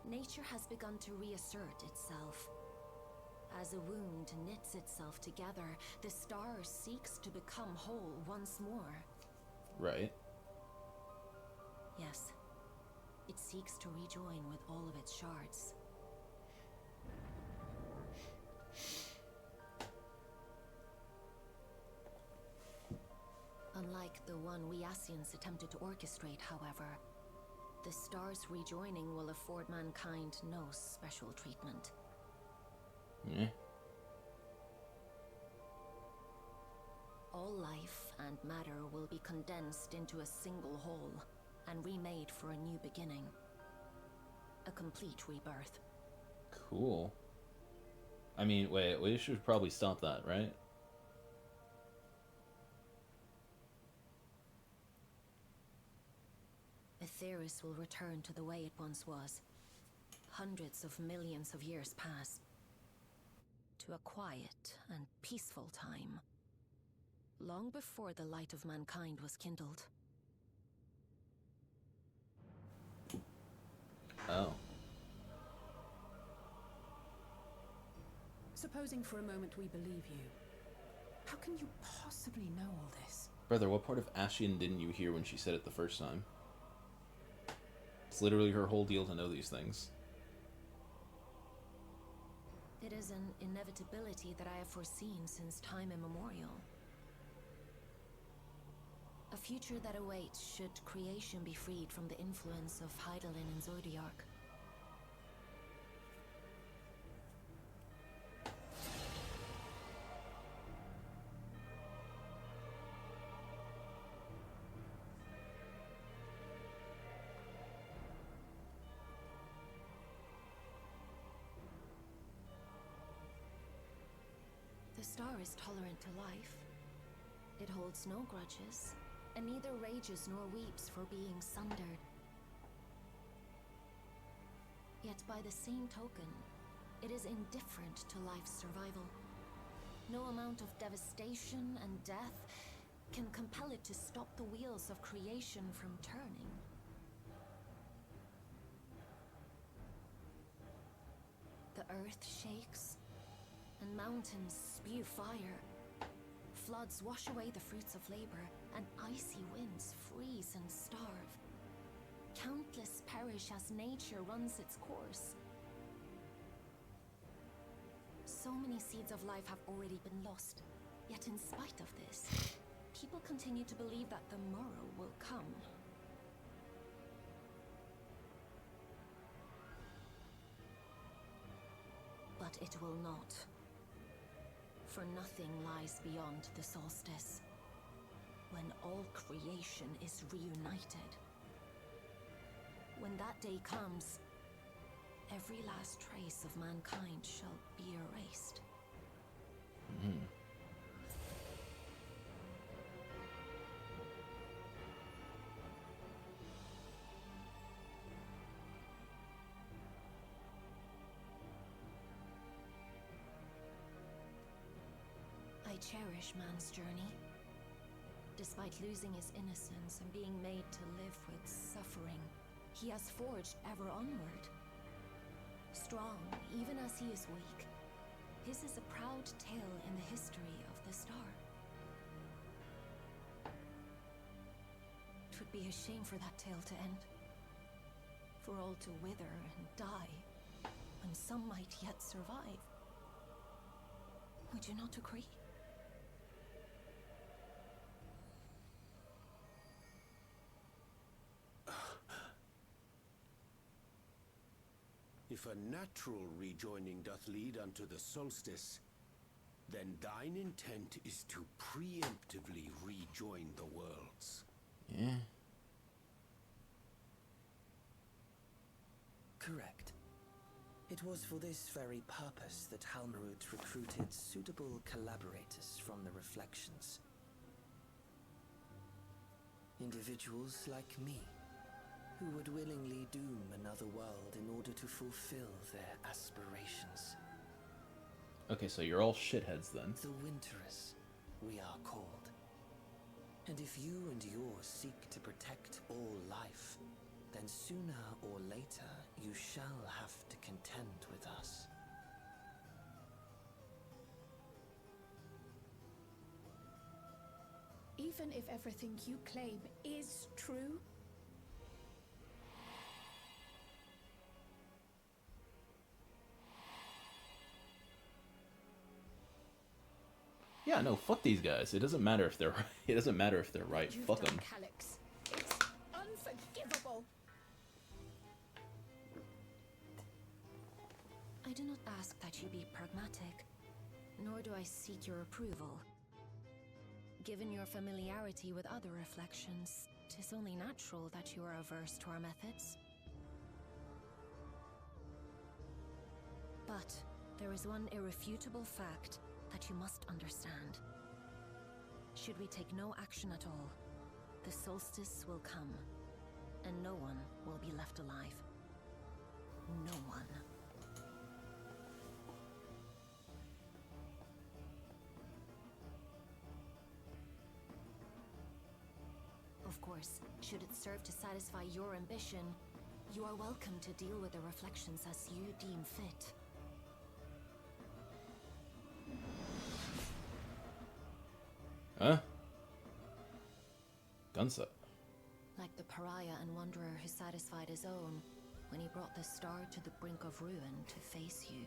[SPEAKER 15] Nature has begun to reassert itself. As a wound knits itself together, the star seeks to become whole once more.
[SPEAKER 1] Right.
[SPEAKER 15] Yes. It seeks to rejoin with all of its shards. Unlike the one we Ascians attempted to orchestrate, however, the star's rejoining will afford mankind no special treatment.
[SPEAKER 1] Yeah.
[SPEAKER 15] All life and matter will be condensed into a single whole and remade for a new beginning. A complete rebirth.
[SPEAKER 1] Cool. I mean, wait, we should probably stop that, right?
[SPEAKER 15] Aetheris will return to the way it once was. Hundreds of millions of years pass. To a quiet and peaceful time. Long before the light of mankind was kindled.
[SPEAKER 1] Oh.
[SPEAKER 5] Supposing for a moment we believe you, how can you possibly know all this?
[SPEAKER 1] Brother, what part of Ascian didn't you hear when she said it the first time? It's literally her whole deal to know these things.
[SPEAKER 15] It is an inevitability that I have foreseen since time immemorial. A future that awaits should creation be freed from the influence of Hydaelyn and Zodiark. The star is tolerant to life. It holds no grudges, and neither rages nor weeps for being sundered. Yet by the same token, it is indifferent to life's survival. No amount of devastation and death can compel it to stop the wheels of creation from turning. earth shakes, and mountains spew fire. Floods wash away the fruits of labor, and icy winds freeze and starve. Countless perish as nature runs its course. So many seeds of life have already been lost, yet in spite of this, people continue to believe that the morrow will come. But it will not. For nothing lies beyond the solstice, when all creation is reunited. When that day comes, every last trace of mankind shall be erased. I cherish man's journey. Despite losing his innocence and being made to live with suffering, he has forged ever onward. Strong, even as he is weak, his is a proud tale in the history of the star. It would be a shame for that tale to end, for all to wither and die, when some might yet survive. Would you not agree?
[SPEAKER 10] If a natural rejoining doth lead unto the solstice, then thine intent is to preemptively rejoin the worlds.
[SPEAKER 1] Yeah.
[SPEAKER 16] Correct. It was for this very purpose that Halmarut recruited suitable collaborators from the Reflections. Individuals like me, who would willingly doom another world in order to fulfill their aspirations.
[SPEAKER 1] Okay, so you're all shitheads then.
[SPEAKER 16] The Winterers, we are called. And if you and yours seek to protect all life, then sooner or later you shall have to contend with us.
[SPEAKER 4] Even if everything you claim is true,
[SPEAKER 1] Yeah, no, fuck these guys. It doesn't matter if they're right. It doesn't matter if they're right. Fuck them.
[SPEAKER 4] Calyx, it's unforgivable.
[SPEAKER 15] I do not ask that you be pragmatic, nor do I seek your approval. Given your familiarity with other reflections, 'tis only natural that you are averse to our methods. But there is one irrefutable fact that you must understand. Should we take no action at all, the solstice will come, and no one will be left alive. No one. Of course, should it serve to satisfy your ambition, you are welcome to deal with the reflections as you deem fit.
[SPEAKER 1] Huh? Gunset.
[SPEAKER 15] Like the pariah and wanderer who satisfied his own when he brought the star to the brink of ruin to face you.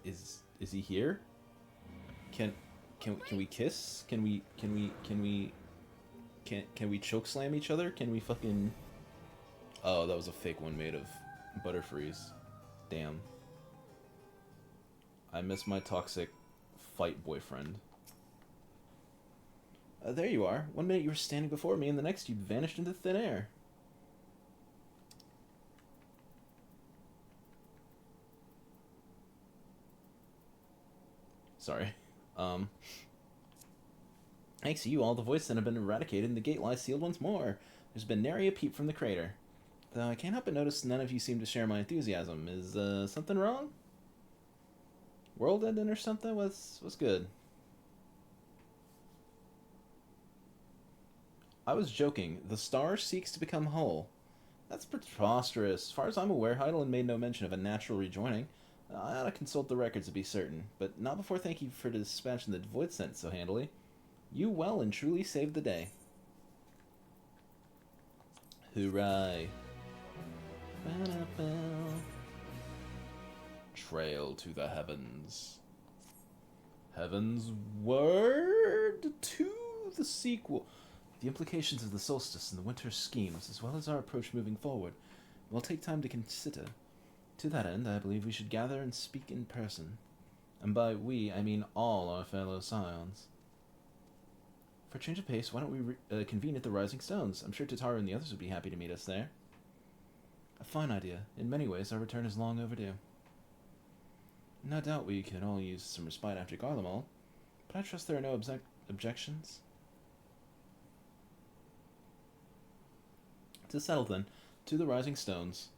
[SPEAKER 1] Is he here? Can we kiss? Can we choke slam each other? Can we fucking... Oh, that was a fake one made of Butterfreeze. Damn. I miss my toxic fight boyfriend. There you are. 1 minute you were standing before me, and the next you vanished into thin air. Sorry. Thanks to you, all the voices have been eradicated and the gate lies sealed once more. There's been nary a peep from the crater. Though I can't help but notice none of you seem to share my enthusiasm. Is something wrong? World ending or something? What's good? I was joking. The star seeks to become whole. That's preposterous. As far as I'm aware, Heidelin made no mention of a natural rejoining. I ought to consult the records to be certain, but not before thanking you for dispatching the void sent so handily. You well and truly saved the day. Hooray. Trail to the heavens. Heaven's word to the sequel. The implications of the solstice and the winter's schemes, as well as our approach moving forward, will take time to consider. To that end, I believe we should gather and speak in person. And by we, I mean all our fellow scions. For a change of pace, why don't we convene at the Rising Stones? I'm sure Tataru and the others would be happy to meet us there. A fine idea. In many ways, our return is long overdue. No doubt we could all use some respite after Garlemald, but I trust there are no objections. To settle then, to the Rising Stones.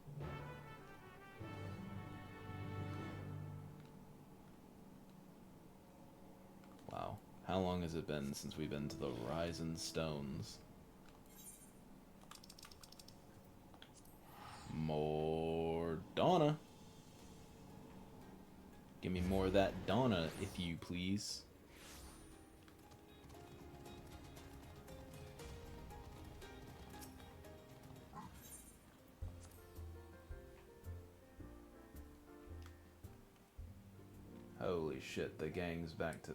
[SPEAKER 1] Wow, how long has it been since we've been to the Rising Stones? More Donna. Give me more of that Donna, if you please. Holy shit, the gang's back to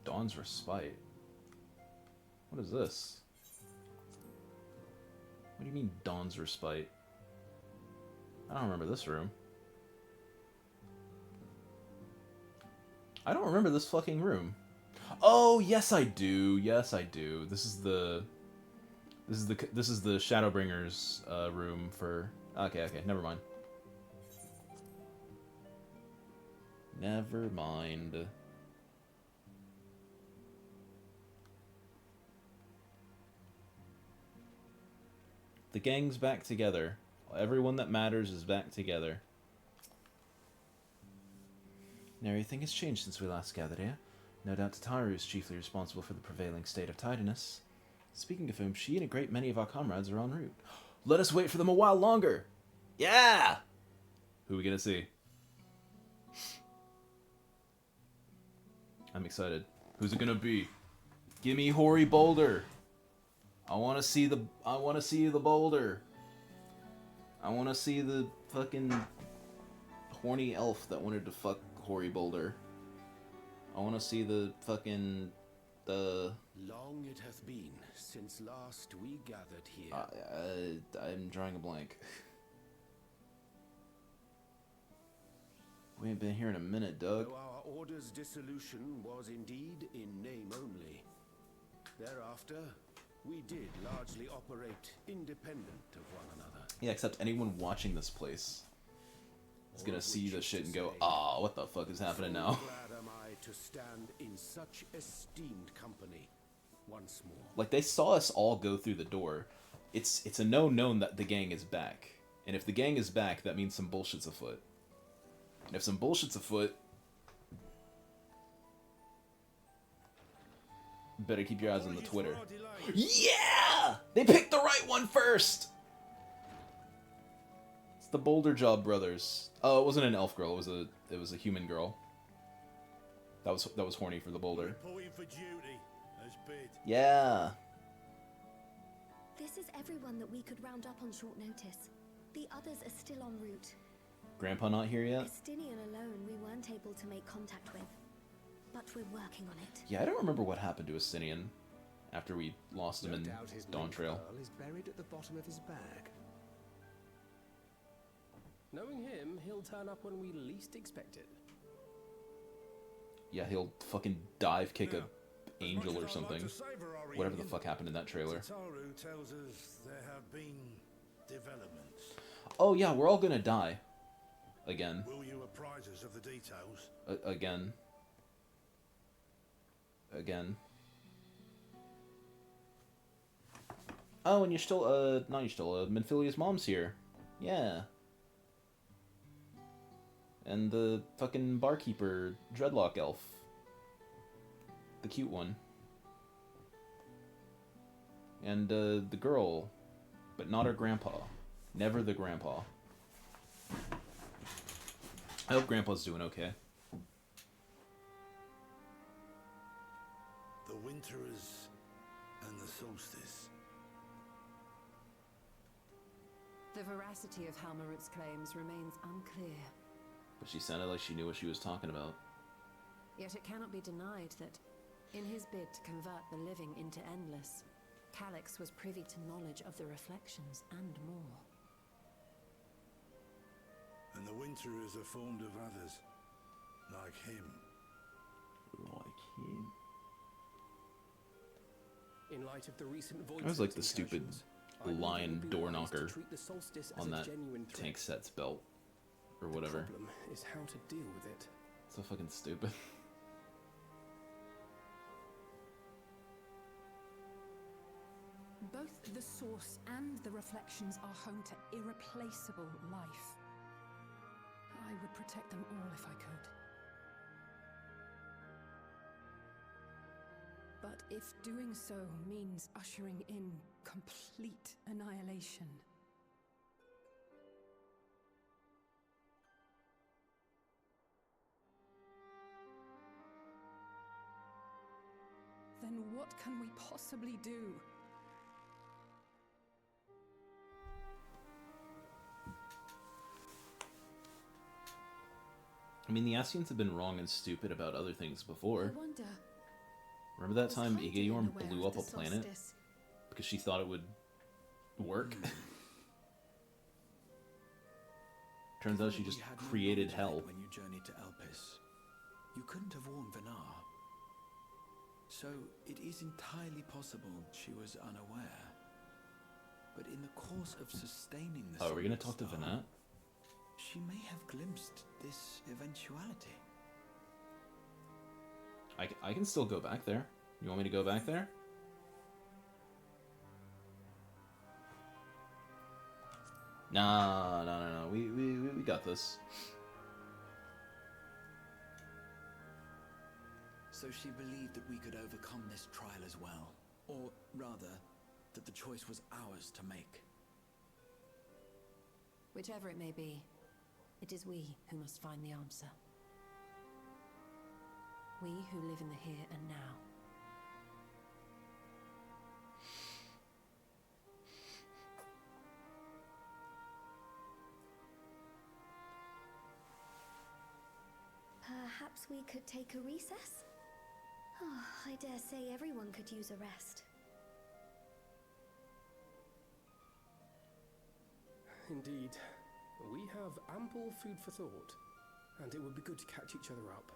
[SPEAKER 1] Dawn's Respite. What is this? What do you mean, Dawn's Respite? I don't remember this room. I don't remember this fucking room. Oh, yes I do. Yes I do. This is the Shadowbringers room for. Okay, never mind. Never mind. The gang's back together. Everyone that matters is back together. And everything has changed since we last gathered here. No doubt Tataru is chiefly responsible for the prevailing state of tidiness. Speaking of whom, she and a great many of our comrades are en route. Let us wait for them a while longer! Yeah! Who are we gonna see? I'm excited. Who's it gonna be? Gimme Hoary Boulder! I wanna see the boulder! I wanna see the fucking horny elf that wanted to fuck Hoary Boulder. I wanna see the fucking
[SPEAKER 10] Long it hath been since last we gathered here.
[SPEAKER 1] I'm drawing a blank. We ain't been here in a minute, Doug.
[SPEAKER 10] Though our order's dissolution was indeed in name only. Thereafter, we did largely operate independent of one another.
[SPEAKER 1] Yeah, except anyone watching this place is gonna see this shit and go, "Ah, what the fuck is happening now?"
[SPEAKER 10] Glad am I to stand in such esteemed company once more.
[SPEAKER 1] Like, they saw us all go through the door. It's a known that the gang is back, and if the gang is back, that means some bullshit's afoot. And if some bullshit's afoot, better keep your eyes on the Twitter. Yeah! They picked the right one first! It's the Boulder Job brothers. Oh, it wasn't an elf girl, it was a human girl. That was horny for the boulder.
[SPEAKER 14] For duty, as bid.
[SPEAKER 1] Yeah.
[SPEAKER 6] This is everyone that we could round up on short notice. The others are still en route.
[SPEAKER 1] Grandpa not here yet?
[SPEAKER 6] Estinian alone we weren't able to make contact with. But we're working on it.
[SPEAKER 1] Yeah, I don't remember what happened to Estinian after we lost him in Dawntrail.
[SPEAKER 7] Is buried at the bottom of his bag. Knowing him, he'll turn up when we least expect it.
[SPEAKER 1] Yeah, he'll fucking dive kick a angel or something. Whatever the fuck happened in that trailer.
[SPEAKER 14] Tataru tells us there have been developments.
[SPEAKER 1] Oh yeah, we're all gonna die. Again.
[SPEAKER 14] Will you apprise us of the details?
[SPEAKER 1] Again. Oh, and you're still, Minfilia's mom's here. Yeah. And the fucking barkeeper, Dreadlock Elf. The cute one. And the girl, but not her grandpa. Never the grandpa. I hope grandpa's doing okay.
[SPEAKER 14] The Winterers and the Solstice.
[SPEAKER 5] The veracity of Halmarut's claims remains unclear.
[SPEAKER 1] But she sounded like she knew what she was talking about.
[SPEAKER 5] Yet it cannot be denied that, in his bid to convert the living into endless, Calyx was privy to knowledge of the reflections and more.
[SPEAKER 14] And the Winterers are formed of others, like him.
[SPEAKER 1] Like him.
[SPEAKER 7] In light of the recent void
[SPEAKER 1] I was like the stupid
[SPEAKER 7] incursions,
[SPEAKER 1] lion door knocker
[SPEAKER 7] treat the solstice as
[SPEAKER 1] on
[SPEAKER 7] a
[SPEAKER 1] that
[SPEAKER 7] genuine threat.
[SPEAKER 1] tank set's belt. Or whatever.
[SPEAKER 7] The problem is how to deal with it.
[SPEAKER 1] So fucking stupid.
[SPEAKER 5] Both the source and the reflections are home to irreplaceable life. I would protect them all if I could. But if doing so means ushering in complete annihilation, then what can we possibly do?
[SPEAKER 1] I mean, the Ascians have been wrong and stupid about other things before.
[SPEAKER 4] I wonder.
[SPEAKER 1] Remember that time Igayorn
[SPEAKER 4] aware
[SPEAKER 1] blew
[SPEAKER 4] of
[SPEAKER 1] up
[SPEAKER 4] the
[SPEAKER 1] a planet?
[SPEAKER 4] solstice?
[SPEAKER 1] Because she thought it would work? Turns out she just created hell.
[SPEAKER 3] When you journeyed to Elpis, you couldn't have warned Vinar. So it is entirely possible she was unaware. But in the course of sustaining the
[SPEAKER 1] Oh, are we gonna
[SPEAKER 3] Silver
[SPEAKER 1] talk to
[SPEAKER 3] Star,
[SPEAKER 1] Venat?
[SPEAKER 3] she may have glimpsed this eventuality.
[SPEAKER 1] I can still go back there. You want me to go back there? Nah, no. We got this.
[SPEAKER 3] So she believed that we could overcome this trial as well. Or rather, that the choice was ours to make.
[SPEAKER 15] Whichever it may be, it is we who must find the answer. We who live in the here and now.
[SPEAKER 6] Perhaps we could take a recess? Oh, I dare say everyone could use a rest.
[SPEAKER 7] Indeed. We have ample food for thought, and it would be good to catch each other up.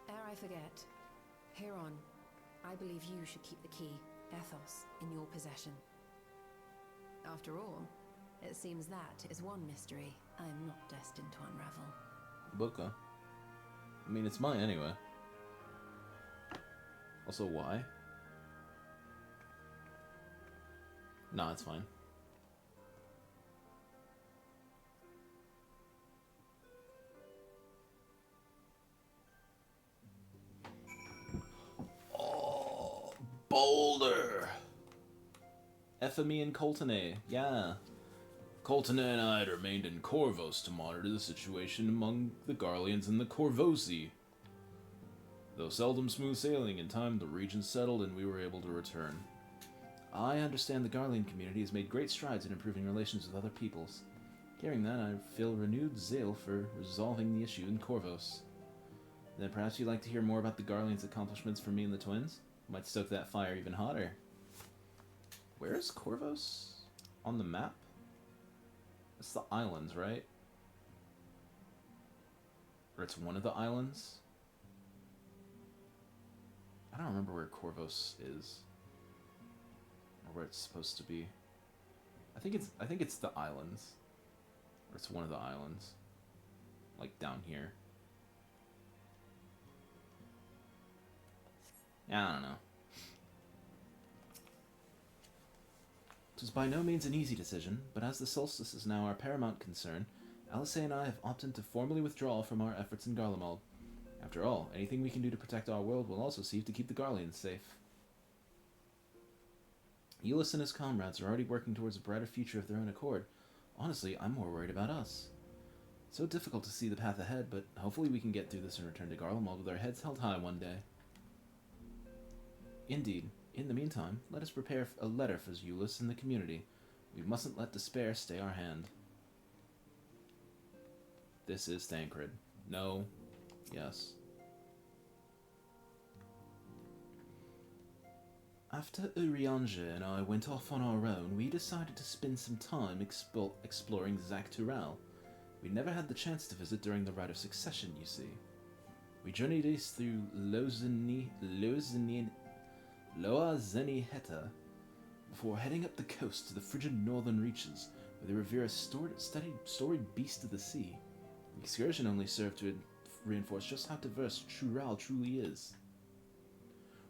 [SPEAKER 15] Ere I forget, hereon, I believe you should keep the key, Ethos, in your possession. After all, it seems that is one mystery I am not destined to unravel.
[SPEAKER 1] Booka. I mean, it's mine anyway. Also, why? Nah, it's fine. Oh, Boulder! Ephemy and Coltene, yeah. Coltene and I had remained in Corvos to monitor the situation among the Garleans and the Corvosi. Though seldom smooth sailing, in time the region settled and we were able to return. I understand the Garlean community has made great strides in improving relations with other peoples. Hearing that, I feel renewed zeal for resolving the issue in Corvos. Then perhaps you'd like to hear more about the Garleans' accomplishments from me and the twins? Might stoke that fire even hotter. Where is Corvos? On the map? It's the islands, right? Or it's one of the islands? I don't remember where Corvos is. Or where it's supposed to be. I think it's the islands. Or it's one of the islands. Like down here. Yeah, I don't know. It was by no means an easy decision, but as the solstice is now our paramount concern, Alice and I have opted to formally withdraw from our efforts in Garlemald. After all, anything we can do to protect our world will also serve to keep the Garleans safe. Euless and his comrades are already working towards a brighter future of their own accord. Honestly, I'm more worried about us. So difficult to see the path ahead, but hopefully we can get through this and return to Garlemald with our heads held high one day. Indeed. In the meantime, let us prepare a letter for Euless and the community. We mustn't let despair stay our hand. This is Thancred. No. Yes. After Urianger and I went off on our own, we decided to spend some time exploring Zaktural. We never had the chance to visit during the Rite of Succession, you see. We journeyed east through Loa Zeni Heta before heading up the coast to the frigid northern reaches, where they revere a storied beast of the sea. The excursion only served to reinforce just how diverse Chural truly is.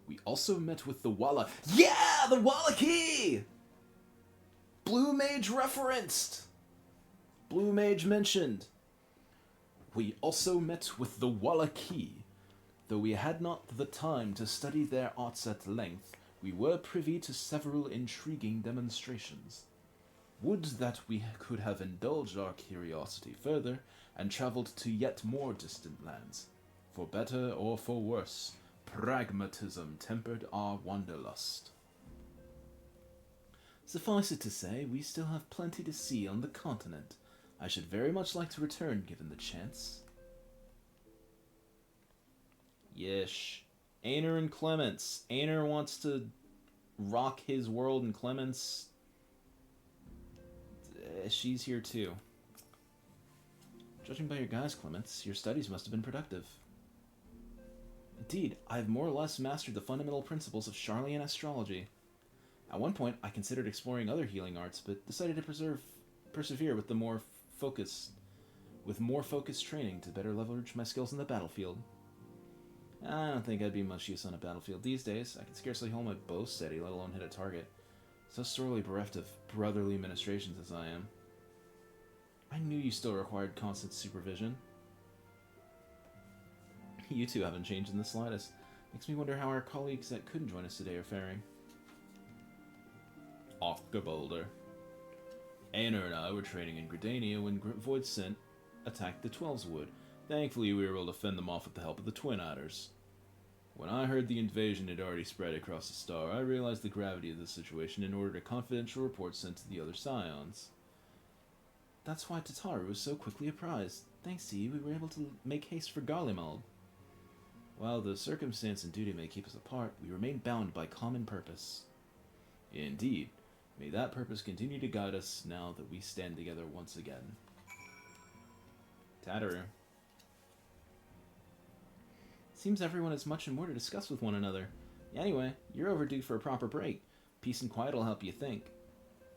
[SPEAKER 1] We also met with the Walla... Yeah! The Wallachie! Blue Mage referenced! Blue Mage mentioned. We also met with the Wallachie. Though we had not the time to study their arts at length, we were privy to several intriguing demonstrations. Would that we could have indulged our curiosity further, and travelled to yet more distant lands. For better or for worse, pragmatism tempered our wanderlust. Suffice it to say, we still have plenty to see on the continent. I should very much like to return given the chance. Yesh. Aner and Clements. Aner wants to rock his world, and Clements... she's here too. Judging by your guys, Clements, your studies must have been productive. Indeed, I have more or less mastered the fundamental principles of Charlian astrology. At one point, I considered exploring other healing arts, but decided to persevere with more focused training to better leverage my skills in the battlefield. I don't think I'd be much use on a battlefield these days. I can scarcely hold my bow steady, let alone hit a target. So sorely bereft of brotherly ministrations as I am. I knew you still required constant supervision. You two haven't changed in the slightest. Makes me wonder how our colleagues that couldn't join us today are faring. Octobolder. Aner and I were training in Gridania when Voidsent attacked the Twelveswood. Thankfully, we were able to fend them off with the help of the Twin Adders. When I heard the invasion had already spread across the star, I realized the gravity of the situation and ordered a confidential report sent to the other Scions. That's why Tataru was so quickly apprised. Thanks to you, we were able to make haste for Garlemald. While the circumstance and duty may keep us apart, we remain bound by common purpose. Indeed, may that purpose continue to guide us now that we stand together once again. Tataru. Seems everyone has much and more to discuss with one another. Anyway, you're overdue for a proper break. Peace and quiet will help you think.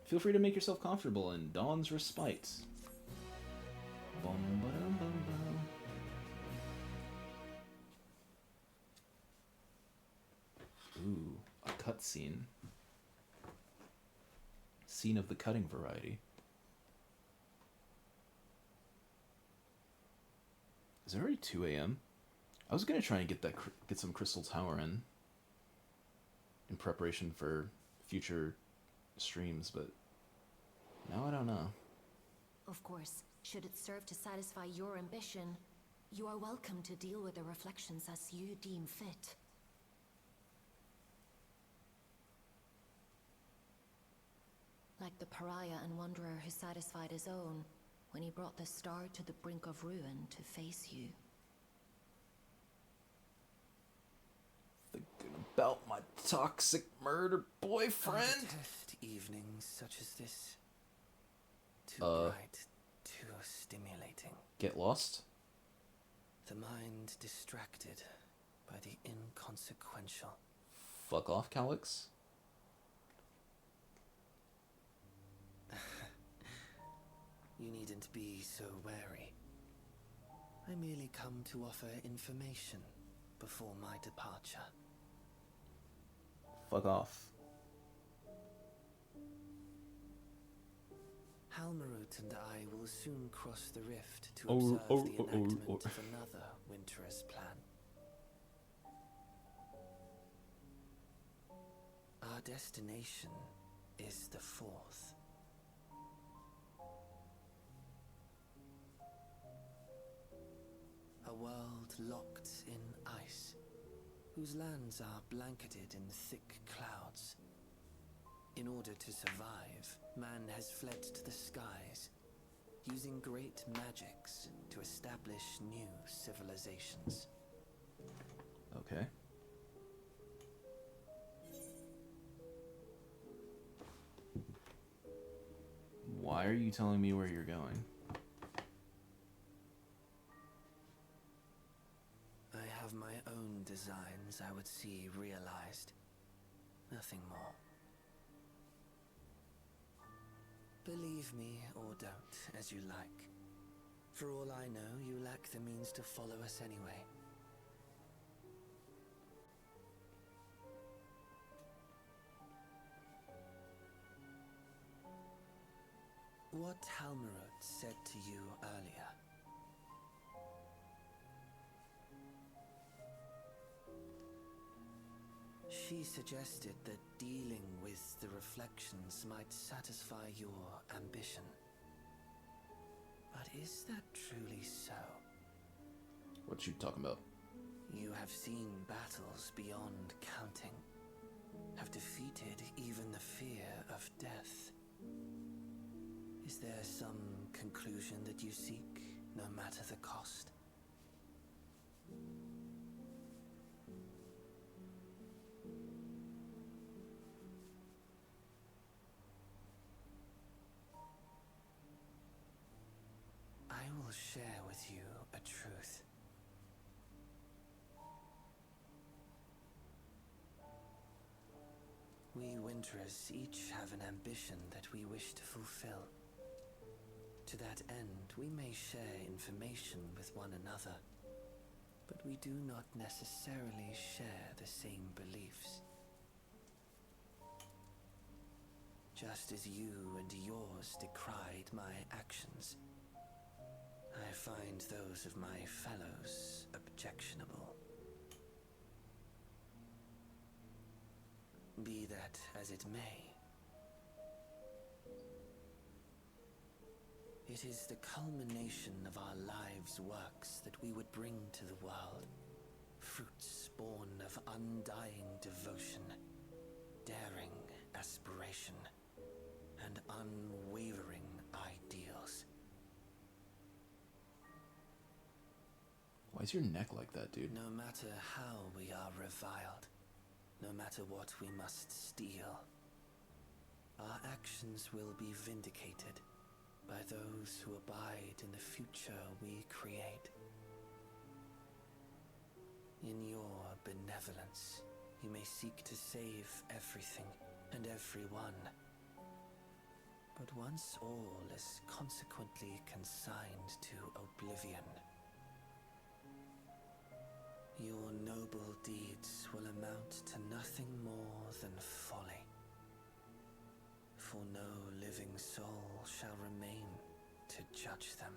[SPEAKER 1] Feel free to make yourself comfortable in Dawn's Respite. Bum, ba-dum, bum, bum. Ooh, a cutscene. Scene of the cutting variety. Is it already 2 a.m.? I was gonna try and get some Crystal Tower in preparation for future streams, but now I don't know.
[SPEAKER 15] Of course, should it serve to satisfy your ambition, you are welcome to deal with the reflections as you deem fit. Like the pariah and wanderer who satisfied his own when he brought the star to the brink of ruin to face you.
[SPEAKER 1] Thinking about my toxic murder boyfriend?
[SPEAKER 16] I detest evenings such as this. Too bright, too stimulating.
[SPEAKER 1] Get lost?
[SPEAKER 16] The mind distracted by the inconsequential.
[SPEAKER 1] Fuck off, Calix.
[SPEAKER 16] You needn't be so wary. I merely come to offer information before my departure.
[SPEAKER 1] Fuck off.
[SPEAKER 16] Halmarut and I will soon cross the rift to observe the enactment of another Winter's plan. Our destination is the Fourth. A world locked in ice, whose lands are blanketed in thick clouds. In order to survive, man has fled to the skies, using great magics to establish new civilizations.
[SPEAKER 1] Okay. Why are you telling me where you're going?
[SPEAKER 16] I have my own designs I would see realized. Nothing more. Believe me or don't, as you like. For all I know, you lack the means to follow us anyway. What Halmarut said to you earlier. She suggested that dealing with the reflections might satisfy your ambition. But is that truly so?
[SPEAKER 1] What you talking about?
[SPEAKER 16] You have seen battles beyond counting, have defeated even the fear of death. Is there some conclusion that you seek, no matter the cost? I will share with you a truth. We Winterers each have an ambition that we wish to fulfill. To that end, we may share information with one another, but we do not necessarily share the same beliefs. Just as you and yours decried my actions, I find those of my fellows objectionable. Be that as it may, it is the culmination of our lives' works that we would bring to the world. Fruits born of undying devotion, daring aspiration, and unwavering ideals.
[SPEAKER 1] Why is your neck like that, dude?
[SPEAKER 16] No matter how we are reviled, no matter what we must steal, our actions will be vindicated by those who abide in the future we create. In your benevolence, you may seek to save everything and everyone. But once all is consequently consigned to oblivion, your noble deeds will amount to nothing more than folly. For no living soul shall remain to judge them.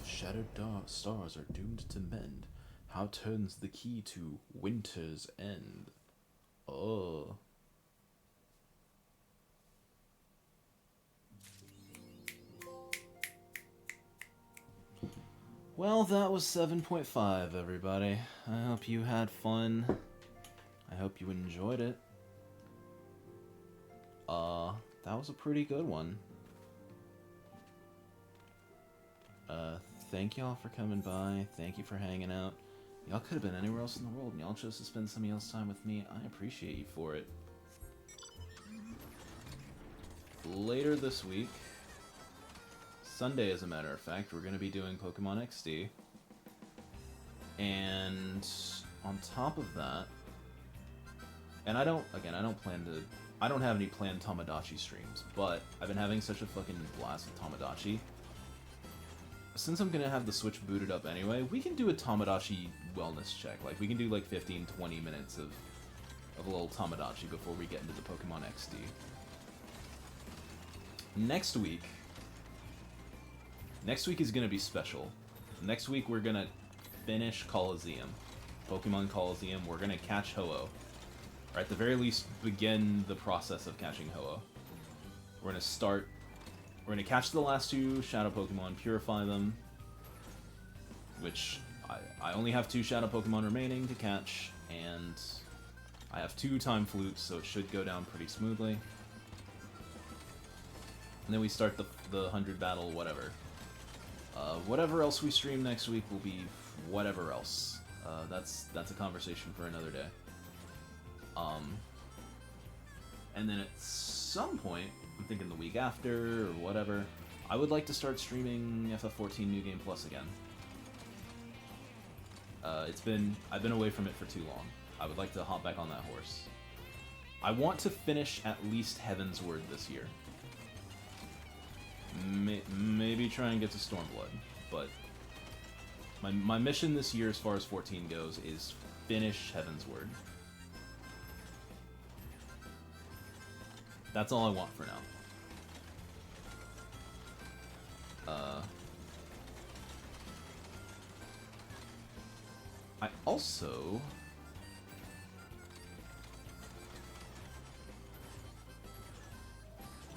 [SPEAKER 1] Shattered stars are doomed to mend. How turns the key to Winter's End? Oh. Well, that was 7.5, everybody. I hope you had fun. I hope you enjoyed it. That was a pretty good one. Thank y'all for coming by. Thank you for hanging out. Y'all could have been anywhere else in the world, and y'all chose to spend some of y'all's time with me. I appreciate you for it. Later this week, Sunday as a matter of fact, we're going to be doing Pokemon XD. And on top of that, and I don't have any planned Tamagotchi streams, but I've been having such a fucking blast with Tamagotchi. Since I'm gonna have the Switch booted up anyway, we can do a Tamagotchi wellness check. Like, we can do like 15-20 minutes of a little Tamagotchi before we get into the Pokemon XD. Next week is gonna be special. Next week we're gonna finish Coliseum. Pokemon Coliseum. We're gonna catch Ho-Oh. Or at the very least, begin the process of catching Ho-Oh. We're gonna catch the last two Shadow Pokemon, purify them, which I only have 2 Shadow Pokemon remaining to catch, and I have 2 Time Flutes, so it should go down pretty smoothly. And then we start the 100 battle, whatever. Whatever else we stream next week will be whatever else. That's a conversation for another day. And then at some point, I'm thinking the week after or whatever, I would like to start streaming FF14 New Game Plus again. I've been away from it for too long. I would like to hop back on that horse. I want to finish at least Heaven's Word this year. Maybe try and get to Stormblood, but my mission this year as far as 14 goes is finish Heaven's Word. That's all I want for now. I also...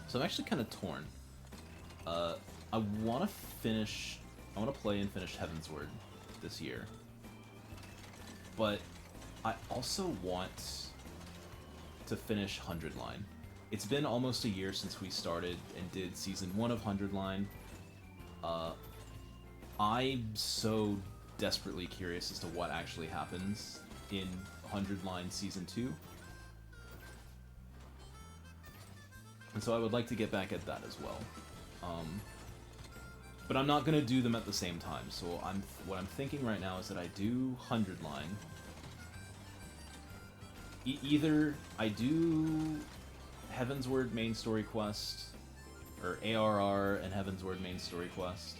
[SPEAKER 1] So I'm actually kind of torn. I want to play and finish Heaven's Word this year. But I also want to finish 100 Line. It's been almost a year since we started and did Season 1 of 100 Line. I'm so desperately curious as to what actually happens in 100 Line Season 2. And so I would like to get back at that as well. But I'm not going to do them at the same time, so what I'm thinking right now is that I do 100 Line. Either I do Heaven's Word main story quest, or ARR and Heaven's Word main story quest,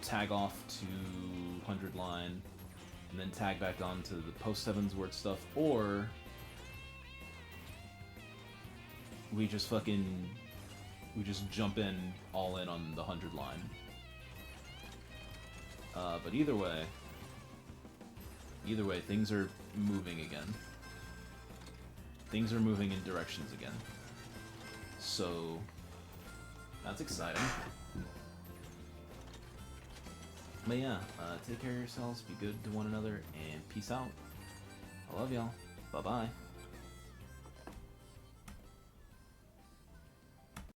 [SPEAKER 1] tag off to 100 Line, and then tag back on to the post Heaven's Word stuff, or we just jump in all in on the 100 Line. But either way, things are moving again. Things are moving in directions again. So, that's exciting. But yeah, take care of yourselves, be good to one another, and peace out. I love y'all. Bye-bye.